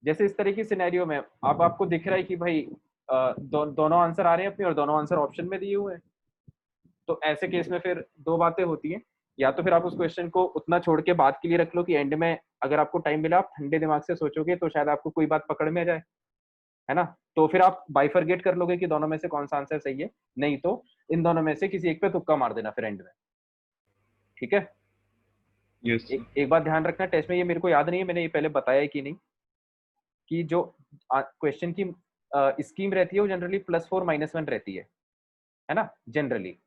Speaker 1: जैसे इस तरह की सिनेरियो में अब आपको दिख रहा है कि भाई दोनों आंसर आ रहे हैं अपने और दोनों आंसर ऑप्शन में दिए हुए हैं, तो ऐसे केस में फिर दो बातें होती हैं, या तो फिर आप उस क्वेश्चन को उतना छोड़ के बात के लिए रख लो कि एंड में अगर आपको टाइम मिला आप ठंडे दिमाग से सोचोगे तो शायद आपको कोई बात पकड़ में आ जाए, है ना, तो फिर आप बाइफरगेट कर लोगे कि दोनों में से कौन सा आंसर सही है, नहीं तो इन दोनों में से किसी एक पे तुक्का मार देना फिर एंड में। ठीक है?
Speaker 3: यस
Speaker 1: एक बात ध्यान रखना, टेस्ट में ये मेरे को याद नहीं है मैंने ये पहले बताया है कि नहीं, कि जो क्वेश्चन की स्कीम रहती है वो जनरली +4 -1 रहती है ना, जनरली।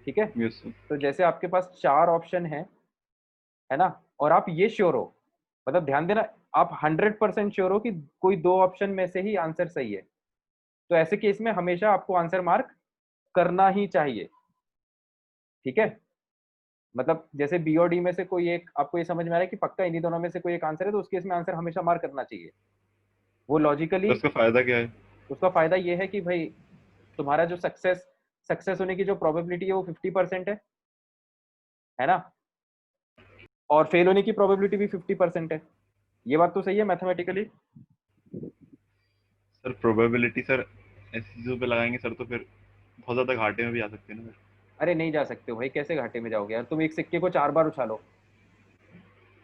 Speaker 1: ठीक है?
Speaker 3: यस
Speaker 1: तो जैसे आपके पास 4 ऑप्शन है ना, और आप ये श्योर हो, मतलब ध्यान देना, आप 100% श्योर हो कि कोई 2 ऑप्शन में से ही आंसर सही है, तो ऐसे केस में हमेशा आपको आंसर मार्क करना ही चाहिए। ठीक है? मतलब जैसे बी और डी में से कोई एक आपको ये समझ में आ रहा है कि पक्का इन्हीं दोनों में से कोई एक आंसर है, तो उस केस में आंसर हमेशा मार्क करना चाहिए। वो लॉजिकली
Speaker 3: उसका फायदा क्या है?
Speaker 1: उसका फायदा ये है कि भाई तुम्हारा जो सक्सेस होने की जो प्रोबेबिलिटी है वो 50% है ना, और फेल होने की प्रोबेबिलिटी भी 50% है। ये बात तो सही है मैथमेटिकली?
Speaker 3: सर प्रोबेबिलिटी सर ऐसी चीजों पे लगाएंगे सर तो फिर बहुत ज्यादा घाटे में भी आ सकते हैं ना सर।
Speaker 1: अरे नहीं जा सकते हो भाई, कैसे घाटे में जाओगे यार, तुम एक सिक्के को 4 बार उछालो,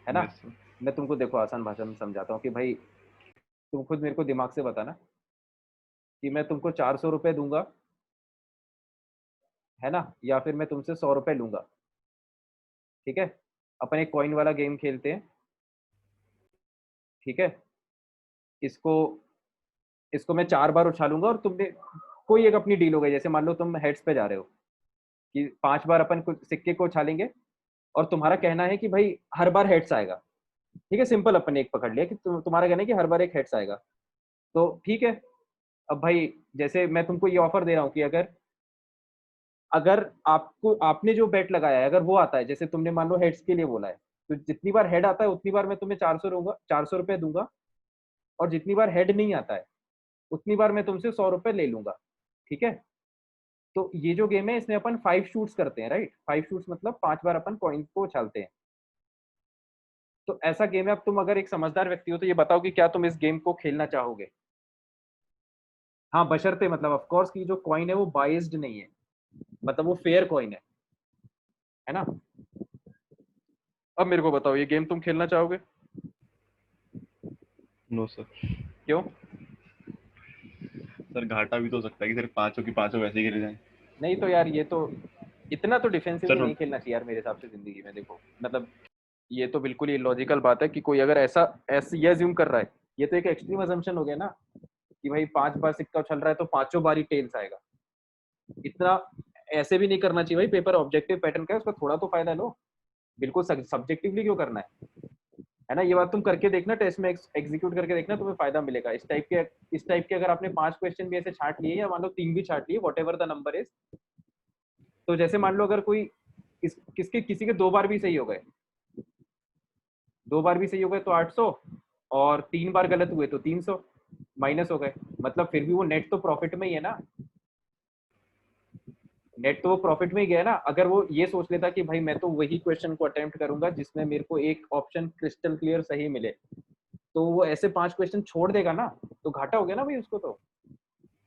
Speaker 1: है ना।
Speaker 3: यस सर
Speaker 1: मैं तुमको देखो आसान भाषा में समझाता हूँ कि भाई तुम खुद मेरे को दिमाग से बताना कि मैं तुमको 400 रुपए दूंगा, है ना, या फिर मैं तुमसे 100 रुपए लूंगा। ठीक है? अपन एक कॉइन वाला गेम खेलते हैं। ठीक है? इसको इसको मैं 4 बार उछालूंगा और तुमने कोई एक अपनी डील हो गई, जैसे मान लो तुम हेड्स पे जा रहे हो कि 5 बार अपन सिक्के को उछालेंगे और तुम्हारा कहना है कि भाई हर बार हेड्स आएगा। ठीक है, सिंपल अपन ने एक पकड़ लिया कि तुम्हारा कहना है कि हर बार एक हेड्स आएगा, तो ठीक है। अब भाई जैसे मैं तुमको ये ऑफर दे रहा हूँ कि अगर अगर आपको आपने जो बेट लगाया है अगर वो आता है, जैसे तुमने मान लो हेड्स के लिए बोला है, तो जितनी बार हेड आता है उतनी बार मैं तुम्हें 400 रुपए दूंगा, और जितनी बार हेड नहीं आता है उतनी बार मैं तुमसे 100 रुपए ले लूंगा। ठीक है? तो ये जो गेम है इसमें अपन 5 शूट्स करते हैं, राइट। 5 शूट्स मतलब 5 बार अपन कॉइन को उछालते हैं। तो ऐसा गेम है। अब तुम अगर एक समझदार व्यक्ति हो तो ये बताओ कि क्या तुम इस गेम को खेलना चाहोगे? हाँ, बशर्ते मतलब ऑफ कोर्स की जो कॉइन है वो बाइज्ड नहीं है, मतलब वो फेयर कॉइन है ना। अब मेरे को बताओ ये गेम तुम खेलना चाहोगे?
Speaker 3: No sir.
Speaker 1: क्यों?
Speaker 3: सर घाटा भी तो हो सकता है कि सर पांचों की पांचों वैसे ही गिर जाएं।
Speaker 1: नहीं तो यार ये तो इतना तो डिफेंसिवली
Speaker 3: सर
Speaker 1: नहीं खेलना चाहिए यार मेरे हिसाब से जिंदगी में। देखो मतलब ये तो बिल्कुल ही लॉजिकल बात है कि कोई अगर ऐसे ये अज्यूम कर रहा है, ये तो एक एक्सट्रीम अजम्पशन हो गया ना कि भाई 5 बार सिक्का उछल रहा है तो पांचों बार ही टेल्स आएगा। इतना ऐसे भी नहीं करना चाहिए भाई, पेपर ऑब्जेक्टिव पैटर्न का है, उसका थोड़ा तो फायदा लो। बिल्कुल सब्जेक्टिवली क्यों करना है ना। ये बात तुम करके देखना, टेस्ट में एग्जीक्यूट करके देखना, तुम्हें फायदा मिलेगा। इस टाइप के अगर आपने 5 क्वेश्चन भी ऐसे छांट लिए या मान लो 3 भी छांट लिए, व्हाटएवर द नंबर इज, तो जैसे मान लो अगर कोई किसी के 2 बार भी सही हो गए, 2 बार भी सही हो गए तो 800, और 3 बार गलत हुए तो 300 माइनस हो गए, मतलब फिर भी वो नेट तो प्रॉफिट में ही है ना। नेट तो वो प्रॉफिट में ही गया ना। अगर वो ये सोच लेता कि भाई मैं तो वही क्वेश्चन को अटेम्प्ट करूंगा जिसमें मेरे को एक ऑप्शन क्रिस्टल क्लियर सही मिले, तो वो ऐसे 5 क्वेश्चन छोड़ देगा ना, तो घाटा हो गया ना भाई उसको। तो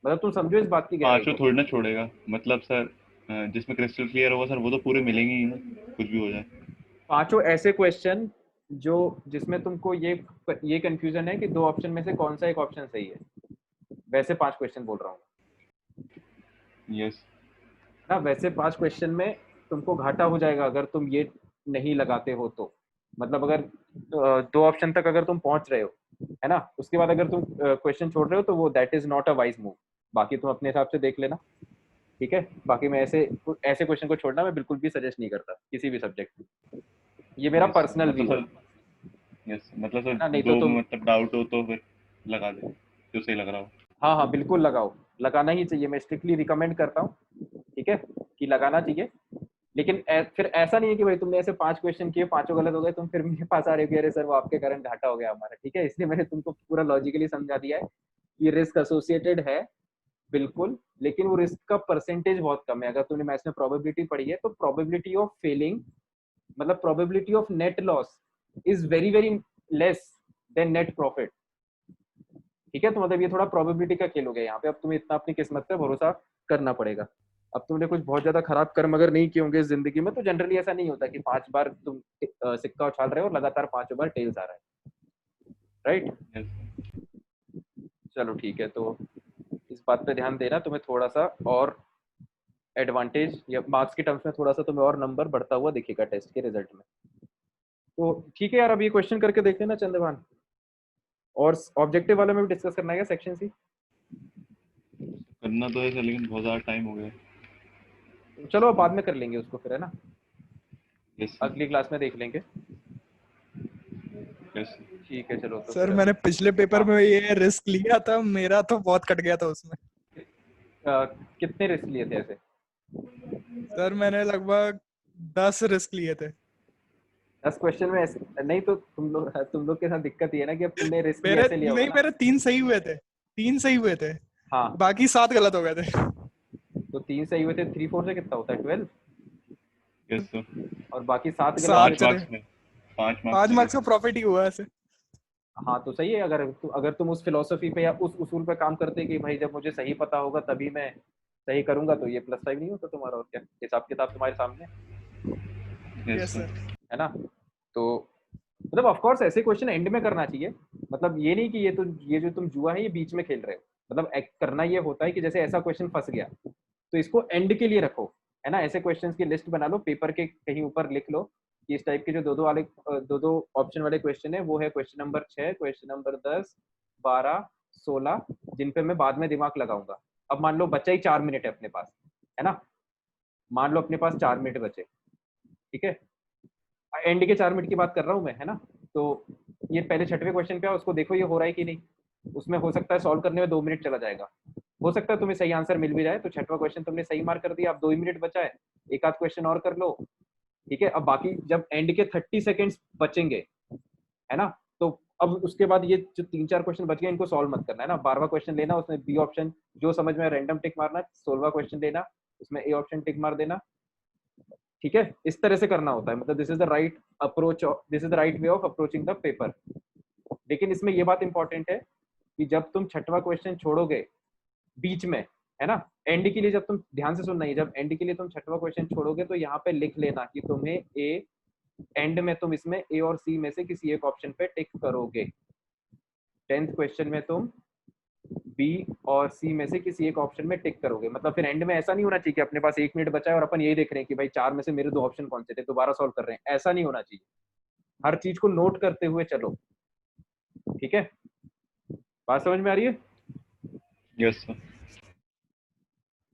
Speaker 1: मतलब तुम समझो इस बात की गहराई
Speaker 3: पांचों
Speaker 1: को।
Speaker 3: थोड़ी ना छोड़ेगा, मतलब सर जिसमें क्रिस्टल क्लियर होगा सर वो तो पूरे मिलेंगे ही ना, कुछ भी हो जाए।
Speaker 1: 5 ऐसे क्वेश्चन जिसमें तुमको ये कंफ्यूजन है कि 2 ऑप्शन में से कौन सा एक ऑप्शन सही है, वैसे 5 क्वेश्चन बोल रहा हूँ
Speaker 3: यस
Speaker 1: ना। वैसे 5 क्वेश्चन में तुमको घाटा हो जाएगा अगर तुम ये नहीं लगाते हो तो। मतलब अगर 2 ऑप्शन तक अगर तुम पहुंच रहे हो है ना। उसके बाद अगर तुम क्वेश्चन छोड़ रहे हो तो वो that is not a wise move. बाकी तुम अपने हिसाब से देख लेना, ठीक है। बाकी मैं ऐसे क्वेश्चन को छोड़ना मैं बिल्कुल भी सजेस्ट नहीं करता किसी भी सब्जेक्ट में। ये मेरा पर्सनल व्यू है।
Speaker 3: यस, मतलब सर
Speaker 1: ना, नहीं तो
Speaker 3: दो
Speaker 1: तुम,
Speaker 3: मतलब डाउट हो तो फिर लगा दे जो सही लग रहा हो।
Speaker 1: हाँ हाँ बिल्कुल लगाओ, लगाना ही चाहिए, मैं स्ट्रिक्टली रिकमेंड करता हूँ, ठीक है, कि लगाना चाहिए। लेकिन फिर ऐसा नहीं है कि भाई तुमने ऐसे 5 क्वेश्चन किए, 5 गलत हो गए, तुम फिर मेरे पास आ रहे हो कि अरे सर वो आपके कारण घाटा हो गया हमारा, ठीक है। इसलिए मैंने तुमको पूरा लॉजिकली समझा दिया है कि रिस्क एसोसिएटेड है बिल्कुल, लेकिन वो रिस्क का परसेंटेज बहुत कम है। अगर तुमने मैथ्स में प्रोबेबिलिटी पढ़ी है तो प्रोबेबिलिटी ऑफ फेलिंग, मतलब probability of net loss is very very less than net profit, ठीक है। तो मतलब ये थोड़ा प्रोबेबिलिटी का खेल हो गया यहाँ पे। अब तुम्हें इतना अपनी किस्मत पे भरोसा करना पड़ेगा। अब तुमने कुछ बहुत ज्यादा खराब कर्म अगर नहीं किए होंगे जिंदगी में तो जनरली ऐसा नहीं होता कि 5 बार तुम सिक्का उछाल रहे हो और लगातार 5 बार टेल्स आ रहा है, राइट।
Speaker 3: Yes.
Speaker 1: चलो ठीक है, तो इस बात पे ध्यान देना, तुम्हें थोड़ा सा और एडवांटेज या मार्क्स के टर्म्स में थोड़ा सा तुम्हें और नंबर बढ़ता हुआ दिखेगा टेस्ट के रिजल्ट में। तो ठीक है यार, अब ये क्वेश्चन करके देख लेना चंद्रभान, और ऑब्जेक्टिव वाले में भी डिस्कस करना है क्या सेक्शन सी?
Speaker 3: करना तो है सर, लेकिन बहुत ज़्यादा टाइम हो गया।
Speaker 1: चलो अब बाद में कर लेंगे उसको फिर, है ना,
Speaker 3: यस
Speaker 1: अगली क्लास में देख लेंगे।
Speaker 3: यस
Speaker 1: ठीक है चलो, तो
Speaker 6: सर
Speaker 1: फिर
Speaker 6: मैंने पिछले पेपर
Speaker 1: हाँ।
Speaker 6: में ये रिस्क लिया था, मेरा तो बहुत कट गया था उसमें।
Speaker 1: कितने रिस्क लिए थे ऐसे?
Speaker 6: सर मैंने लगभग 10 रिस्क लिए थे।
Speaker 1: 10 क्वेश्चन में ऐसे नहीं, तो तुम लोग के साथ दिक्कत ये है ना कि अब तुमने रिस्क भी
Speaker 6: मेरे
Speaker 1: ऐसे लिया होगा
Speaker 6: नहीं,
Speaker 1: ना।
Speaker 6: मेरे 3 सही हुए थे, 3 सही हुए थे,
Speaker 1: हाँ
Speaker 6: बाकी 7 गलत हो गए थे।
Speaker 1: तो 3 सही हुए थे, 3 4 से कितना होता है 12,
Speaker 3: यस सर।
Speaker 1: और बाकी 7 गलत
Speaker 6: 7
Speaker 1: हुए
Speaker 3: 5
Speaker 1: थे।
Speaker 3: मार्क्स में 5
Speaker 6: 5
Speaker 3: मार्क्स
Speaker 6: मार्क्स का प्रॉफिट ही हुआ ऐसे।
Speaker 1: हाँ तो सही है, अगर तुम उस फिलोसफी पे या उस उसूल पे काम करते कि भाई जब मुझे सही पता होगा तभी मैं सही करूंगा, तो ये +5 नहीं होता तुम्हारा। और क्या, हिसाब किताब तुम्हारे सामने
Speaker 3: यस
Speaker 6: यस
Speaker 3: सर।
Speaker 6: सर।
Speaker 1: है ना। तो मतलब ऑफ कोर्स ऐसे क्वेश्चन एंड में करना चाहिए, मतलब ये नहीं कि ये जो तुम जुआ है ये बीच में खेल रहे हो। मतलब करना ये होता है कि जैसे ऐसा क्वेश्चन फंस गया तो इसको एंड के लिए रखो, है ना। ऐसे क्वेश्चंस की लिस्ट बना लो, पेपर के कहीं ऊपर लिख लो कि इस टाइप के जो दो ऑप्शन वाले क्वेश्चन है वो है क्वेश्चन नंबर 6, क्वेश्चन नंबर 10, 12, 16, जिन पे मैं बाद में दिमाग लगाऊंगा। अब मान लो बचा ही 4 मिनट है अपने पास, है ना, मान लो अपने पास 4 मिनट बचे, ठीक है। एंड के 4 मिनट की बात कर रहा हूँ मैं, है ना। तो ये पहले 6वें क्वेश्चन पे उसको देखो ये हो रहा है कि नहीं। उसमें हो सकता है सॉल्व करने में 2 मिनट चला जाएगा, हो सकता है तुम्हें सही आंसर मिल भी जाए। तो 6वां क्वेश्चन तुमने सही मार्क कर दिया, अब 2 ही मिनट बचा है, एक आध क्वेश्चन और कर लो, ठीक है। अब बाकी जब एंड के 30 सेकेंड्स बचेंगे, है ना, तो अब उसके बाद ये जो 3-4 क्वेश्चन बच गए इनको सॉल्व मत करना, है ना। 12वां क्वेश्चन लेना, उसमें बी ऑप्शन जो समझ में रैंडम टिक मारना। 16वां क्वेश्चन लेना, उसमें ए ऑप्शन टिक मार देना, ठीक है। इस तरह से करना होता है, मतलब this is the right approach, this is the right way of approaching the paper. लेकिन इसमें ये बात इंपॉर्टेंट है कि जब तुम 6वां क्वेश्चन छोड़ोगे बीच में, है ना, एंड के लिए, जब तुम ध्यान से सुनना है, जब एंड के लिए तुम 6वां क्वेश्चन छोड़ोगे तो यहाँ पे लिख लेना कि तुम्हें ए, एंड में तुम इसमें ए और सी में से किसी एक ऑप्शन पे टिक करोगे। 10th क्वेश्चन में तुम बी और सी में से किसी एक ऑप्शन में टिक करोगे। मतलब फिर एंड में ऐसा नहीं होना चाहिए कि अपने पास 1 मिनट बचा है और अपन यही देख रहे हैं कि भाई 4 में से मेरे 2 ऑप्शन कौन से थे, दोबारा सॉल्व कर रहे हैं, ऐसा नहीं होना चाहिए। हर चीज को नोट करते हुए चलो, ठीक है। बात समझ में आ रही है?
Speaker 3: Yes sir.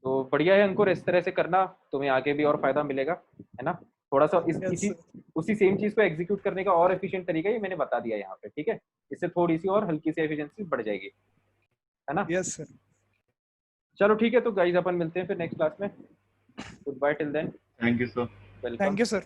Speaker 1: तो बढ़िया है अंकुर, इस तरह से करना, तुम्हें आगे भी और फायदा मिलेगा, है ना। थोड़ा सा
Speaker 6: Yes,
Speaker 1: उसी सेम चीज को एग्जीक्यूट करने का और एफिशिएंट तरीका ये मैंने बता दिया यहाँ पे, ठीक है। इससे थोड़ी सी और हल्की सी एफिशिएंसी बढ़ जाएगी, है ना।
Speaker 6: Yes sir.
Speaker 1: चलो ठीक है, तो गाइस अपन मिलते हैं फिर नेक्स्ट क्लास में। Good bye till then.
Speaker 3: Thank you sir.
Speaker 1: Welcome.
Speaker 6: Thank you sir.